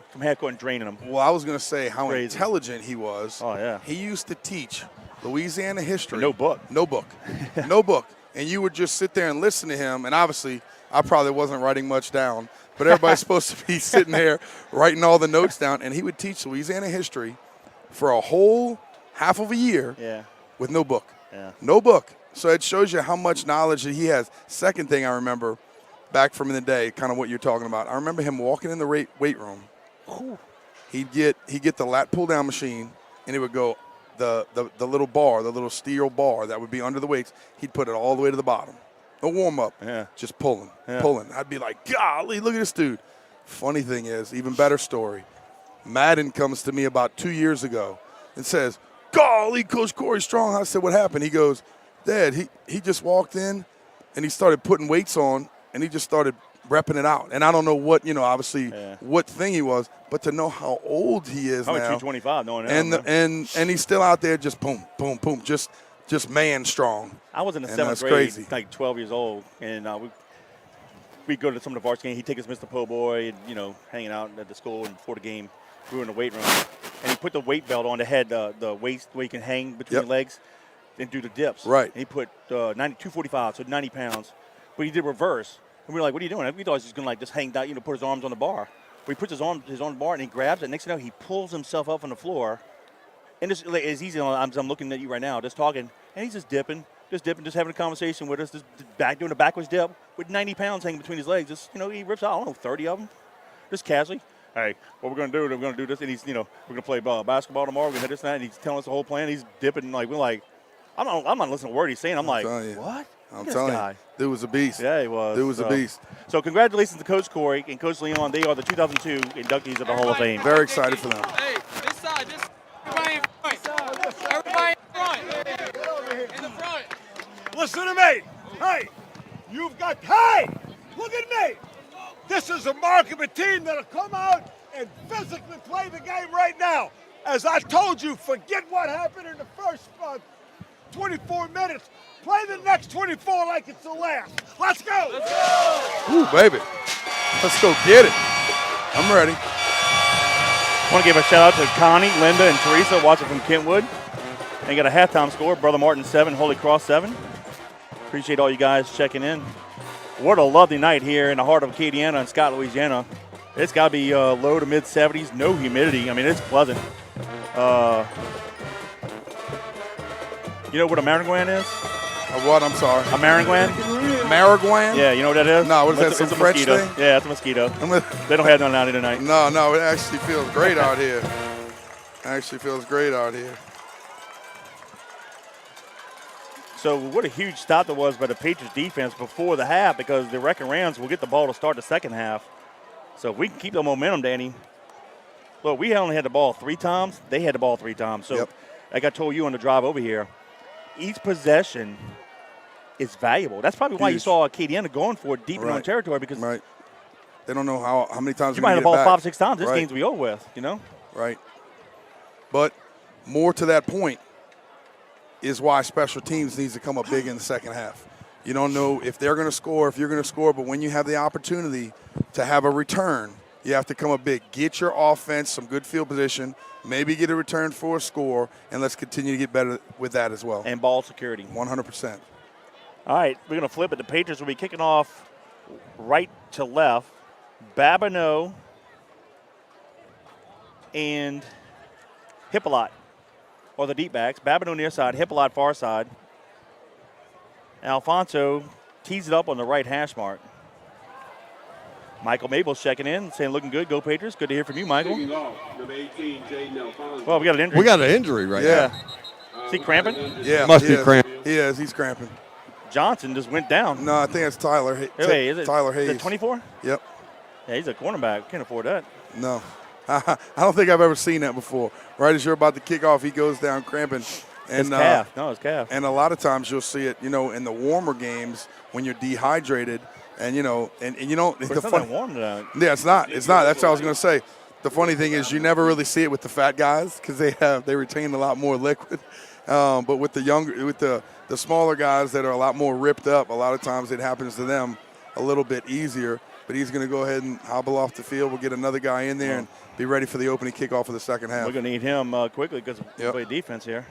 from half court and draining them. Well, I was going to say how intelligent he was. Oh, yeah. He used to teach Louisiana history. No book. No book. No book. And you would just sit there and listen to him, and obviously I probably wasn't writing much down, but everybody's supposed to be sitting there writing all the notes down, and he would teach Louisiana history for a whole half of a year with no book. Yeah. No book. So it shows you how much knowledge that he has. Second thing I remember back from in the day, kind of what you're talking about, I remember him walking in the weight room. Ooh. He'd get the lat pull-down machine, and it would go the little bar, the little steel bar that would be under the weights. He'd put it all the way to the bottom. No warm-up. Yeah. Just pulling. I'd be like, golly, look at this dude. Funny thing is, even better story, Madden comes to me about 2 years ago and says, golly, Coach Corey Strong. I said, what happened? He goes, Dad, he just walked in and he started putting weights on and he just started repping it out. And I don't know what, obviously what thing he was, but to know how old he is Probably now. 225, knowing and, and he's still out there just boom, boom, boom, just man strong. I was in the And 7th that's grade, crazy. like 12 years old, and we'd go to some of the varsity games. He'd take us Mr. Po' Boy, and, hanging out at the school, and before the game, we were in the weight room. And he put the weight belt on the head, the waist where you can hang between the legs and do the dips. Right. And he put 245, so 90 pounds. But he did reverse. And we were like, what are you doing? We thought he was just going to just hang down, put his arms on the bar. But he puts his arm on the bar, and he grabs it. Next thing you know, he pulls himself up on the floor. And it's easy. I'm looking at you right now, just talking. And he's just dipping, just having a conversation with us, just doing a backwards dip with 90 pounds hanging between his legs. Just, he rips out, I don't know, 30 of them, just casually. Hey, what we're going to do, we're going to do this. And he's, we're going to play basketball tomorrow. We're going to hit this and that. And he's telling us the whole plan. He's dipping. We're like, I'm not listening to a word he's saying. I'm like, what? I'm telling you, dude was a beast. Yeah, he was. Dude was a beast. So congratulations to Coach Corey and Coach Leon. They are the 2002 inductees of the Hall of Fame. Very excited for them. Hey, this side, everybody in front. Everybody in front. In the front. Listen to me. Hey, hey, look at me. This is a mark of a team that'll come out and physically play the game right now. As I told you, forget what happened in the first 24 minutes. Play the next 24 like it's the last. Let's go. Let's go. Ooh, baby. Let's go get it. I'm ready. I want to give a shout out to Connie, Linda, and Teresa watching from Kentwood. And got a halftime score, Brother Martin 7, Holy Cross 7. Appreciate all you guys checking in. What a lovely night here in the heart of Acadiana and Scott, Louisiana. It's got to be low to mid 70s, no humidity. I mean, it's pleasant. You know what a marijuana is? What? I'm sorry. A marijuana? Marijuana? Yeah, you know what that is? No, what is that, some it's a French mosquito. thing? Yeah, it's a mosquito. They don't have none out here tonight. No, it actually feels great out here. Actually feels great out here. So what a huge stop that was by the Patriots defense before the half, because the Wreckin' Rams will get the ball to start the second half. So if we can keep the momentum, Danny. Look, we only had the ball 3 times. They had the ball 3 times. So like I told you on the drive over here, each possession is valuable. That's probably why you saw Acadiana going for it deep in their own territory, because they don't know how many times you might have the ball 5-6 times. This right. game's be over with, Right. But more to that point is why special teams needs to come up big in the second half. You don't know if they're going to score, if you're going to score, but when you have the opportunity to have a return, you have to come up big. Get your offense some good field position, maybe get a return for a score, and let's continue to get better with that as well. And ball security. 100%. All right, we're going to flip it. The Patriots will be kicking off right to left. Babineau and Hippolyte are the deep backs. Babineau near side, Hippolyte far side. Alfonso tees it up on the right hash mark. Michael Mabel's checking in, saying looking good. Go Patriots. Good to hear from you, Michael. Number 18, Jaden Alfonso. Well, we got an injury. We got an injury right now. Is he cramping? Yeah. Must be cramping. He is. He's cramping. Johnson just went down. No, I think it's Tyler. Hey, is it Tyler Hayes. Is it 24? Yep. Yeah, he's a cornerback. Can't afford that. No. I don't think I've ever seen that before. Right as you're about to kick off, he goes down cramping. And, his calf. No, his calf. And a lot of times you'll see it, in the warmer games when you're dehydrated. And, you don't. It's not that warm tonight. Yeah, it's not. It's not. That's what I was going to say. The funny thing is you never really see it with the fat guys because they retain a lot more liquid. But with the smaller guys that are a lot more ripped up, a lot of times it happens to them a little bit easier. But he's going to go ahead and hobble off the field. We'll get another guy in there and be ready for the opening kickoff of the second half. We're going to need him quickly because we play defense here.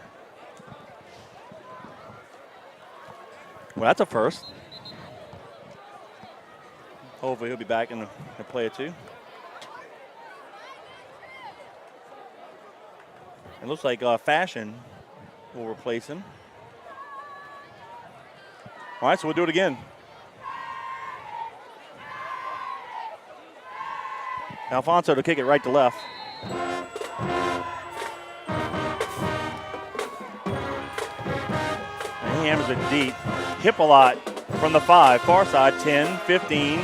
Well, that's a first. Hopefully he'll be back in the play or two. It looks like Fashion will replace him. All right, so we'll do it again. Alfonso to kick it right to left. And he hammers it deep. Hippolyte from the 5, far side, 10, 15,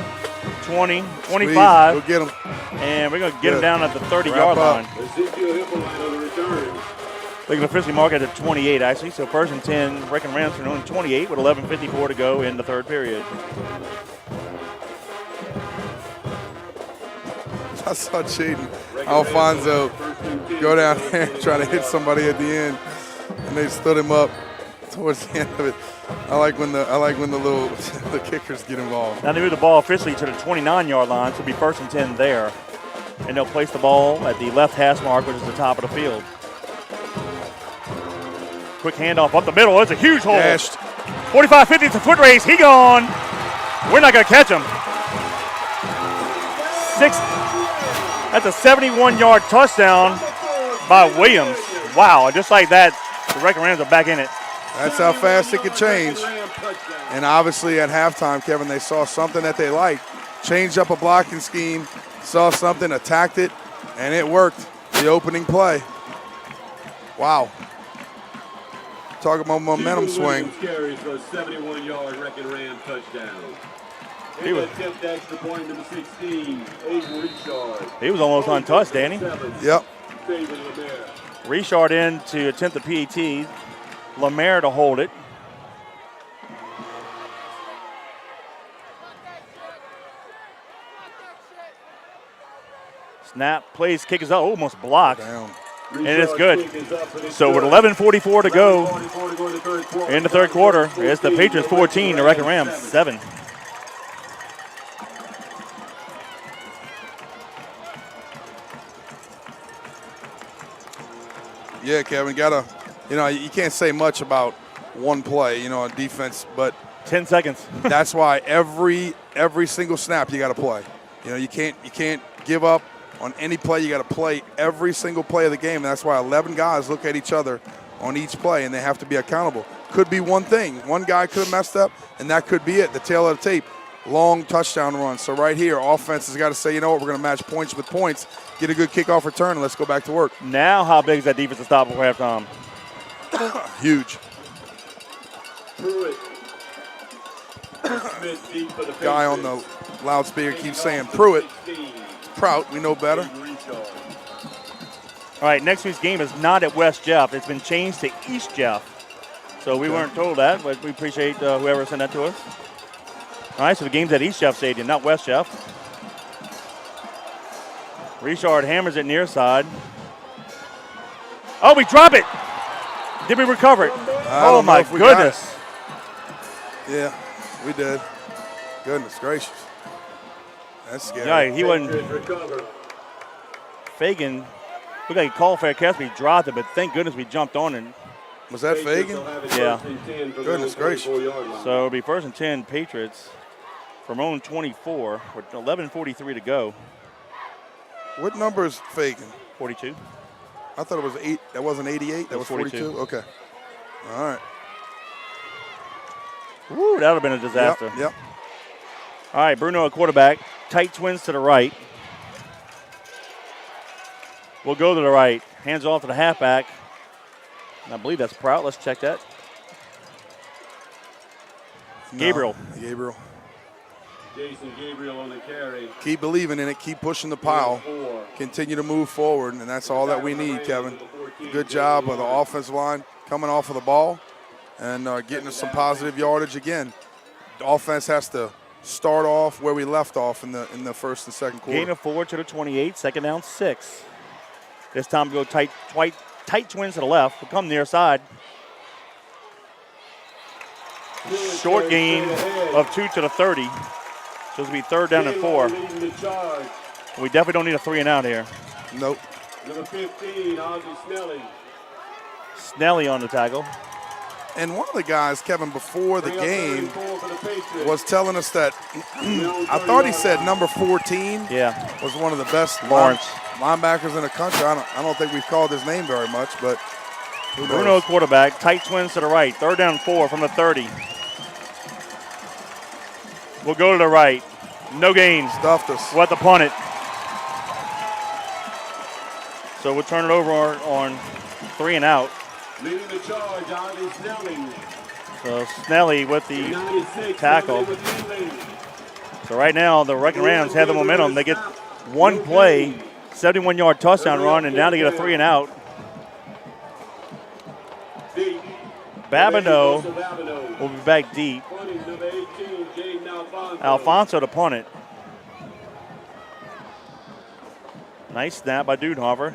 20, 25. Squeeze. Go get him. And we're going to get him Good. down at the 30-yard Wrap up. line. Ezekiel Hippolyte on the return. They can officially mark it at 28, actually. So first and 10, Wreckin Rams are only 28 with 11:54 to go in the third period. I saw Jaden Alfonso go down there and try to hit somebody at the end, and they stood him up towards the end of it. I like when the little the kickers get involved. Now they move the ball officially to the 29-yard line, so it'll be first and 10 there. And they'll place the ball at the left hash mark, which is the top of the field. Quick handoff up the middle. It's a huge hole. Dashed. 45-50, it's a foot race. He gone. We're not going to catch him. That's a 71-yard touchdown by Williams. Wow, and just like that, the Wreckin Rams are back in it. That's how fast it could change. And obviously at halftime, Kevin, they saw something that they liked. Changed up a blocking scheme, saw something, attacked it, and it worked. The opening play. Wow. Talk about momentum swing. Carries for a 71-yard Wreckin Ram touchdown. He was, attempt extra point number 16, Aiden Richard. he was almost untouched, Danny. Yep. David Lemaire. Richard in to attempt the PAT. Lemaire to hold it. Snap, plays, kick is up, almost blocked. Down. And it's good. So with 11:44 to go in the third quarter, it's the Patriots 14, the Wreckin Rams 7. Yeah, Kevin, you can't say much about one play, on defense, but 10 seconds. that's why every single snap you got to play. You can't give up on any play. You got to play every single play of the game. And that's why 11 guys look at each other on each play, and they have to be accountable. Could be one thing. One guy could have messed up, and that could be it. The tail of the tape, long touchdown run. So right here, offense has got to say, you know what, we're going to match points with points, get a good kickoff return, and let's go back to work. Now how big is that defensive stop before halftime? Huge. Guy on the loudspeaker keeps saying Pruitt. Prout, we know better. All right, next week's game is not at West Jeff. It's been changed to East Jeff. So we weren't told that, but we appreciate whoever sent that to us. All right, so the game's at East Jeff Stadium, not West Jeff. Richard hammers it near side. Oh, we drop it. Did we recover it? Oh, my goodness. Yeah, we did. Goodness gracious. That's scary. Yeah, he wasn't. Fagan looked like he called for a catch, but he dropped it, but thank goodness we jumped on it. Was that Fagan? Yeah. Goodness gracious. So it'll be first and 10 Patriots from own 24 with 11:43 to go. What number is Fagan? 42. I thought it was 8. That wasn't 88. That was 42. Okay. All right. Woo, that would have been a disaster. Yep. All right, Bruno at quarterback. Tight twins to the right. We'll go to the right. Hands off to the halfback. And I believe that's Prout. Let's check that. No, Gabriel. Jason Gabriel on the carry. Keep believing in it. Keep pushing the pile. Continue to move forward, and that's all that we need, Kevin. Good job of the offensive line coming off of the ball and getting us some positive yardage again. The offense has to start off where we left off in the first and second quarter. Gain of 4 to the 28, second down 6. This time go tight twins to the left. We'll come near side. Short gain of 2 to the 30. So it'll be third down and 4. We definitely don't need a 3 and out here. Nope. Number 15, Ozzie Snelly. Snelly on the tackle. And one of the guys, Kevin, before the game was telling us that I thought he said number 14 was one of the best linebackers in the country. I don't think we've called his name very much, but who knows? Bruno quarterback, tight twins to the right. Third down 4 from the 30. We'll go to the right. No gain. Stuffed us. We'll have to punt it. So we'll turn it over on 3 and out. Leading the charge, Ozzie Snelly. So Snelly with the tackle. So right now the Wreckin Rams have the momentum. They get one play, 71-yard touchdown run, and now they get a 3 and out. Babineau will be back deep. Alfonso to punt it. Nice snap by Dudenhofer.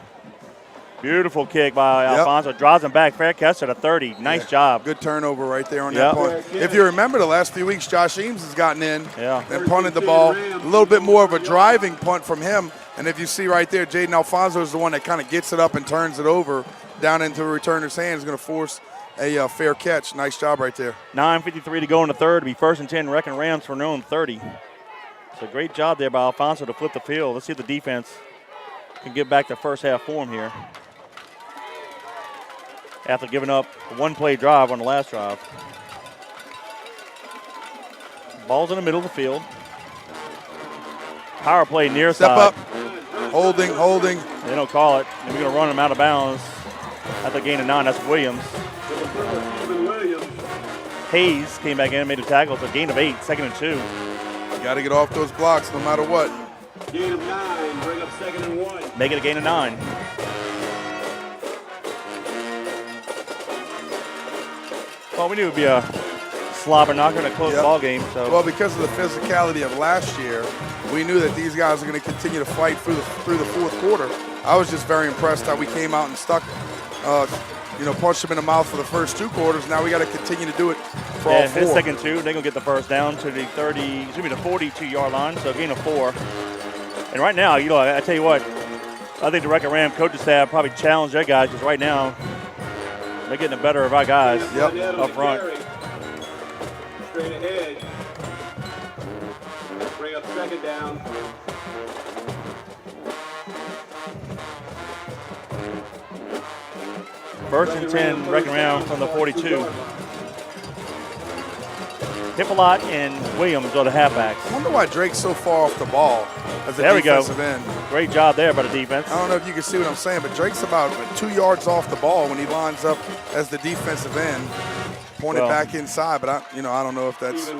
Beautiful kick by Alfonso. Draws him back. Fair catch at a 30. Nice job. Good turnover right there on that punt. If you remember the last few weeks, Josh Eames has gotten in and punted the ball. A little bit more of a driving punt from him. And if you see right there, Jaden Alfonso is the one that kind of gets it up and turns it over down into the returner's hands. Going to force a fair catch. Nice job right there. 9:53 to go in the third. It'll be 1st and 10. Wreckin Rams for their own 30. So great job there by Alfonso to flip the field. Let's see if the defense can get back to first half form here, after giving up a one-play drive on the last drive. Ball's in the middle of the field. Power play near side. Step up. Holding. They don't call it. And we're going to run him out of bounds at the gain of 9. That's Williams. Hayes came back in and made a tackle. It's a gain of 8, 2nd and 2. You got to get off those blocks no matter what. Gain of 9, bring up 2nd and 1. Make it a gain of 9. Well, we knew it would be a slobber knocker in a close ball game. So. Well, because of the physicality of last year, we knew that these guys are going to continue to fight through the fourth quarter. I was just very impressed how we came out and stuck, punched them in the mouth for the first 2 quarters. Now we got to continue to do it for all 4. It's 2nd and 2. They're going to get the first down to the 42-yard line, so a gain of 4. And right now, I tell you what, I think the Wreckin Ram coaching staff probably challenge their guys, because right now they're getting the better of our guys up front. Straight ahead. Bring up 2nd down. First and 10, Wreckin Ram from the 42. Hippolyte and Williams are the halfbacks. I wonder why Drake's so far off the ball as a defensive end. Great job there by the defense. I don't know if you can see what I'm saying, but Drake's about 2 yards off the ball when he lines up as the defensive end, pointed back inside. But I don't know if that's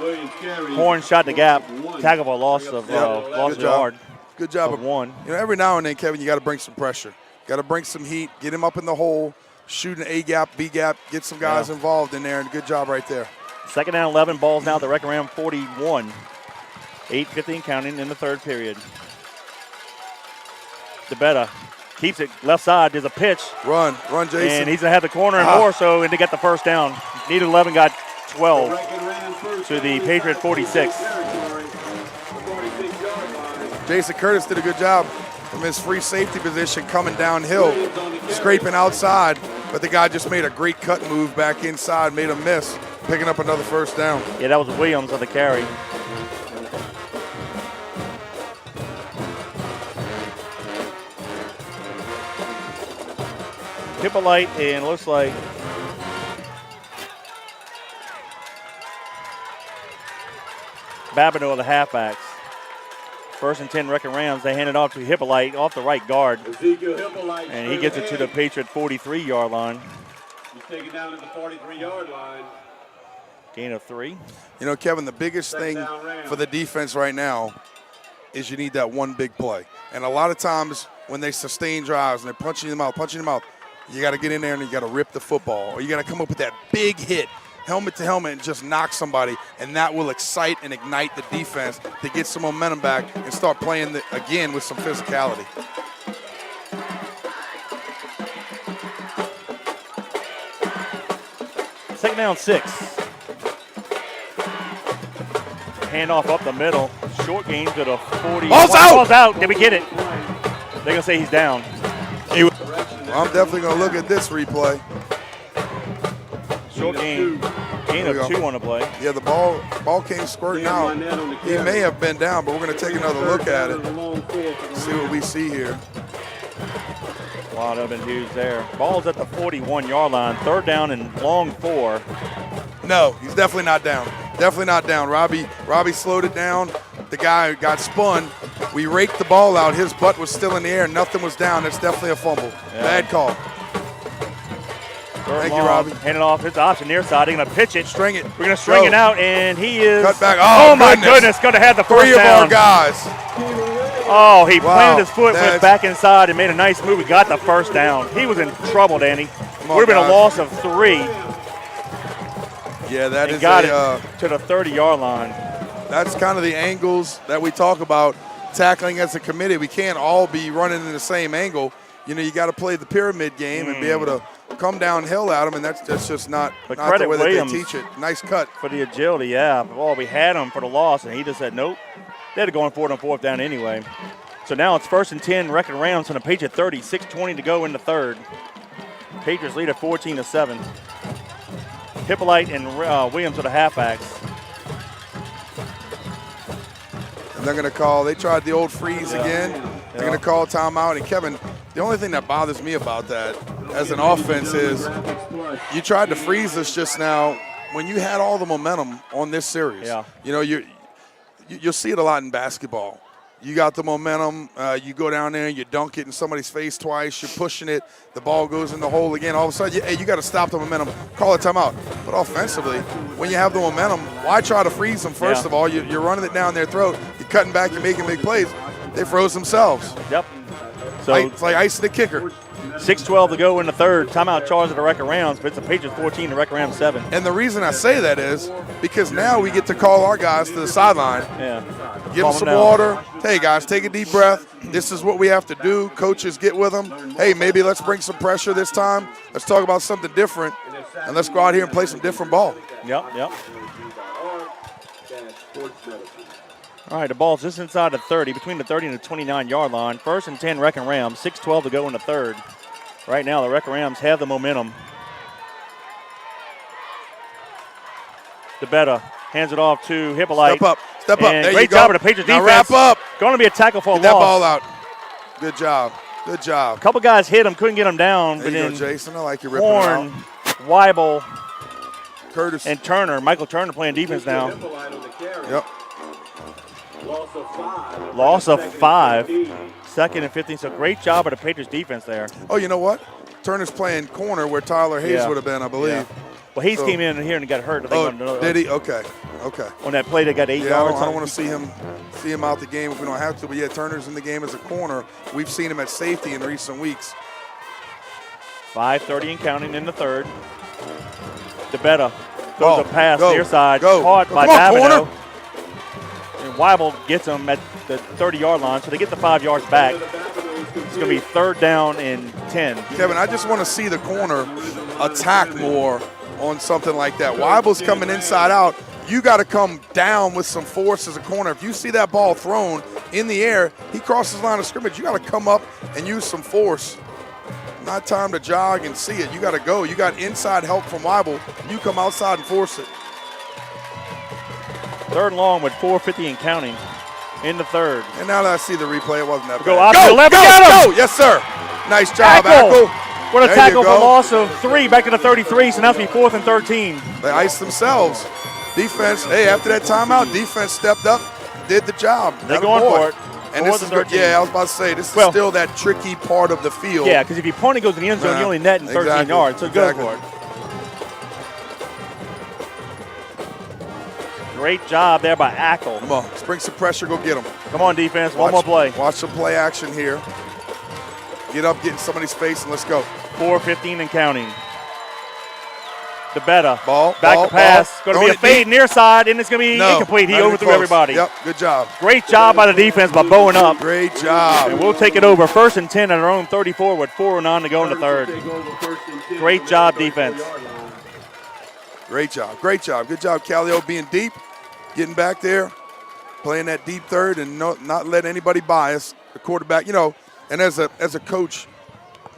Horn shot the gap, tackle for loss of yard. Good job of 1. Every now and then, Kevin, you got to bring some pressure. Got to bring some heat, get him up in the hole, shoot an A gap, B gap, get some guys involved in there, and good job right there. 2nd down, 11. Ball's now at the Wreckin Ram 41. 8:15 counting in the third period. DeBetta keeps it left side. There's a pitch. Run, Jason. And he's going to have the corner and more so, and to get the first down. Needed 11, got 12 to the Patriot 46. Jason Curtis did a good job from his free safety position coming downhill, scraping outside, but the guy just made a great cut move back inside, made him miss, picking up another first down. Yeah, that was Williams on the carry. Hippolyte, and looks like Babineau are the halfbacks. 1st and 10 Wreckin Rams. They hand it off to Hippolyte off the right guard. And he gets it to the Patriot 43-yard line. He's taken down at the 43-yard line. Gain of 3. Kevin, the biggest thing for the defense right now is you need that one big play. And a lot of times when they sustain drives and they're punching them out, you got to get in there and you got to rip the football. Or you got to come up with that big hit, helmet to helmet, and just knock somebody. And that will excite and ignite the defense to get some momentum back and start playing again with some physicality. Second down, 6. Handoff up the middle. Short gain to the 40. Ball's out. Did we get it? They're going to say he's down. I'm definitely going to look at this replay. Short gain. Gain of 2 on the play. Yeah, the ball came squirting out. He may have been down, but we're going to take another look at it. See what we see here. Wow, that would have been huge there. Ball's at the 41-yard line. 3rd down and long 4. No, he's definitely not down. Definitely not down. Robbie slowed it down. The guy got spun. We raked the ball out. His butt was still in the air. Nothing was down. That's definitely a fumble. Yeah. Bad call. Thank you, Robbie. Hand it off. His option near side. He's going to pitch it. String it. We're going to string it out, and he is. Cut back. Oh my goodness. Going to have the first down. 3 of our guys. Oh, he planted his foot, went back inside, and made a nice move. He got the first down. He was in trouble, Danny. Would have been a loss of 3. Yeah, that and is got it to the 30-yard line. That's kind of the angles that we talk about tackling as a committee. We can't all be running in the same angle. You know, you got to play the pyramid game and be able to come downhill at them, and that's just not the way that they teach it. Nice cut. For the agility, yeah. Well, we had him for the loss, and he just said nope. They had to go for it on 4th down anyway. So now it's 1st and 10, Wreckin Rams on the Patriot 30, 6:20 to go in the 3rd. Patriots lead at 14-7. Hippolyte and Williams are the halfbacks. And they're going to call, they tried the old freeze again. They're going to call timeout. And Kevin, the only thing that bothers me about that as an offense is you tried to freeze us just now when you had all the momentum on this series. Yeah. You know, you'll see it a lot in basketball. You got the momentum, you go down there and you dunk it in somebody's face twice, you're pushing it, the ball goes in the hole again. All of a sudden, you got to stop the momentum, call a timeout. But offensively, when you have the momentum, why try to freeze them first of all? You're running it down their throat, you're cutting back, you're making big plays. They froze themselves. Yep. So it's like ice the kicker. 6:12 to go in the 3rd. Timeout charge of the Wreckin Rams, but it's the Patriots 14, the Wreckin Rams 7. And the reason I say that is because now we get to call our guys to the sideline. Yeah. Give them some water. Hey, guys, take a deep breath. This is what we have to do. Coaches, get with them. Hey, maybe let's bring some pressure this time. Let's talk about something different, and let's go out here and play some different ball. Yep. All right, the ball's just inside the 30, between the 30 and the 29-yard line. 1st and 10, Wreckin Rams, 6:12 to go in the 3rd. Right now, the Wreckin Rams have the momentum. DeBetta hands it off to Hippolyte. Step up. There great you go. job of the Patriots defense. Now wrap up. Going to be a tackle for a Get that loss. ball out. Good job. A couple guys hit him, couldn't get him down. There but you then go, Jason. I like you ripping Horn, it out. Weibel, Curtis, and Turner. Michael Turner playing defense now. Yep. Loss of 5. 2nd and 15. So great job of the Patriots defense there. Oh, you know what? Turner's playing corner where Tyler Hayes would have been, I believe. Yeah. Well, Hayes came in here and got hurt. Did he? Okay. On that play, they got 8 yards. I don't want to see him out the game if we don't have to. But, yeah, Turner's in the game as a corner. We've seen him at safety in recent weeks. 5:30 and counting in the 3rd. DeBetta throws a pass near side. Caught by Davido. And Weibel gets him at the 30-yard line, so they get the 5 yards back. It's going to be 3rd down and 10. Kevin, I just want to see the corner attack more on something like that. Weibel's coming inside out. You got to come down with some force as a corner. If you see that ball thrown in the air, he crosses the line of scrimmage. You got to come up and use some force. Not time to jog and see it. You got to go. You got inside help from Weibel. You come outside and force it. 3rd and long with 4:50 and counting in the 3rd. And now that I see the replay, it wasn't that bad. Go out to the left. Go! Yes, sir. Nice job, Ackle. What a tackle for loss of 3 back to the 33. So now it's 4th and 13. They iced themselves. Defense, hey, after that timeout, defense stepped up, did the job. They're going for it. And this is good. Yeah, I was about to say, this is still that tricky part of the field. Yeah, because if your opponent goes in the end zone, you only net in 13 yards. So go for it. Great job there by Ackle. Come on, let's bring some pressure, go get them. Come on, defense, one more play. Watch some play action here. Get up, get in somebody's face, and let's go. 4:15 and counting. DeBetta. Ball. Back to pass. Going to be a fade near side, and it's going to be incomplete. He overthrew everybody. Yep, good job. Great job by the defense by bowing up. Great job. And we'll take it over. 1st and 10 at our own 34 with 4:09 to go in the 3rd. Great job, defense. Great job. Great job. Good job, Callio, being deep, getting back there, playing that deep 3rd, and not letting anybody bias the quarterback. You know, and as a coach,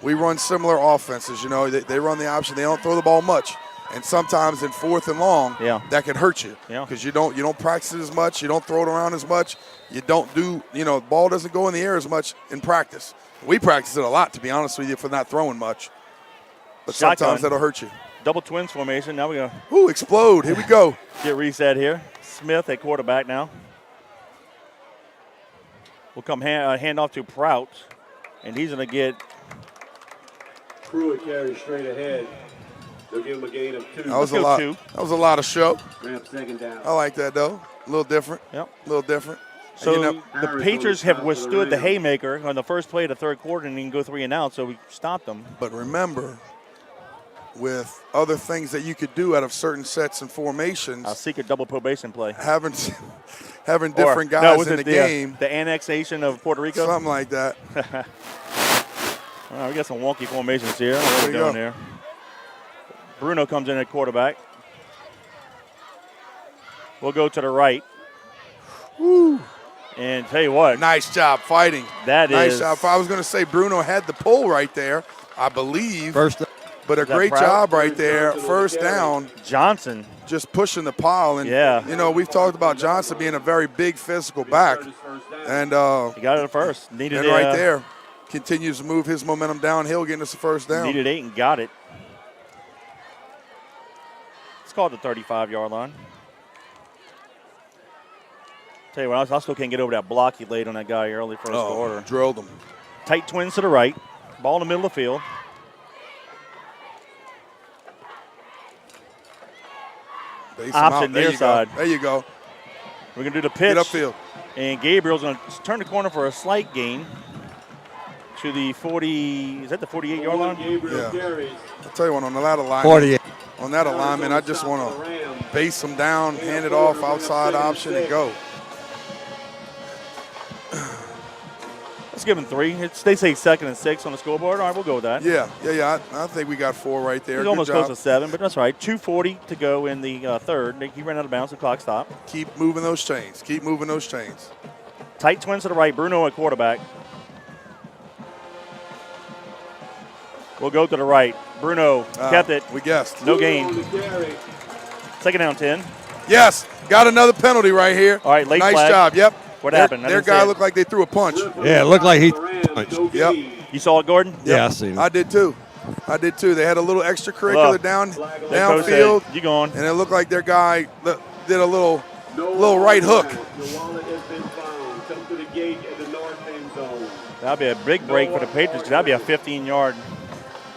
we run similar offenses. You know, they run the option. They don't throw the ball much. And sometimes in 4th and long, that can hurt you because you don't practice it as much. You don't throw it around as much. You don't do, the ball doesn't go in the air as much in practice. We practice it a lot, to be honest with you, for not throwing much. But sometimes that'll hurt you. Double twins formation. Now we're going to. Ooh, explode. Here we go. Get reset here. Smith at quarterback now. We'll come hand off to Prout, and he's going to get. Pruitt carries straight ahead. They'll give him a gain of 2. That was a lot. That was a lot of show. Grab 2nd down. I like that though. A little different. Yep. A little different. So the Patriots have withstood the haymaker on the first play of the third quarter and you can go 3 and out, so we stopped them. But remember, with other things that you could do out of certain sets and formations, A secret double probation play. having different guys in the game. The annexation of Puerto Rico? Something like that. All right, we got some wonky formations here. What are we doing here? Bruno comes in at quarterback. We'll go to the right. Woo. And tell you what. Nice job fighting. Nice job. I was going to say Bruno had the pull right there, I believe. But a great Proud? job right there. First down. Johnson. Just pushing the pile. And, you know, we've talked about Johnson being a very big physical back. And he got it at first. Needed and right there. Continues to move his momentum downhill, getting us the first down. Needed 8 and got it. It's called the 35-yard line. Tell you what, I still can't get over that block he laid on that guy early first quarter. Drilled him. Tight twins to the right. Ball in the middle of the field. Option near side. There you go. We're going to do the pitch. Get upfield. And Gabriel's going to turn the corner for a slight gain to the 40. Is that the 48-yard line? Yeah. I'll tell you what, on that alignment. 48. On that alignment, I just want to base him down, hand it off, outside option, and go. Let's give him 3. They say 2nd and 6 on the scoreboard. All right, we'll go with that. Yeah. I think we got 4 right there. He's almost close to 7, but that's right. 2:40 to go in the third. He ran out of bounds. The clock stopped. Keep moving those chains. Tight twins to the right. Bruno at quarterback. We'll go to the right. Bruno kept it. We guessed. No gain. 2nd down 10. Yes. Got another penalty right here. All right, late nice flag. job. Yep. What happened? Their guy looked like they threw a punch. Yeah, it looked like he punched. Yep. You saw it, Gordon? Yeah, Yep. I seen it. I did too. They had a little extracurricular downfield, you going? and it looked like their guy did a little right hook. That'd be a big break for the Patriots because that'd be a 15-yard.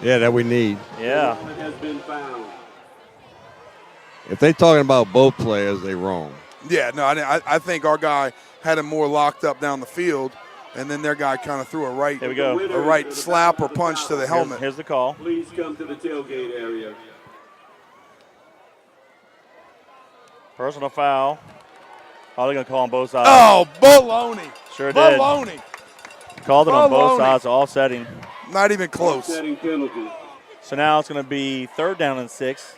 Yeah, that we need. Yeah. If they talking about both players, they wrong. Yeah, no, I think our guy had him more locked up down the field, and then their guy kind of threw a right, There we go. a right slap or punch to the helmet. Here's the call. Please come to the tailgate area. Personal foul. Oh, they're going to call on both sides. Oh, baloney. Sure did. Baloney. Called it on both sides, offsetting. Not even close. So now it's going to be 3rd down and 6.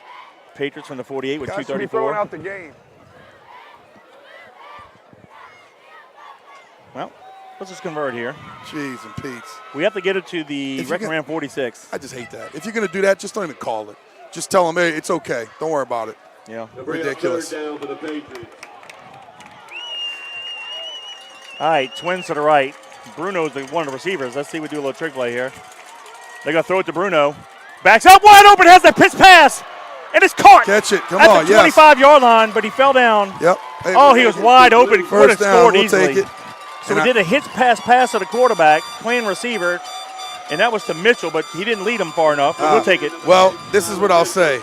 Patriots from the 48 with 2:34. Throwing out the game. Well, let's just convert here. Jeez and Pete's. We have to get it to the Wreckin' Ram 46. I just hate that. If you're going to do that, just don't even call it. Just tell them, hey, it's okay. Don't worry about it. Yeah. Ridiculous. Down for the Patriots. All right, twins to the right. Bruno's one of the receivers. Let's see if we do a little trick play here. They're going to throw it to Bruno. Backs up wide open, has that pitch pass, and it's caught. Catch it. Come at on, the 25-yard line, but he fell down. Yep. Hey, oh, he was wide open. Could have scored we'll easily. take it. So we did a hit pass to the quarterback, playing receiver, and that was to Mitchell, but he didn't lead him far enough. But we'll take it. Well, this is what I'll say.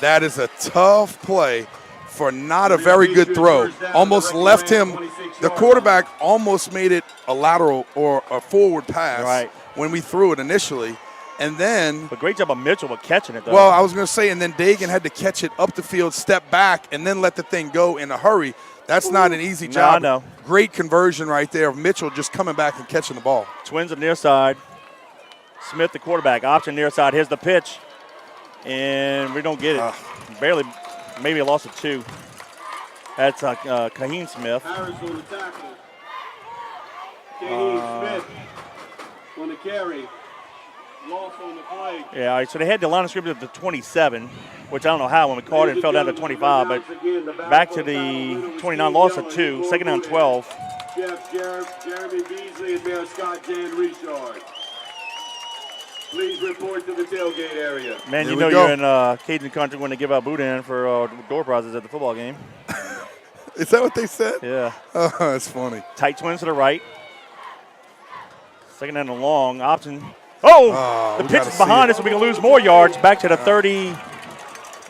That is a tough play for not a very good throw. Almost left him. The quarterback almost made it a lateral or a forward pass when we threw it initially. And then. But great job of Mitchell with catching it, though. Well, I was going to say, and then Dagan had to catch it up the field, step back, and then let the thing go in a hurry. That's not an easy job. No. Great conversion right there of Mitchell just coming back and catching the ball. Twins on the near side. Smith, the quarterback, option near side. Here's the pitch. And we don't get it. Barely, maybe a loss of 2. That's Kaheen Smith. Harris on the tackle. Kaheen Smith on the carry. Loss on the play. Yeah, all right, so they had the line of scrimmage at the 27, which I don't know how when we caught it and fell down to 25, but back to the 29, loss of 2, 2nd down 12. Jeff Jeremy Beasley and Mayor Scott Jan Richard. Please report to the tailgate area. Man, you know you're in Cajun country when they give out boudin for door prizes at the football game. Is that what they said? Yeah. Oh, that's funny. Tight twins to the right. 2nd down and long. Option. Oh, the pitch is behind us, so we can lose more yards. Back to the 30.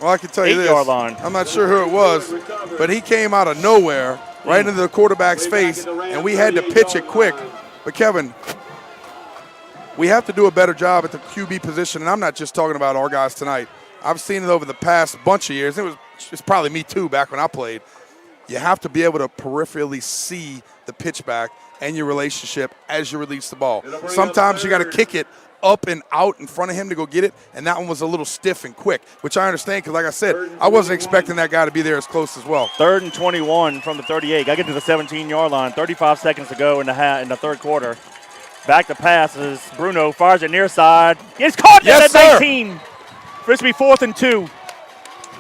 Well, I can tell you this. 8-yard line. I'm not sure who it was, but he came out of nowhere right into the quarterback's face, and we had to pitch it quick. But, Kevin, we have to do a better job at the QB position, and I'm not just talking about our guys tonight. I've seen it over the past bunch of years. It's probably me too back when I played. You have to be able to peripherally see the pitch back and your relationship as you release the ball. Sometimes you got to kick it up and out in front of him to go get it, and that one was a little stiff and quick, which I understand because, like I said, I wasn't expecting that guy to be there as close as well. 3rd and 21 from the 38. Got to get to the 17-yard line. 35 seconds to go in the third quarter. Back to passes. Bruno fires it near side. It's caught at 19. For this to be 4th and 2.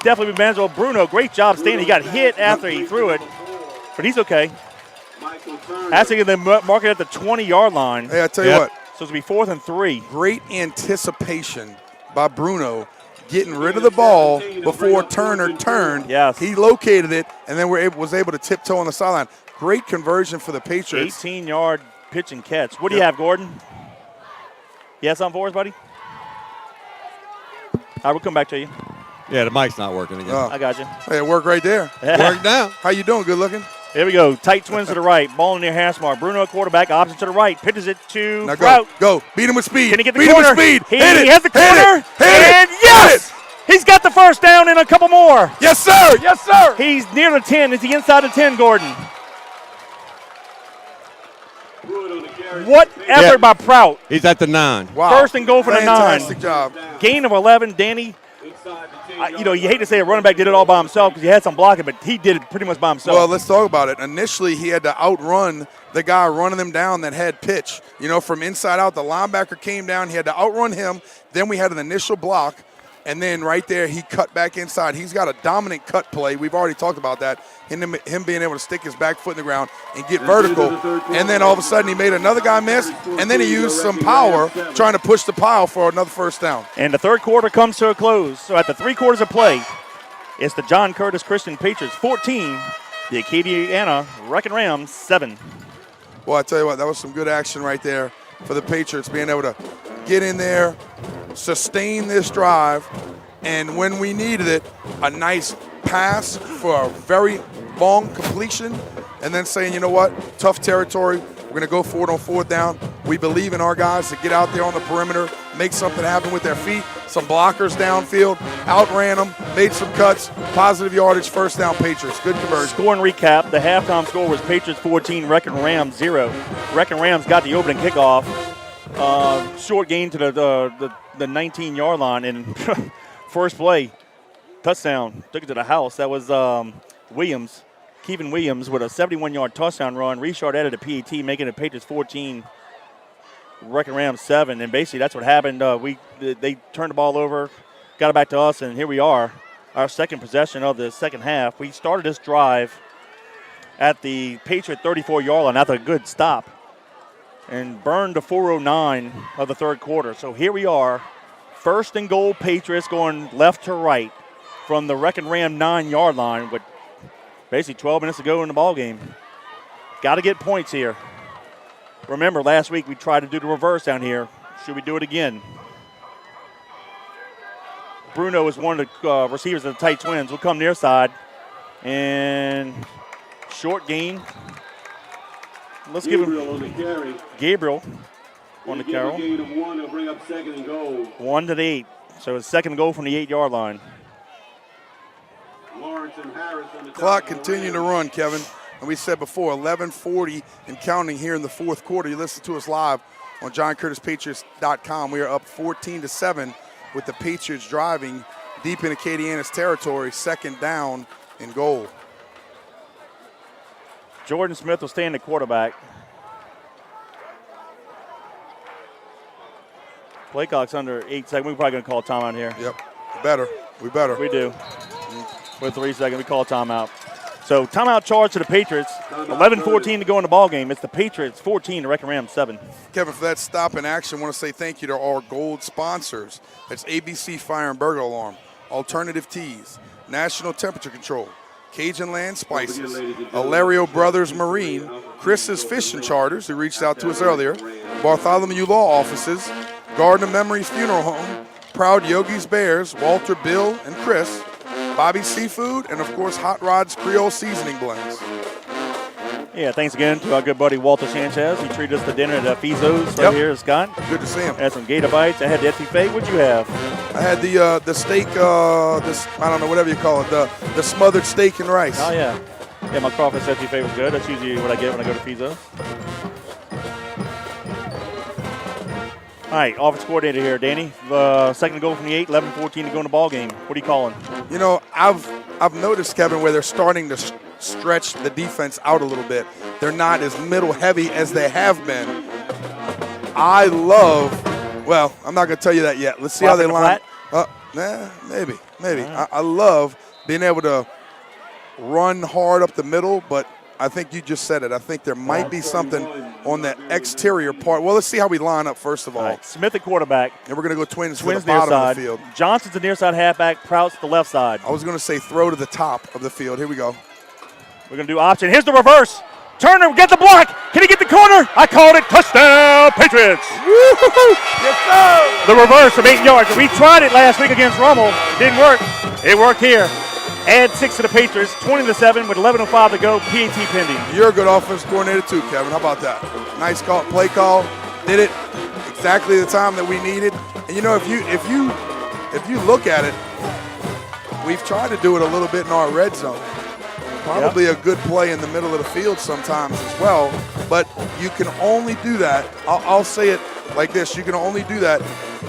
Definitely be manageable. Bruno, great job staying. He got hit after he threw it, but he's okay. Has to get them mark it at the 20-yard line. Hey, I tell you what. So it's going to be 4th and 3. Great anticipation by Bruno getting rid of the ball before Turner turned. Yes. He located it and then was able to tiptoe on the sideline. Great conversion for the Patriots. 18-yard pitch and catch. What do you have, Gordon? You have something for us, buddy? All right, we'll come back to you. Yeah, the mic's not working again. I got you. Hey, it worked right there. Worked now. How you doing? Good looking? Here we go. Tight twins to the right. Ball near hash mark. Bruno, quarterback, opposite to the right. Pitches it to Now Trout. go. Beat him with speed. Can he get the Beat corner? him with speed. He Hit it. has the corner. Hit it. Yes! He's got the first down and a couple more. Yes, sir. Yes, sir. He's near the 10. Is he inside the 10, Gordon? What effort by Prout. He's at the 9. Wow. First and goal for the 9. Fantastic job. Gain of 11. Danny, you hate to say a running back did it all by himself because he had some blocking, but he did it pretty much by himself. Well, let's talk about it. Initially, he had to outrun the guy running them down that had pitch. From inside out, the linebacker came down. He had to outrun him. Then we had an initial block. And then right there, he cut back inside. He's got a dominant cut play. We've already talked about that. Him being able to stick his back foot in the ground and get vertical. And then all of a sudden, he made another guy miss. And then he used some power trying to push the pile for another first down. And the third quarter comes to a close. So at the 3 quarters of play, it's the John Curtis Christian Patriots 14, the Acadiana Wreckin Rams 7. Well, I tell you what, that was some good action right there for the Patriots, being able to get in there, sustain this drive, and when we needed it, a nice pass for a very long completion, and then saying, you know what, tough territory, we're going to go for it on 4th down. We believe in our guys to get out there on the perimeter, make something happen with their feet. Some blockers downfield, outran them, made some cuts, positive yardage, first down Patriots. Good conversion. Score and recap. The halftime score was Patriots 14, Wreckin Rams 0. Wreckin Rams got the opening kickoff. Short gain to the 19-yard line, and first play, touchdown, took it to the house. That was Kevin Williams with a 71-yard touchdown run. Richard added a PAT, making it Patriots 14, Wreckin Rams 7, and basically that's what happened. They turned the ball over, got it back to us, and here we are, our second possession of the second half. We started this drive at the Patriot 34-yard line after a good stop and burned to 4:09 of the third quarter. So here we are, first and goal Patriots going left to right from the Wreckin Ram 9-yard line with basically 12 minutes to go in the ball game. Got to get points here. Remember, last week we tried to do the reverse down here. Should we do it again? Bruno is one of the receivers of the tight twins. We'll come near side. And short gain. Let's give him on the carry. Gabriel on the carry. Gain of 1, he'll bring up 2nd and goal. 1 to the 8. So it's 2nd goal from the 8-yard line. Lawrence and Harris on the Clock continuing to run, Kevin. And we said before, 11:40 and counting here in the fourth quarter. You listen to us live on JohnCurtisPatriots.com. We are up 14-7 with the Patriots driving deep in Acadiana's territory, 2nd down and goal. Jordan Smith will stay in the quarterback. Play clock's under 8 seconds. We're probably going to call timeout here. Yep, better. We better. We do. With 3 seconds, we call timeout. So timeout charge to the Patriots. 11:14 to go in the ball game. It's the Patriots 14, the Wreckin Rams 7. Kevin, for that stop in action, I want to say thank you to our gold sponsors. That's ABC Fire and Burglar Alarm, Alternative Teas, National Temperature Control, Cajun Land Spices, Alario Brothers Marine, Chris's Fishing Charters, who reached out to us earlier, Bartholomew Law Offices, Garden of Memories Funeral Home, Proud Yogi's Bears, Walter, Bill, and Chris, Bobby Seafood, and of course Hot Rod's Creole Seasoning Blends. Yeah, thanks again to our good buddy Walter Sanchez. He treated us to dinner at Fizzo's right here, Scott. Good to see him. Had some gator bites. I had the etouffee. What'd you have? I had the steak, this, I don't know, whatever you call it, the smothered steak and rice. Oh, yeah. Yeah, my crawfish etouffee was good. That's usually what I get when I go to Fizzo's. All right, offense coordinator here, Danny. Second goal from the 8, 11-14 to go in the ball game. What are you calling? You know, I've noticed, Kevin, where they're starting to stretch the defense out a little bit. They're not as middle heavy as they have been. I love, well, I'm not going to tell you that yet. Let's see how they line up. Maybe. Right. I love being able to run hard up the middle, but I think you just said it. I think there might be something on that exterior part. Well, let's see how we line up first of all. Right, Smith at quarterback. And we're going to go twins for the bottom side. of the field. Johnson's the near side halfback. Prout's the left side. I was going to say throw to the top of the field. Here we go. We're going to do option. Here's the reverse. Turner, get the block. Can he get the corner? I called it. Touchdown, Patriots. Yes, sir. The reverse of 8 yards. We tried it last week against Rummel. Didn't work. It worked here. Add 6 to the Patriots. 20-7 with 11:05 to go. PAT pending. You're a good offensive coordinator too, Kevin. How about that? Nice call, play call. Did it exactly the time that we needed. And you know, if you look at it, we've tried to do it a little bit in our red zone. Probably a good play in the middle of the field sometimes as well, but you can only do that. I'll say it like this. You can only do that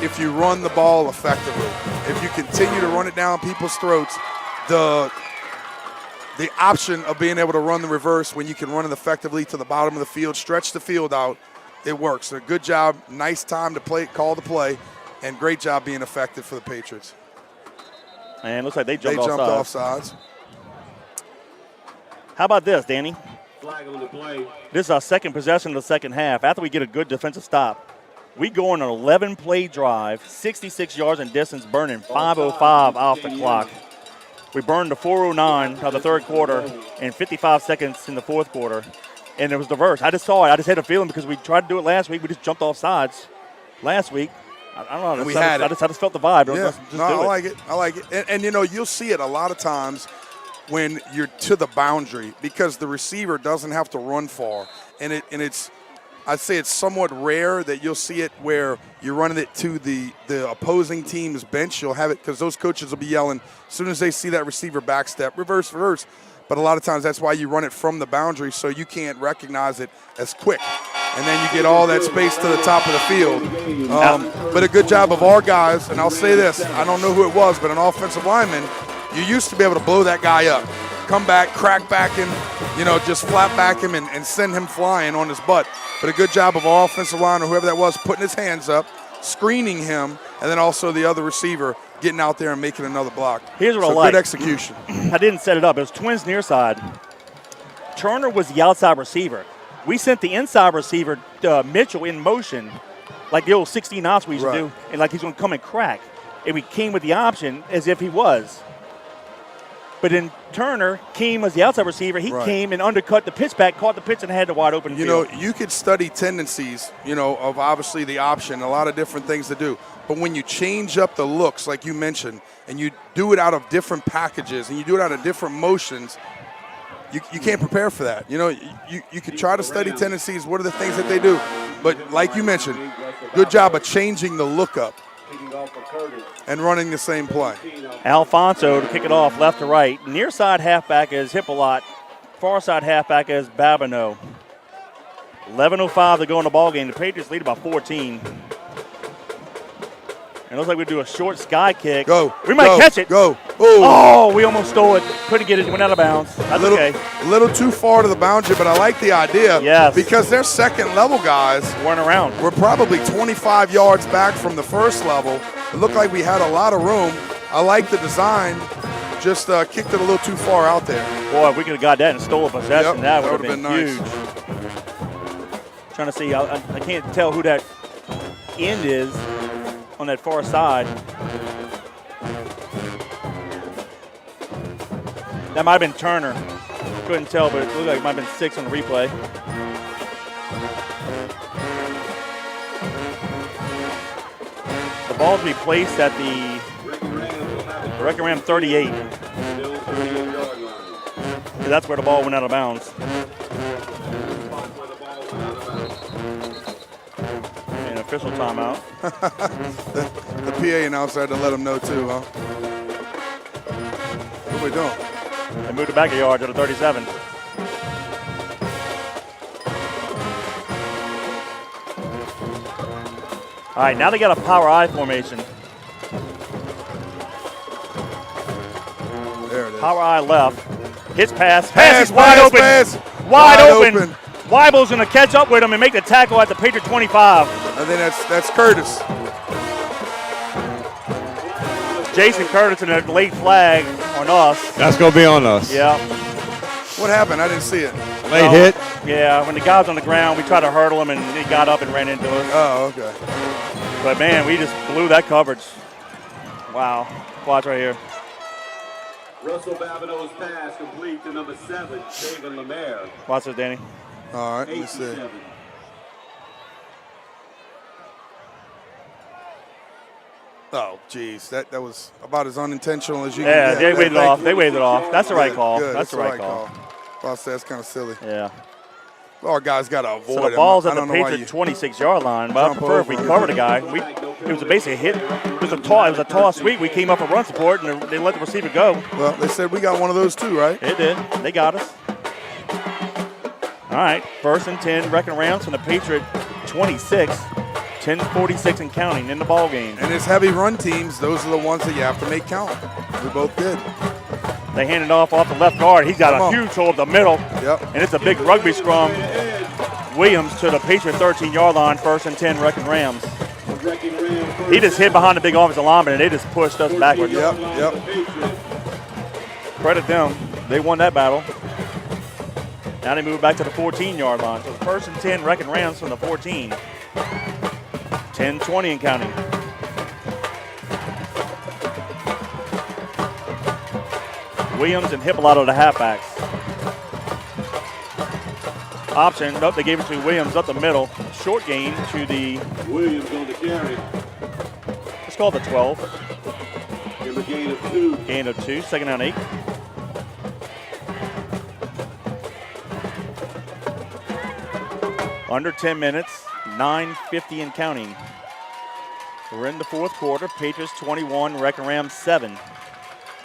if you run the ball effectively. If you continue to run it down people's throats, the option of being able to run the reverse when you can run it effectively to the bottom of the field, stretch the field out, it works. So good job, nice time to call the play, and great job being effective for the Patriots. And it looks like they jumped off sides. How about this, Danny? Flag on the play. This is our second possession of the second half. After we get a good defensive stop, we go on an 11-play drive, 66 yards in distance, burning 5:05 off the clock. We burned the 4:09 of the third quarter and 55 seconds in the fourth quarter, and it was the reverse. I just saw it. I just had a feeling because we tried to do it last week. We just jumped off sides last week. I don't know. I just felt the vibe. Yeah. I like it. And, you know, you'll see it a lot of times when you're to the boundary because the receiver doesn't have to run far. And it's I'd say it's somewhat rare that you'll see it where you're running it to the opposing team's bench. You'll have it because those coaches will be yelling as soon as they see that receiver backstep, reverse, reverse. But a lot of times that's why you run it from the boundary so you can't recognize it as quick. And then you get all that space to the top of the field. But a good job of our guys, and I'll say this, I don't know who it was, but an offensive lineman, you used to be able to blow that guy up, come back, crack back him, just flat back him and send him flying on his butt. But a good job of our offensive line or whoever that was putting his hands up, screening him, and then also the other receiver getting out there and making another block. Here's what I like. Good execution. I didn't set it up. It was twins near side. Turner was the outside receiver. We sent the inside receiver, Mitchell, in motion, like the old 16 ops we used to do, and like he's going to come and crack. And we came with the option as if he was. But then Turner came as the outside receiver. He came and undercut the pitch back, caught the pitch, and had the wide open field. You could study tendencies, of obviously the option, a lot of different things to do. But when you change up the looks, like you mentioned, and you do it out of different packages and you do it out of different motions, you can't prepare for that. You could try to study tendencies. What are the things that they do? But like you mentioned, good job of changing the look up and running the same play. Alfonso to kick it off left to right. Near side halfback is Hippolot. Far side halfback is Babineau. 11:05 to go in the ball game. The Patriots lead by 14. It looks like we do a short sky kick. We might catch it. Ooh. Oh, we almost stole it. Couldn't get it. Went out of bounds. That's okay. A little too far to the boundary, but I like the idea. Yes. Because their second level guys weren't around. We're probably 25 yards back from the first level. It looked like we had a lot of room. I like the design. Just kicked it a little too far out there. Boy, if we could have got that and stole a possession, that would have been nice. Huge. Trying to see. I can't tell who that end is on that far side. That might have been Turner. Couldn't tell, but it looked like it might have been 6 on the replay. The ball to be placed at the Wreckin Ram 38. That's where the ball went out of bounds. official timeout. The PA announcer had to let them know too, huh? What are we doing? They moved it back a yard to the 37. All right, now they got a power I formation. There it is. Power I left. Hits pass. Pass is wide open. Pass. Wide open. Weibel's going to catch up with him and make the tackle at the Patriot 25. I think that's Curtis. Jason Curtis and a late flag on us. That's going to be on us. Yeah. What happened? I didn't see it. Late hit? Yeah, when the guy was on the ground, we tried to hurdle him, and he got up and ran into us. Oh, okay. But, man, we just blew that coverage. Wow. Watch right here. Russell Babineau's pass complete to number 7, David Lemaire. Watch this, Danny. All right, let's see. 8-7. Oh, geez, that was about as unintentional as you Yeah, can get. they waved it off. They waved it off. That's the right call. Good. That's the right call. Well, that's kind of silly. Yeah. Our guys got to avoid So the him. ball's I at the don't know why Patriot you 26-yard line, but I jump prefer if we over cover the guy. It was basically a hit. It was a toss sweep. We came up for run support, and they let the receiver go. Well, they said we got one of those too, right? It did. They got us. All right, 1st and 10, Wreckin Rams from the Patriot 26. 10:46 and counting in the ball game. And it's heavy run teams. Those are the ones that you have to make count. We both did. They handed off the left guard. He's got a huge hole up the middle. Yep. And it's a big rugby scrum. Williams to the Patriot 13-yard line, 1st and 10, Wreckin Rams. He just hit behind the big offensive lineman, and they just pushed us backwards. Yep. Credit them. They won that battle. Now they move back to the 14-yard line. So 1st and 10, Wreckin Rams from the 14. 10-20 and counting. Williams and Hippolyto, the halfbacks. Option, nope, they gave it to Williams up the middle. Short gain to the Williams on the carry. Let's call it the 12. Give a gain of 2. Gain of 2, 2nd down 8. Under 10 minutes, 9:50 and counting. We're in the 4th quarter. Patriots 21, Wreckin Rams 7.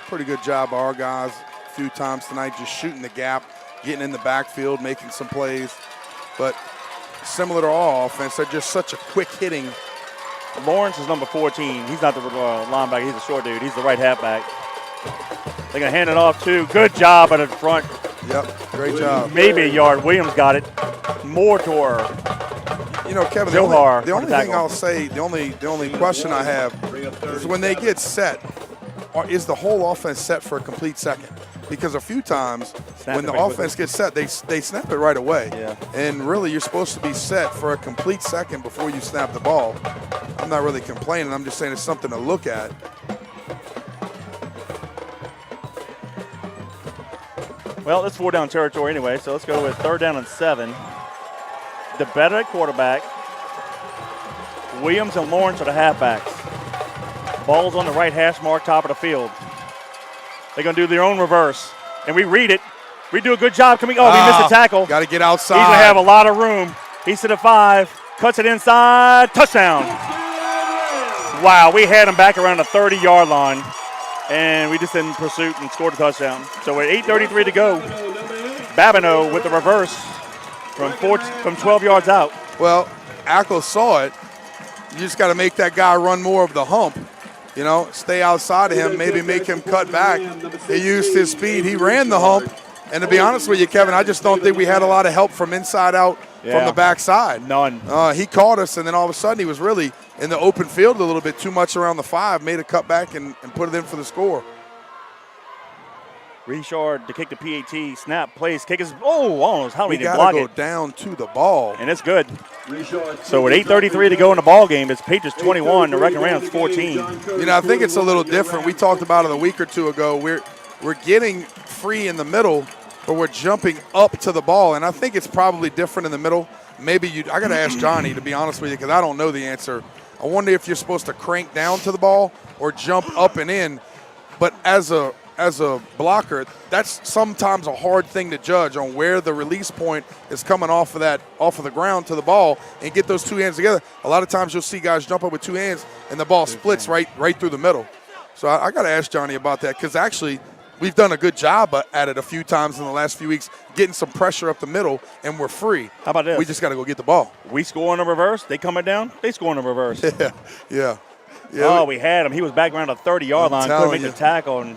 Pretty good job by our guys a few times tonight, just shooting the gap, getting in the backfield, making some plays. But similar to our offense, they're just such a quick hitting. Lawrence is number 14. He's not the linebacker. He's a short dude. He's the right halfback. They're going to hand it off to. Good job at the front. Yep, great job. Maybe a yard. Williams got it. More to her. You know, Kevin, the only thing I'll say, the only question I have is when they get set, is the whole offense set for a complete second? Because a few times when the offense gets set, they snap it right away. Yeah. And really, you're supposed to be set for a complete second before you snap the ball. I'm not really complaining. I'm just saying it's something to look at. Well, it's 4-down territory anyway, so let's go with 3rd down and 7. The better at quarterback. Williams and Lawrence are the halfbacks. Ball's on the right hash mark, top of the field. They're going to do their own reverse. And we read it. We do a good job coming. Oh, we missed the tackle. Got to get outside. He's going to have a lot of room. He's to the 5. Cuts it inside. Touchdown. Wow, we had him back around the 30-yard line. And we just in pursuit and scored a touchdown. So with 8:33 to go, Babineau with the reverse from 12 yards out. Well, Ackles saw it. You just got to make that guy run more of the hump. You know, stay outside of him, maybe make him cut back. He used his speed. He ran the hump. And to be honest with you, Kevin, I just don't think we had a lot of help from inside out from the backside. None. He caught us, and then all of a sudden he was really in the open field a little bit too much around the 5, made a cutback and put it in for the score. Richard to kick the PAT, snap, plays, kick is, almost, how did he block it? We got to go down to the ball. And it's good. So with 8:33 to go in the ball game, it's Patriots 21, the Wreckin Rams 14. You know, I think it's a little different. We talked about it a week or two ago. We're getting free in the middle, but we're jumping up to the ball, and I think it's probably different in the middle. Maybe I got to ask Johnny, to be honest with you, because I don't know the answer. I wonder if you're supposed to crank down to the ball or jump up and in. But as a as a blocker, that's sometimes a hard thing to judge on where the release point is coming off of the ground to the ball and get those two hands together. A lot of times you'll see guys jump up with two hands and the ball splits right through the middle. So I got to ask Johnny about that because actually we've done a good job at it a few times in the last few weeks, getting some pressure up the middle, and we're free. How about this? We just got to go get the ball. We score in the reverse. They coming down. They score in the reverse. Yeah. Oh, we had him. He was back around the 30-yard line. Couldn't make the tackle.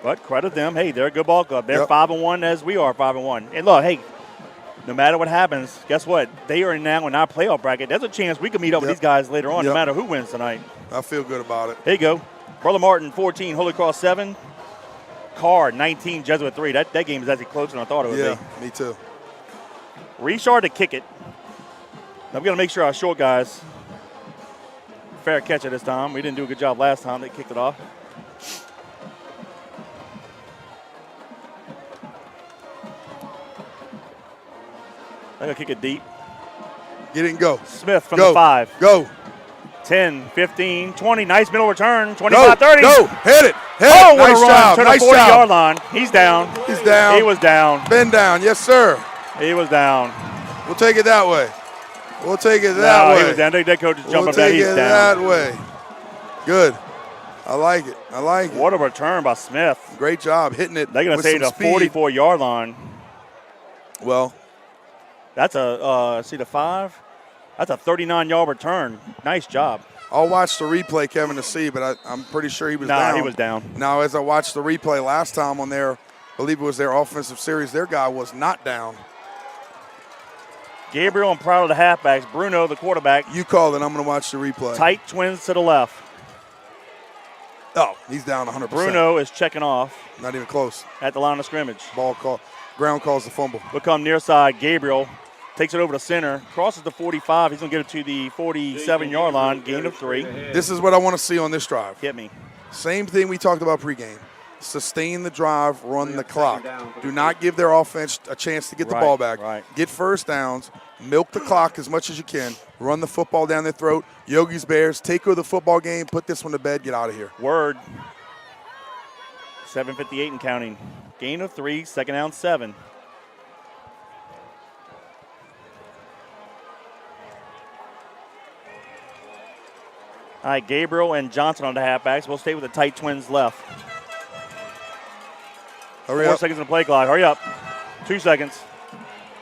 But credit them. Hey, they're a good ball club. They're 5-1 as we are 5-1. And look, hey, no matter what happens, guess what? They are now in our playoff bracket. There's a chance we can meet up with these guys later on, no matter who wins tonight. I feel good about it. Here you go. Brother Martin, 14. Holy Cross, 7. Carr, 19. Jesuit, 3. That game is actually closer than I thought it would be. Yeah, me too. Richard to kick it. Now we got to make sure our short guys fair catch it this time. We didn't do a good job last time. They kicked it off. They're going to kick it deep. Get it and go. Smith from the 5. Go. 10, 15, 20. Nice middle return. 25, 30. Go. Hit it. Oh, what nice a run job. to the Nice 40-yard line. He's down. He's down. He was down. Been down. Yes, sir. He was down. We'll take it that way. We'll take it that way. He was down. That coach is jumping we'll back. He's down. That way. Good. I like it. What a return by Smith. Great job hitting it. They're going to say the 44-yard line. Well, that's see the 5? That's a 39-yard return. Nice job. I'll watch the replay, Kevin, to see, but I'm pretty sure he was down. No, he was down. Now, as I watched the replay last time on I believe it was their offensive series, their guy was not down. Gabriel and Proud of the halfbacks. Bruno, the quarterback. You called it. I'm going to watch the replay. Tight twins to the left. Oh, he's down 100%. Bruno is checking off. Not even close. At the line of scrimmage. Ball call. Ground calls the fumble. We'll come near side. Gabriel takes it over to center. Crosses the 45. He's going to get it to the 47-yard line. Gain of 3. This is what I want to see on this drive. Hit me. Same thing we talked about pregame. Sustain the drive, run the clock. Do not give their offense a chance to get the ball back. Get first downs, milk the clock as much as you can, run the football down their throat. Yogi's Bears, take over the football game, put this one to bed, get out of here. Word. 7:58 and counting. Gain of 3, second down 7. All right, Gabriel and Johnson on the halfbacks. We'll stay with the tight twins left. Hurry 4 up. seconds on the play clock. Hurry up. 2 seconds.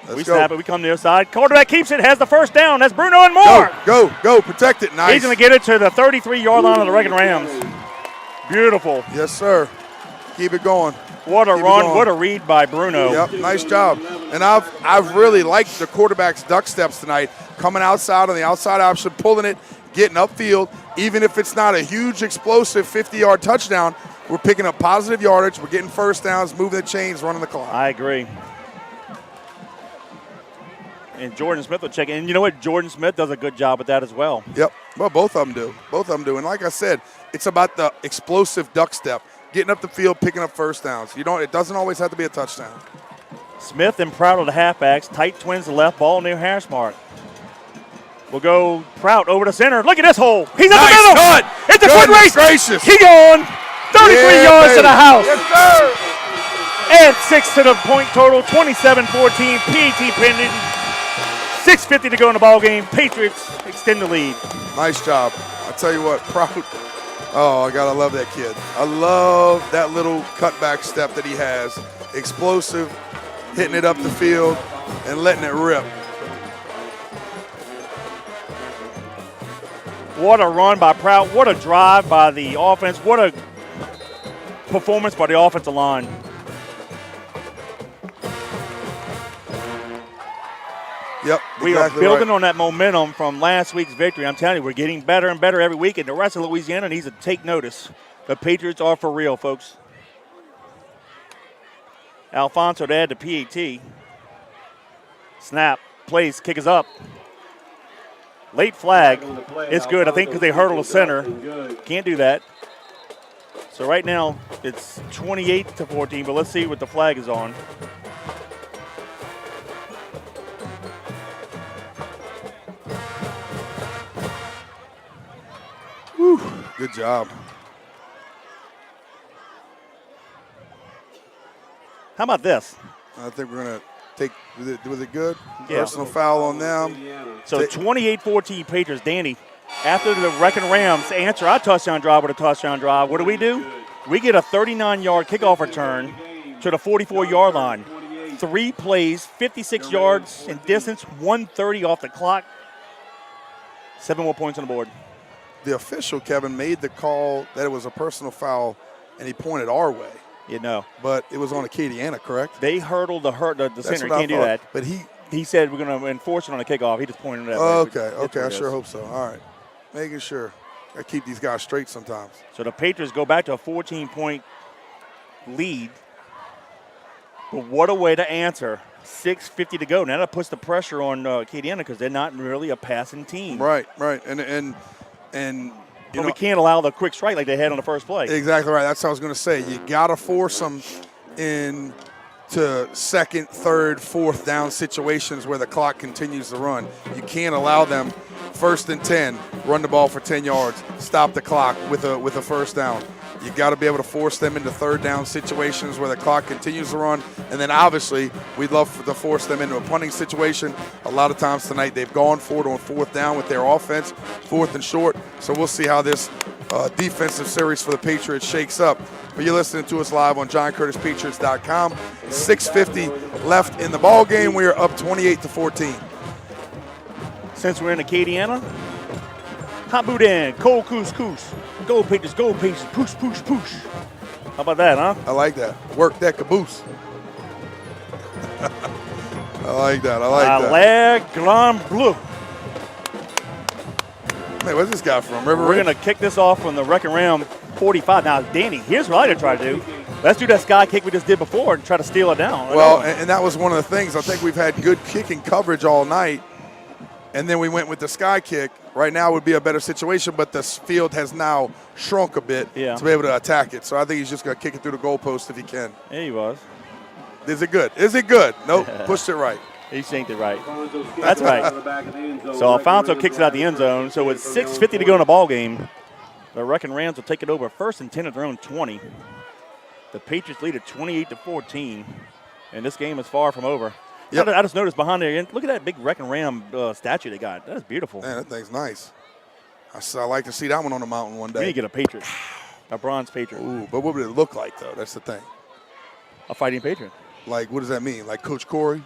Let's go. Snap it. We come near side. Quarterback keeps it. Has the first down. That's Bruno and more. Go. Protect it. Nice. He's going to get it to the 33-yard line of the Wreckin Rams. Beautiful. Yes, sir. Keep it going. What a run. What a read by Bruno. Yep, nice job. And I've really liked the quarterback's duck steps tonight. Coming outside on the outside option, pulling it, getting upfield. Even if it's not a huge, explosive 50-yard touchdown, we're picking up positive yardage. We're getting first downs, moving the chains, running the clock. I agree. And Jordan Smith will check in. And you know what? Jordan Smith does a good job with that as well. Yep. Well, both of them do. And like I said, it's about the explosive duck step, getting up the field, picking up first downs. It doesn't always have to be a touchdown. Smith and Prout of the halfbacks. Tight twins to left, ball near hash mark. We'll go Prout over to center. Look at this hole. He's in the middle. Cut. It's a foot race. Gracious. He going 33 yards baby. to the house. Yes, sir. And 6 to the point total. 27-14. PAT pending. 6:50 to go in the ball game. Patriots extend the lead. Nice job. I tell you what, Prout. Oh, I gotta love that kid. I love that little cutback step that he has. Explosive, hitting it up the field and letting it rip. What a run by Prout. What a drive by the offense. What a performance by the offensive line. Yep, we are building on that momentum from last week's victory. I'm telling you, we're getting better and better every week, and the rest of Louisiana needs to take notice. The Patriots are for real, folks. Alfonso to add to PAT. Snap, plays, kick is up. Late flag. It's good, I think, because they hurdle the center. Can't do that. So right now, it's 28-14, but let's see what the flag is on. Whew, good job. How about this? I think we're going to take – was it good? Yeah. Personal foul on them. So 28-14 Patriots. Danny, after the Wreckin Rams answer our touchdown drive with a touchdown drive, what do? We get a 39-yard kickoff return to the 44-yard line. 3 plays, 56 yards in distance, 1:30 off the clock. 7 more points on the board. The official, Kevin, made the call that it was a personal foul, and he pointed our way. But it was on Acadiana, correct? They hurdled the center. You can't do that. But he said we're going to enforce it on the kickoff. He just pointed it Oh, out. okay. I sure hope so. All right. Making sure. I keep these guys straight sometimes. So the Patriots go back to a 14-point lead. But what a way to answer. 6:50 to go. Now that puts the pressure on Acadiana because they're not really a passing team. Right. And but we can't allow the quick strike like they had on the first play. Exactly right. That's what I was going to say. You got to force them into second, third, fourth down situations where the clock continues to run. You can't allow them 1st and 10, run the ball for 10 yards, stop the clock with a first down. You got to be able to force them into third down situations where the clock continues to run. And then obviously we'd love to force them into a punting situation. A lot of times tonight they've gone for it on 4th down with their offense, 4th and short. So we'll see how this defensive series for the Patriots shakes up. But you're listening to us live on JohnCurtisPatriots.com. 6:50 left in the ball game. We are up 28-14. Since we're in Acadiana, hot boudin, cold couscous. Go Patriots, push, push, push. How about that, huh? I like that. Work that caboose. I like that. La Grand Bleu. Man, where's this guy from? River We're Ridge? going to kick this off from the Wreckin Ram 45. Now, Danny, here's what I like to try to do. Let's do that sky kick we just did before and try to steal it down. Well, and that was one of the things. I think we've had good kicking coverage all night, and then we went with the sky kick. Right now would be a better situation, but the field has now shrunk a bit to be able to attack it. So I think he's just going to kick it through the goalpost if he can. Yeah, he was. Is it good? Is it good? Nope. Pushed it right. He synced it right. That's right. So Alfonso kicks it out the end zone. So with 6:50 to go in the ball game, the Wreckin Rams will take it over 1st and 10 at their own 20. The Patriots lead at 28-14, and this game is far from over. Yep. I just noticed behind there, look at that big Wreckin Ram statue they got. That's beautiful. Man, that thing's nice. I like to see that one on the mountain one day. We need to get a Patriot, a bronze Patriot. Ooh, but what would it look like, though? That's the thing. A fighting Patriot. Like, what does that mean? Like Coach Corey?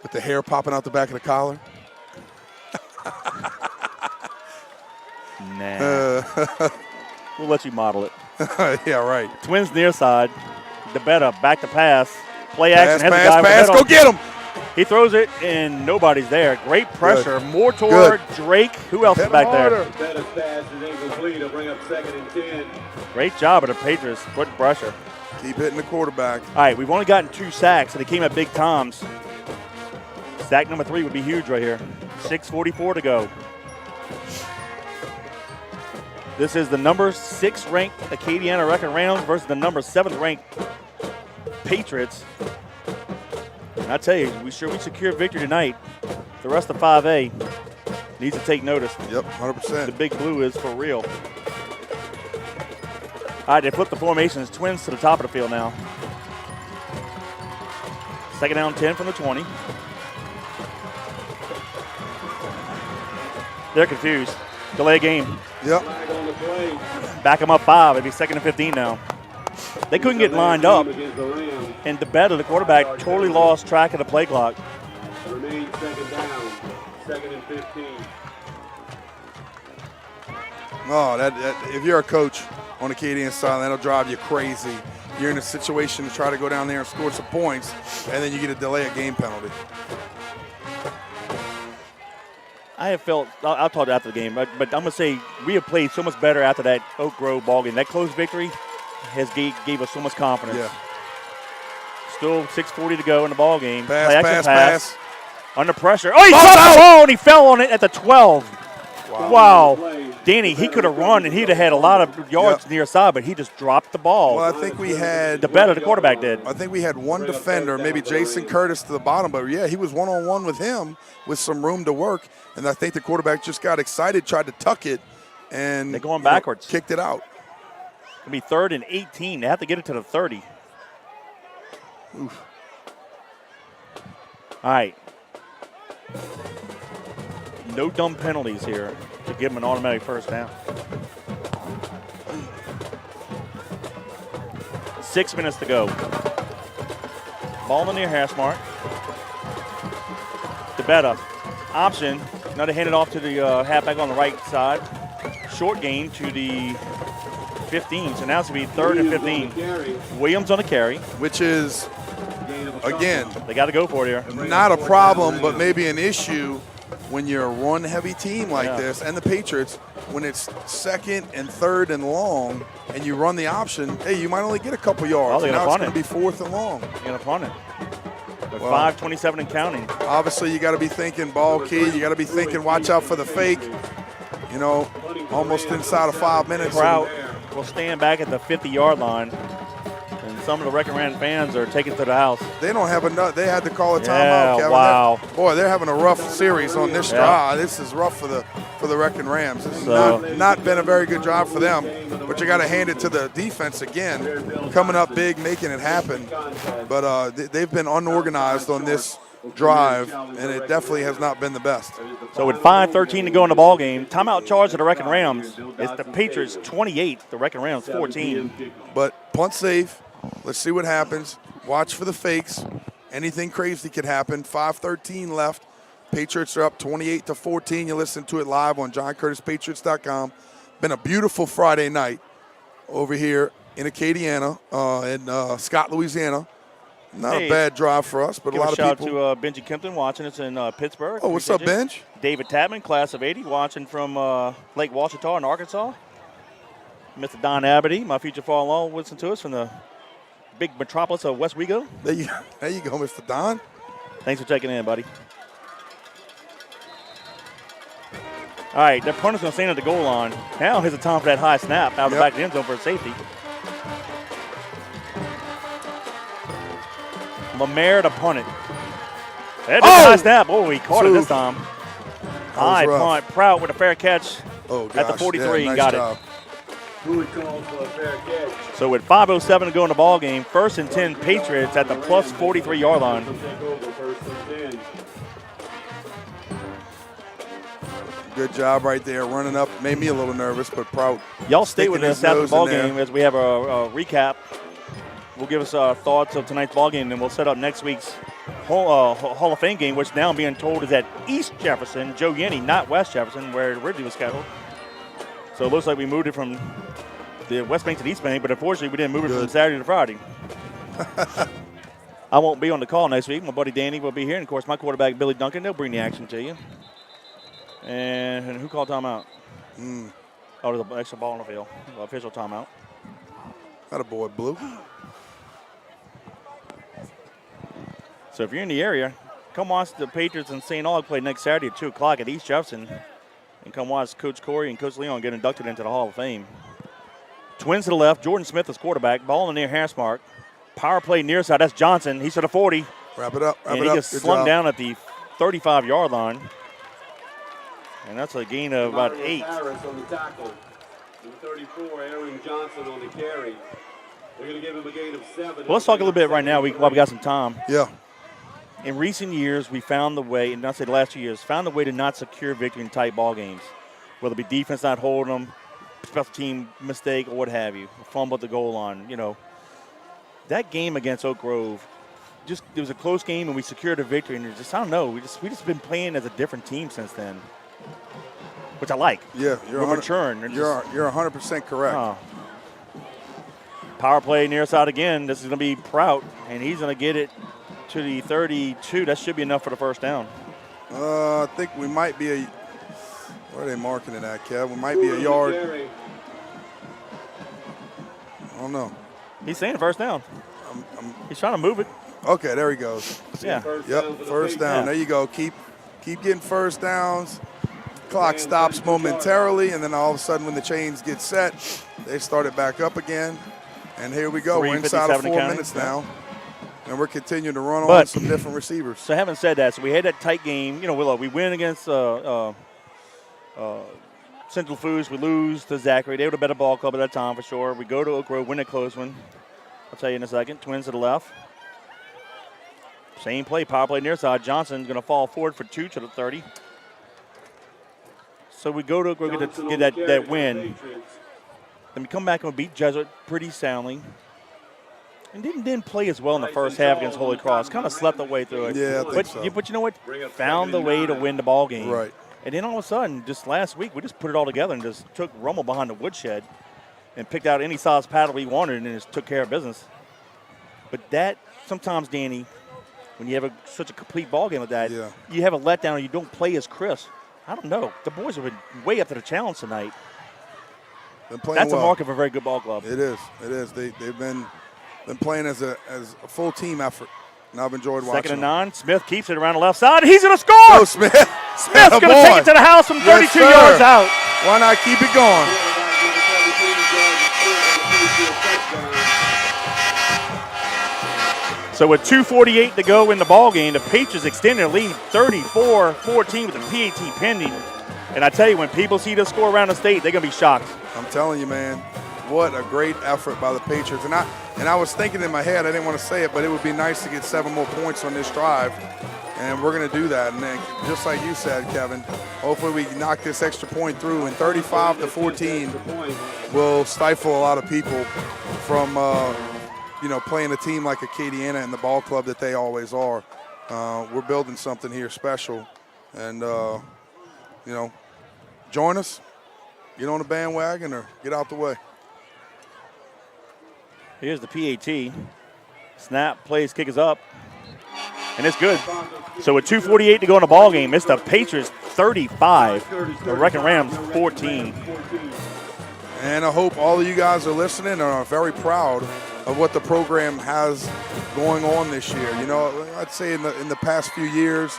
With the hair popping out the back of the collar? Nah. We'll let you model it. Yeah, right. Twins near side. DeBetta back to pass. Play action. Pass. Go get him. He throws it, and nobody's there. Great pressure. Good. More toward Drake. Who else is back there? DeBetta's pass is incomplete. It'll bring up 2nd and 10. Great job of the Patriots putting pressure. Keep hitting the quarterback. All right, we've only gotten 2 sacks, and they came at big times. Sack number 3 would be huge right here. 6:44 to go. This is the number 6 ranked Acadiana Wreckin Rams versus the number 7th ranked Patriots. And I tell you, we secure victory tonight. The rest of 5A needs to take notice. Yep, 100%. The big blue is for real. All right, they flip the formations. Twins to the top of the field now. 2nd down 10 from the 20. They're confused. Delay game. Yep. Back them up 5. It'd be 2nd and 15 now. They couldn't get lined up. And DeBetta, the quarterback, totally lost track of the play clock. Remain 2nd down. 2nd and 15. Oh, if you're a coach on the Acadian side, that'll drive you crazy. You're in a situation to try to go down there and score some points, and then you get a delay of game penalty. I have felt, I'll talk after the game, but I'm going to say we have played so much better after that Oak Grove ball game. That close victory gave us so much confidence. Yeah. Still 6:40 to go in the ball game. Pass. Under pressure. Oh, he dropped the ball and he fell on it at the 12. Wow. Danny, he could have run and he'd have had a lot of yards near side, but he just dropped the ball. Well, I think we had DeBetta, the quarterback, did. I think we had one defender, maybe Jason Curtis to the bottom, but yeah, he was one-on-one with him with some room to work, and I think the quarterback just got excited, tried to tuck it, and they're going backwards. Kicked it out. It'll be 3rd and 18. They have to get it to the 30. Oof. All right. No dumb penalties here to give them an automatic first down. 6 minutes to go. Ball in the near hash mark. DeBetta. Option. Now they hand it off to the halfback on the right side. Short gain to the 15. So now it's going to be 3rd and 15. Williams on the carry. Which is, again, They got to go for it here. not a problem, but maybe an issue when you're a run-heavy team like Yeah. this, and the Patriots, when it's 2nd and 3rd and long, and you run the option, hey, you might only get a couple yards. they're Now gonna it's punt going to be 4th and long. You're going to punt it. With Well, 5:27 and counting. Obviously, you got to be thinking ball key. You got to be thinking watch out for the fake. You know, almost inside of 5 minutes. Crowd will stand back at the 50-yard line, and some of the Wreckin' Ram fans are taken to the house. They don't have enough. They had to call a timeout, Yeah, Kevin. wow. Boy, they're having a rough series on this Yeah. drive. This is rough for the Wreckin' Rams. This has not been a very good drive for them. But you got to hand it to the defense again, coming up big, making it happen. But they've been unorganized on this drive, and it definitely has not been the best. So with 5:13 to go in the ball game, timeout charge of the Wreckin' Rams. It's the Patriots 28, the Wreckin' Rams 14. But punt safe. Let's see what happens. Watch for the fakes. Anything crazy could happen. 5:13 left. Patriots are up 28-14. You listen to it live on JohnCurtisPatriots.com. Been a beautiful Friday night over here in Acadiana, in Scott, Louisiana. Not Hey, a bad drive for us, but a Give lot a of shout people. out to Benji Kempton watching us in Pittsburgh. Oh, what's up, Benj? David Tapman, class of 80, watching from Lake Washita in Arkansas. Mr. Don Abity, my future father-in-law, listen to us from the big metropolis of West Wego. There you go, Mr. Don. Thanks for checking in, buddy. All right, their punter's going to stand at the goal line. Now here's a time for that high snap out of the back of the end zone for a safety. Lemaire to punt it. That's a high snap. Oh, he caught it this time. High punt. Prout with a fair catch at the 43. Yeah, nice got job. it. So with 5:07 to go in the ball game, 1st and 10 Patriots at the plus 43-yard line. Good job right there, running up. Made me a little nervous, but Prout. Y'all stay with sticking us his after the nose ball in there. game as we have a recap. We'll give us our thoughts of tonight's ball game, and then we'll set up next week's Hall of Fame game, which now I'm being told is at East Jefferson, Joe Yenny, not West Jefferson, where it originally was scheduled. So it looks like we moved it from the West Bank to the East Bank, but unfortunately we didn't move it from Saturday to Friday. I won't be on the call next week. My buddy Danny will be here, and of course my quarterback Billy Duncan. They'll bring the action to you. And who called timeout? Oh, there's an extra ball on the field. Official timeout. Attaboy, Blue. So if you're in the area, come watch the Patriots and St. Aug play next Saturday at 2 o'clock at East Jefferson. And come watch Coach Corey and Coach Leon get inducted into the Hall of Fame. Twins to the left. Jordan Smith is quarterback. Ball in the near hash mark. Power play near side. That's Johnson. He's to the 40. Wrap it up. And he gets slung down at the 35-yard line. And that's a gain of about 8. Harris on the tackle. Number 34, Aaron Johnson on the carry. They're going to give him a gain of 7. Well, let's talk a little bit right now while we got some time. Yeah. In recent years, we found the way, and not say the last 2 years, found the way to not secure victory in tight ball games. Whether it be defense not holding them, special team mistake, or what have you. Fumble at the goal line, you know. That game against Oak Grove, it was a close game, and we secured a victory. And I don't know, we just been playing as a different team since then, which I like. Yeah, we're maturing. You're 100% correct. Power play near side again. This is going to be Prout, and he's going to get it to the 32. That should be enough for the first down. I think we might be where are they marking it at, Kev? We might be a yard. I don't know. He's saying first down. He's trying to move it. Okay, there he goes. Yeah. Yep, first down. Yeah. There you go. Keep getting first downs. Clock stops momentarily, and then all of a sudden when the chains get set, they start it back up again. And here we go. We're inside of 4 minutes now. And we're continuing to run on some different receivers. So having said that, so we had that tight game. You know, we win against Central Foods. We lose to Zachary. They were the better ball club at that time for sure. We go to Oak Grove, win a close one. I'll tell you in a second. Twins to the left. Same play, power play near side. Johnson's going to fall forward for 2 to the 30. So we go get that win. Then we come back and we beat Jesuit pretty soundly. And didn't play as well in the first half against Holy Cross. Kind of slept the way through it. Yeah, I think so. But you know what? Found the way to win the ball game. Right. And then all of a sudden, just last week, we just put it all together and just took Rummel behind the woodshed and picked out any size paddle we wanted and just took care of business. But that, sometimes, Danny, when you have such a complete ball game like that, you have a letdown or you don't play as crisp. I don't know. The boys have been way up to the challenge tonight. That's a mark of a very good ball club. It is. It is. They've been playing as a full team effort, and I've enjoyed watching. 2nd and 9. Smith keeps it around the left side. He's going to score. Go, Smith. Smith's going to take it to the house from 32 yards out. Why not keep it going? So with 2:48 to go in the ball game, the Patriots extend their lead 34-14 with the PAT pending. And I tell you, when people see this score around the state, they're going to be shocked. I'm telling you, man, what a great effort by the Patriots. And I was thinking in my head, I didn't want to say it, but it would be nice to get 7 more points on this drive. And we're going to do that. And then, just like you said, Kevin, hopefully we knock this extra point through. And 35-14 will stifle a lot of people from playing a team like Acadiana and the ball club that they always are. We're building something here special. And, join us, get on the bandwagon, or get out the way. Here's the PAT. Snap, plays, kick is up. And it's good. So with 2:48 to go in the ball game, it's the Patriots 35, the Wreckin Rams 14. And I hope all of you guys are listening and are very proud of what the program has going on this year. You know, I'd say in the past few years,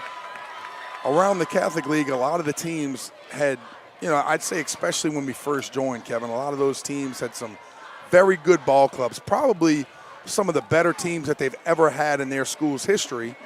around the Catholic League, a lot of the teams had, I'd say especially when we first joined, Kevin, a lot of those teams had some very good ball clubs, probably some of the better teams that they've ever had in their school's history.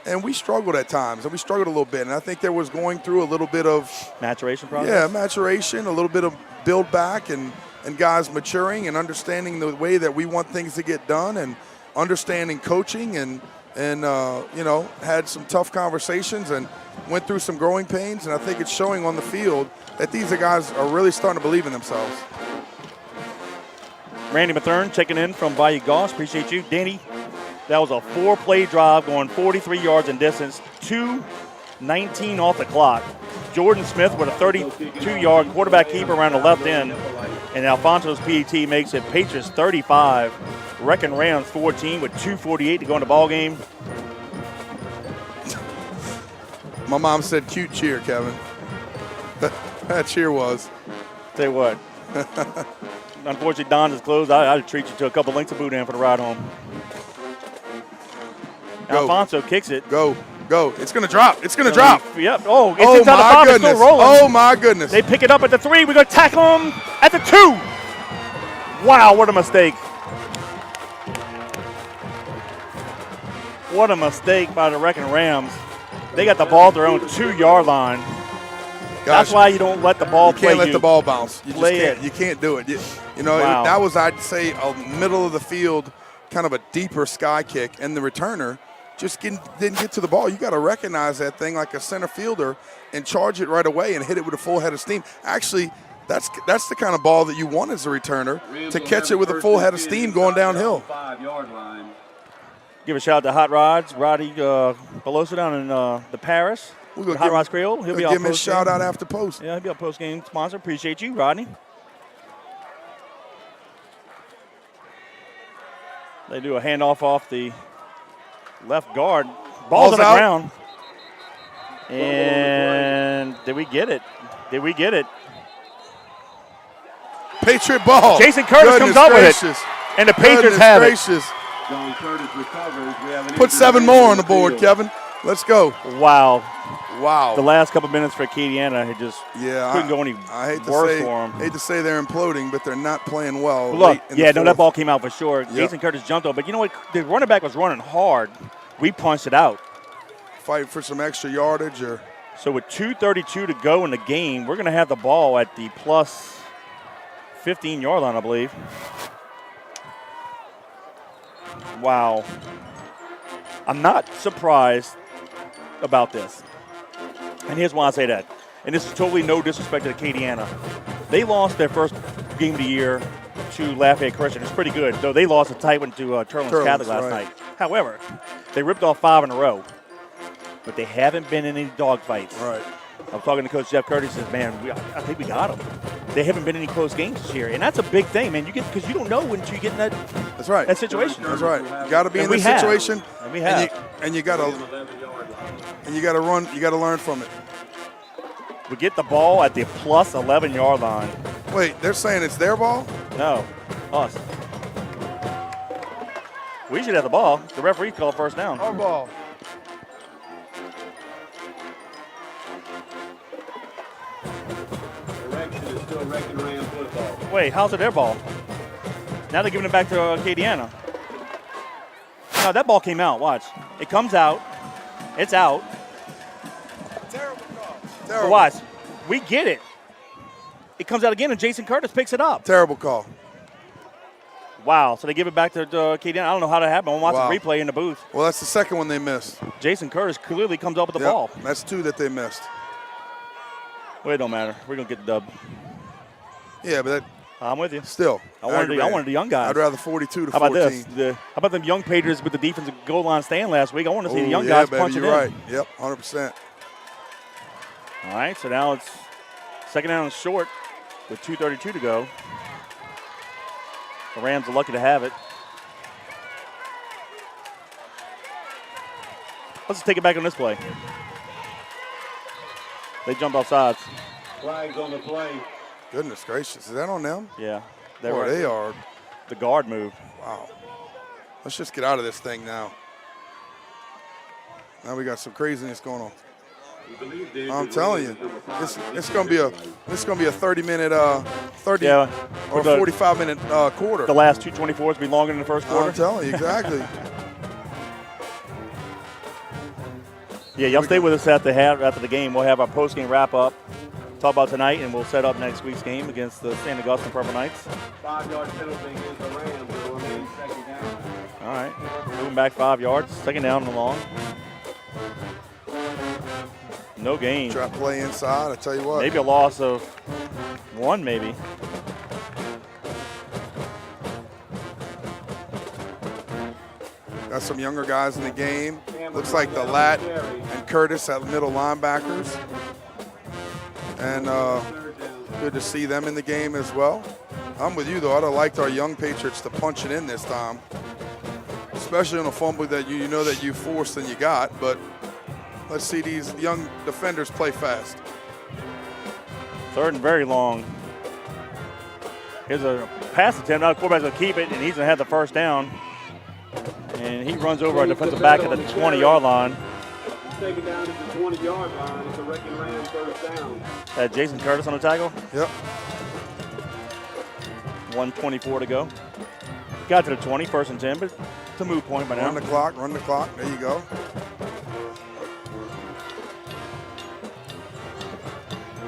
And we struggled at times, and we struggled a little bit. And I think there was going through a little bit of maturation process. Yeah, maturation, a little bit of build back, and guys maturing and understanding the way that we want things to get done, and understanding coaching, and had some tough conversations and went through some growing pains. And I think it's showing on the field that these guys are really starting to believe in themselves. Randy Mathern checking in from Bayou Goss. Appreciate you. Danny, that was a 4-play drive going 43 yards in distance, 2:19 off the clock. Jordan Smith with a 32-yard quarterback keeper around the left end. And Alfonso's PAT makes it Patriots 35, Wreckin Rams 14 with 2:48 to go in the ball game. My mom said cute cheer, Kevin. That cheer was. Tell you what. Unfortunately, Don's is closed. I'd treat you to a couple links of boudin for the ride home. Go. Alfonso kicks it. Go. It's going to drop. It's going to drop. Yep. Oh, it's inside the 5. It's still rolling. Oh, my goodness. They pick it up at the 3. We're going to tackle him at the 2. Wow, what a mistake. What a mistake by the Wreckin Rams. They got the ball at their own 2-yard line. That's why you don't let the ball play. You can't let the ball bounce. You play just can't. You can't do it. Wow. That was, I'd say, a middle of the field, kind of a deeper sky kick, and the returner just didn't get to the ball. You got to recognize that thing like a center fielder and charge it right away and hit it with a full head of steam. Actually, that's the kind of ball that you want as a returner, to catch it with a full head of steam going downhill. 5-yard line. Give a shout out to Hot Rods, Roddy Beloso down in the Paris. Hot Rods Creole. He'll be give him a shout out after post. Yeah, he'll be our post game sponsor. Appreciate you, Rodney. They do a handoff off the left guard. Ball's on the ground. And did we get it? Patriot ball. Jason Curtis comes up with it. And the Patriots have it. John Curtis recovers. We have an Put 7 more on the board, Kevin. Let's go. Wow. Wow. The last couple minutes for Acadiana, it just couldn't go any worse for them. I hate to say they're imploding, but they're not playing well. Look, that ball came out for sure. Yep. Jason Curtis jumped over. But you know what? The running back was running hard. We punched it out. Fight for some extra yardage. So with 2:32 to go in the game, we're going to have the ball at the plus 15-yard line, I believe. Wow. I'm not surprised about this. And here's why I say that. And this is totally no disrespect to Acadiana. They lost their first game of the year to Lafayette Christian. It's pretty good, though they lost a tight one to Turlins Catholic last night. However, they ripped off 5 in a row, but they haven't been in any dogfights. Right. I'm talking to Coach Jeff Curtis. He says, man, I think we got them. They haven't been in any close games this year, and that's a big thing, man. Because you don't know until you get in that. That's right. That situation. That's right. You got to be in this situation, and we have. And you got to run. You got to learn from it. We get the ball at the plus 11-yard line. Wait, they're saying it's their ball? No, us. We should have the ball. The referee called first down. Our ball. Wait, how's it their ball? Now they're giving it back to Acadiana. No, that ball came out. Watch. It comes out. It's out. Terrible call. But watch. We get it. It comes out again, and Jason Curtis picks it up. Terrible call. Wow. So they give it back to Acadiana. I don't know how that happened. I'm watching the replay in the booth. Well, that's the second one they missed. Jason Curtis clearly comes up with the ball. That's 2 that they missed. Well, it don't matter. We're going to get the dub. Yeah, but I'm with you. Still. I wanted the young guys. I'd rather 42 to 14. How about this? How about them young Patriots with the defensive goal line stand last week? I want to see the young guys punching you're in. Right. Yep, 100%. All right, so now it's second down and short with 2:32 to go. The Rams are lucky to have it. Let's just take it back on this play. They jumped off sides. Flags on the play. Goodness gracious. Is that on them? Yeah. Boy, they are. The guard moved. Wow. Let's just get out of this thing now. Now we got some craziness going on. I'm telling you, it's going to be a 30-minute, or 45-minute quarter. The last 2:24s be longer than the first quarter. I'm telling you, exactly. Yeah, y'all stay with us after the game. We'll have our post-game wrap-up, talk about tonight, and we'll set up next week's game against the St. Augustine Purple Knights. 5-yard penalty against the Rams. It will remain second down. All right, moving back 5 yards, second down and long. No gain. Try to play inside, I tell you what. Maybe a loss of 1, maybe. Got some younger guys in the game. Looks like the Lat and Curtis at middle linebackers. And good to see them in the game as well. I'm with you, though. I'd have liked our young Patriots to punch it in this time, especially on a fumble that you know that you forced and you got. But let's see these young defenders play fast. Third and very long. Here's a pass attempt. Now the quarterback's going to keep it, and he's going to have the first down. And he runs over our defensive back at the 20-yard line. He's taken down at the 20-yard line. It's a Wreckin Ram first down. Had Jason Curtis on the tackle. Yep. 1:24 to go. Got to the 20, first and 10, but it's a moot point by now. Run the clock. There you go.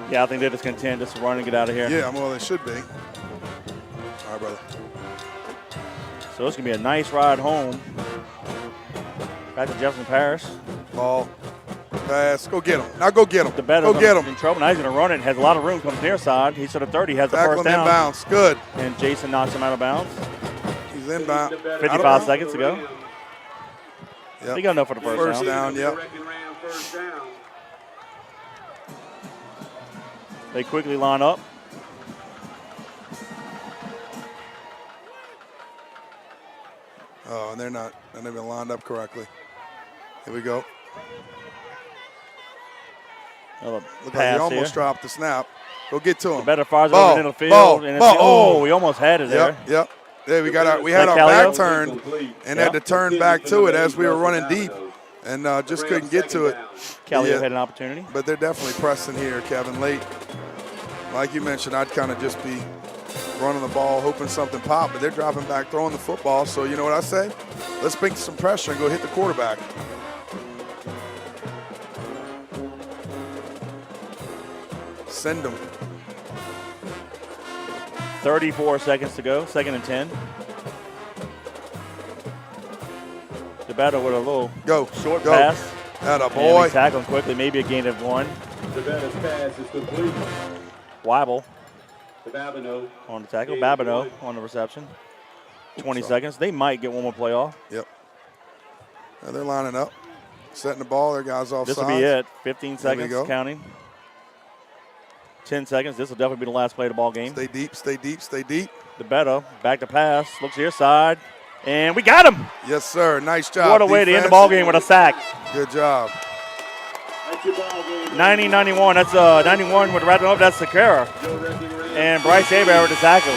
Yeah, I think they're just content just to run and get out of here. Yeah, well, they should be. All right, brother. So it's going to be a nice ride home. Back to Jefferson Parish. Ball. Pass. Go get him. Now go get him. The better go get him. In trouble. Now he's going to run it. Has a lot of room. Comes near side. He's to the 30. Has the Tackle first him down. in bounds. Good. And Jason knocks him out of bounds. He's inbound. 55 seconds to go. Yep. He got enough for the first down. Yep. They quickly line up. Oh, and they're not. And they've been lined up correctly. Here we go. Look like he almost dropped the snap. Go get to him. The better fires over into the field. We almost had it there. Yep. Yeah, we had our back turned and had to turn back to it as we were running deep and just couldn't get to it. Callio had an opportunity. But they're definitely pressing here, Kevin, late. Like you mentioned, I'd kind of just be running the ball, hoping something popped, but they're dropping back, throwing the football. So you know what I say? Let's bring some pressure and go hit the quarterback. Send them. 34 seconds to go, second and 10. The Bebeto with a little short go. pass. Atta And boy. we tackle him quickly, maybe a gain of 1. Savannah's pass is complete. Weibel To Babineau. on the tackle. Gain of Babineau 1. on the reception. 20 seconds. They might get one more play off. Yep. Now they're lining up, setting the ball. Their guys offside. This will be it. 15 seconds counting. 10 seconds. This will definitely be the last play of the ball game. Stay deep, stay deep, stay deep. Bebeto back to pass. Looks to your side. And we got him. Yes, sir. Nice job. What a way to end the ball game with a sack. Good job. 90-91. That's 91 with wrapping up. That's Sakara. And Bryce Aber with the tackle.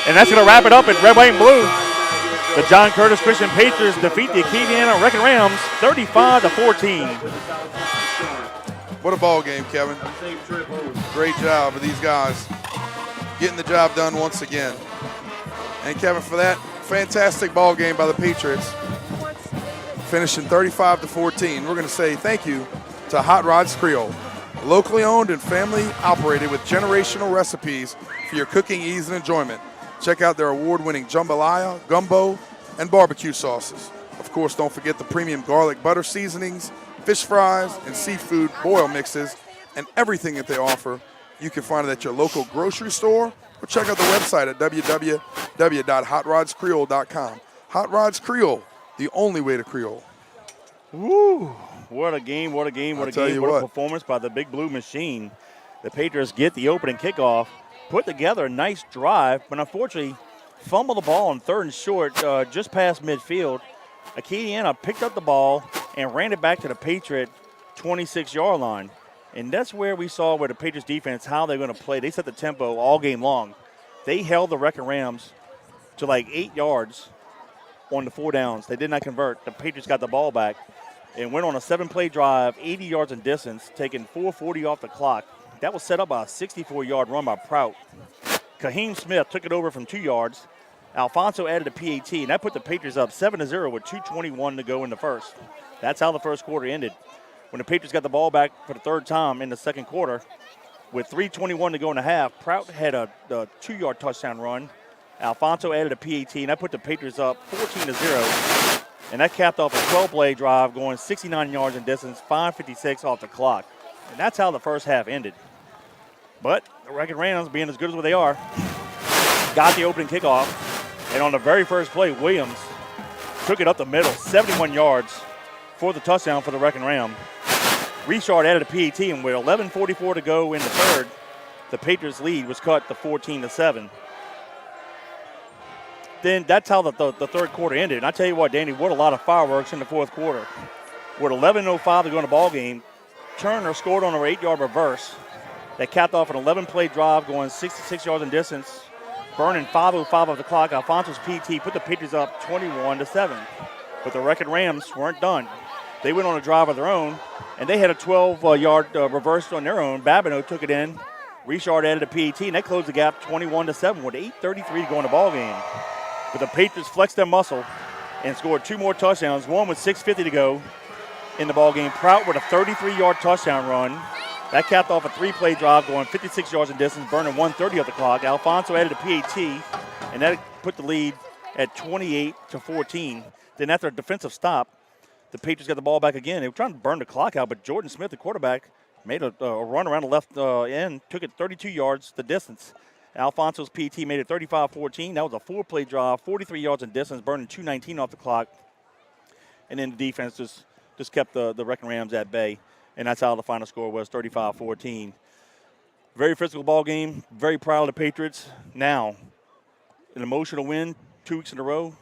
And that's going to wrap it up at red, white, and blue. The John Curtis Christian Patriots defeat the Acadiana Wreckin Rams 35-14. What a ball game, Kevin. Great job of these guys getting the job done once again. And Kevin, for that fantastic ball game by the Patriots, finishing 35-14, we're going to say thank you to Hot Rods Creole, locally owned and family operated with generational recipes for your cooking ease and enjoyment. Check out their award-winning jambalaya, gumbo, and barbecue sauces. Of course, don't forget the premium garlic butter seasonings, fish fries, and seafood boil mixes, and everything that they offer. You can find it at your local grocery store or check out the website at www.hotrodscreole.com. Hot Rods Creole, the only way to Creole. Woo! What a game, what a game, what a game, what a performance by the Big Blue Machine. The Patriots get the opening kickoff, put together a nice drive, but unfortunately fumble the ball on 3rd and short just past midfield. Acadiana picked up the ball and ran it back to the Patriot 26-yard line. And that's where we saw where the Patriots defense, how they're going to play. They set the tempo all game long. They held the Wreckin Rams to like 8 yards on the 4 downs. They did not convert. The Patriots got the ball back and went on a 7-play drive, 80 yards in distance, taking 4:40 off the clock. That was set up by a 64-yard run by Prout. Kaheem Smith took it over from 2 yards. Alfonso added a PAT, and that put the Patriots up 7-0 with 2:21 to go in the first. That's how the first quarter ended. When the Patriots got the ball back for the 3rd time in the second quarter, with 3:21 to go in the half, Prout had a 2-yard touchdown run. Alfonso added a PAT, and that put the Patriots up 14-0. And that capped off a 12-play drive going 69 yards in distance, 5:56 off the clock. And that's how the first half ended. But the Wreckin Rams, being as good as what they are, got the opening kickoff. And on the very first play, Williams took it up the middle, 71 yards for the touchdown for the Wreckin Ram. Richard added a PAT, and with 11:44 to go in the third, the Patriots' lead was cut to 14-7. Then that's how the third quarter ended. And I tell you what, Danny, what a lot of fireworks in the fourth quarter. With 11:05 to go in the ball game, Turner scored on an 8-yard reverse that capped off an 11-play drive going 66 yards in distance, burning 5:05 off the clock. Alfonso's PT put the Patriots up 21-7. But the Wreckin Rams weren't done. They went on a drive of their own, and they had a 12-yard reverse on their own. Babineau took it in. Richard added a PAT, and that closed the gap 21-7 with 8:33 to go in the ball game. But the Patriots flexed their muscle and scored 2 more touchdowns, one with 6:50 to go in the ball game. Prout with a 33-yard touchdown run. That capped off a 3-play drive going 56 yards in distance, burning 1:30 off the clock. Alfonso added a PAT, and that put the lead at 28-14. Then after a defensive stop, the Patriots got the ball back again. They were trying to burn the clock out, but Jordan Smith, the quarterback, made a run around the left end, took it 32 yards the distance. Alfonso's PT made it 35-14. That was a 4-play drive, 43 yards in distance, burning 2:19 off the clock. And then the defense just kept the Wreckin Rams at bay. And that's how the final score was, 35-14. Very physical ball game. Very proud of the Patriots. Now, an emotional win 2 weeks in a row.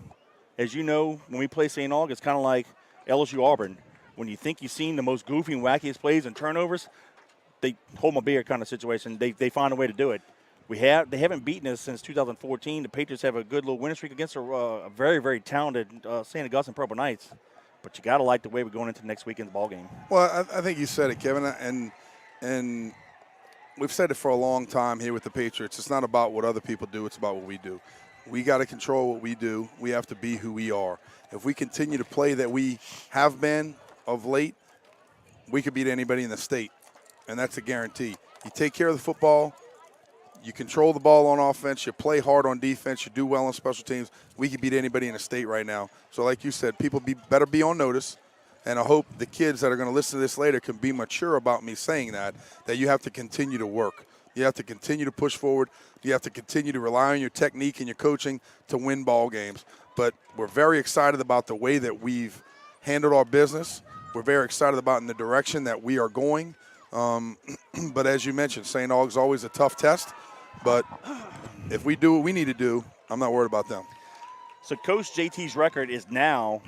As you know, when we play St. Aug, it's kind of like LSU Auburn. When you think you've seen the most goofy and wackiest plays and turnovers, they hold my beer kind of situation. They find a way to do it. They haven't beaten us since 2014. The Patriots have a good little winning streak against a very, very talented St. Augustine Purple Knights. But you got to like the way we're going into next weekend's ball game. Well, I think you said it, Kevin, and we've said it for a long time here with the Patriots. It's not about what other people do. It's about what we do. We got to control what we do. We have to be who we are. If we continue to play that we have been of late, we could beat anybody in the state, and that's a guarantee. You take care of the football, you control the ball on offense, you play hard on defense, you do well on special teams, we can beat anybody in the state right now. So like you said, people better be on notice. And I hope the kids that are going to listen to this later can be mature about me saying that you have to continue to work. You have to continue to push forward. You have to continue to rely on your technique and your coaching to win ball games. But we're very excited about the way that we've handled our business. We're very excited about in the direction that we are going. But as you mentioned, St. Aug's always a tough test. But if we do what we need to do, I'm not worried about them. So Coach JT's record is now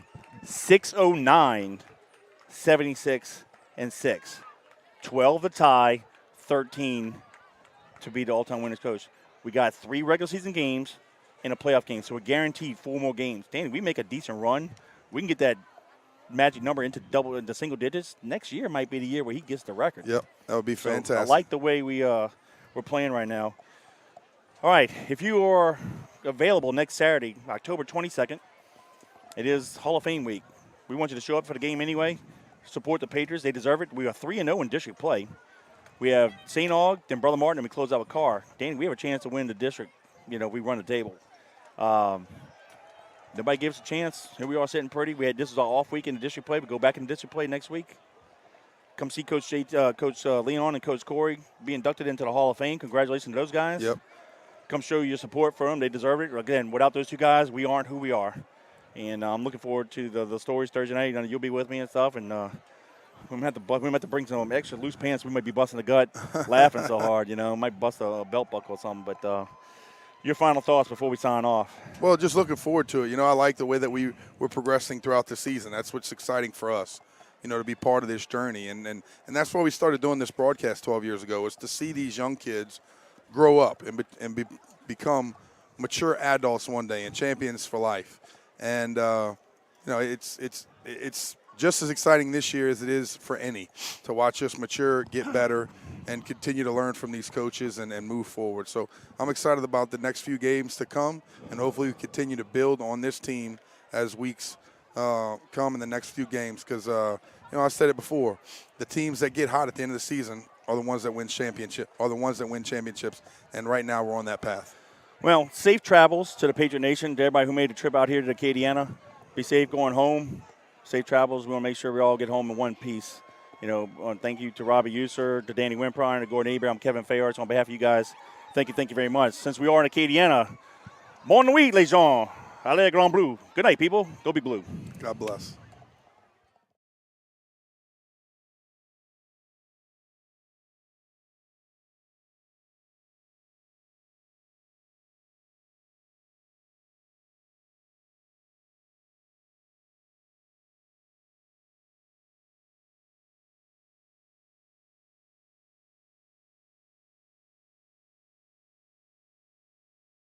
609, 76, and 6. 12 to tie, 13 to be the all-time winners coach. We got 3 regular season games and a playoff game, so we're guaranteed 4 more games. Danny, we make a decent run, we can get that magic number into single digits. Next year might be the year where he gets the record. Yep, that would be fantastic. So I like the way we're playing right now. All right, if you are available next Saturday, October 22nd, it is Hall of Fame week. We want you to show up for the game anyway. Support the Patriots. They deserve it. We are 3-0 in district play. We have St. Aug, then Brother Martin, and we close out with Carr. Danny, we have a chance to win the district. We run the table. Nobody gives us a chance. Here we are sitting pretty. This is our off week in the district play. We go back in the district play next week. Come see Coach Leon and Coach Corey be inducted into the Hall of Fame. Congratulations to those guys. Yep. Come show your support for them. They deserve it. Again, without those 2 guys, we aren't who we are. And I'm looking forward to the stories Thursday night. You'll be with me and stuff. And we might have to bring some extra loose pants. We might be busting the gut laughing so hard. Might bust a belt buckle or something. But your final thoughts before we sign off? Well, just looking forward to it. I like the way that we're progressing throughout the season. That's what's exciting for us, to be part of this journey. And that's why we started doing this broadcast 12 years ago, was to see these young kids grow up and become mature adults one day and champions for life. And, it's just as exciting this year as it is for any to watch us mature, get better, and continue to learn from these coaches and move forward. So I'm excited about the next few games to come, and hopefully we continue to build on this team as weeks come in the next few games. Because, I said it before, the teams that get hot at the end of the season are the ones that win championships, and right now we're on that path. Well, safe travels to the Patriot Nation, to everybody who made the trip out here to Acadiana. Be safe going home. Safe travels. We want to make sure we all get home in one piece. Thank you to Robbie User, to Danny Wimprine, to Gordon Abraham, Kevin Fayards. On behalf of you guys, thank you very much. Since we are in Acadiana, bon nuit, les gens. Allez, Grand Bleu. Good night, people. Go be blue. God bless.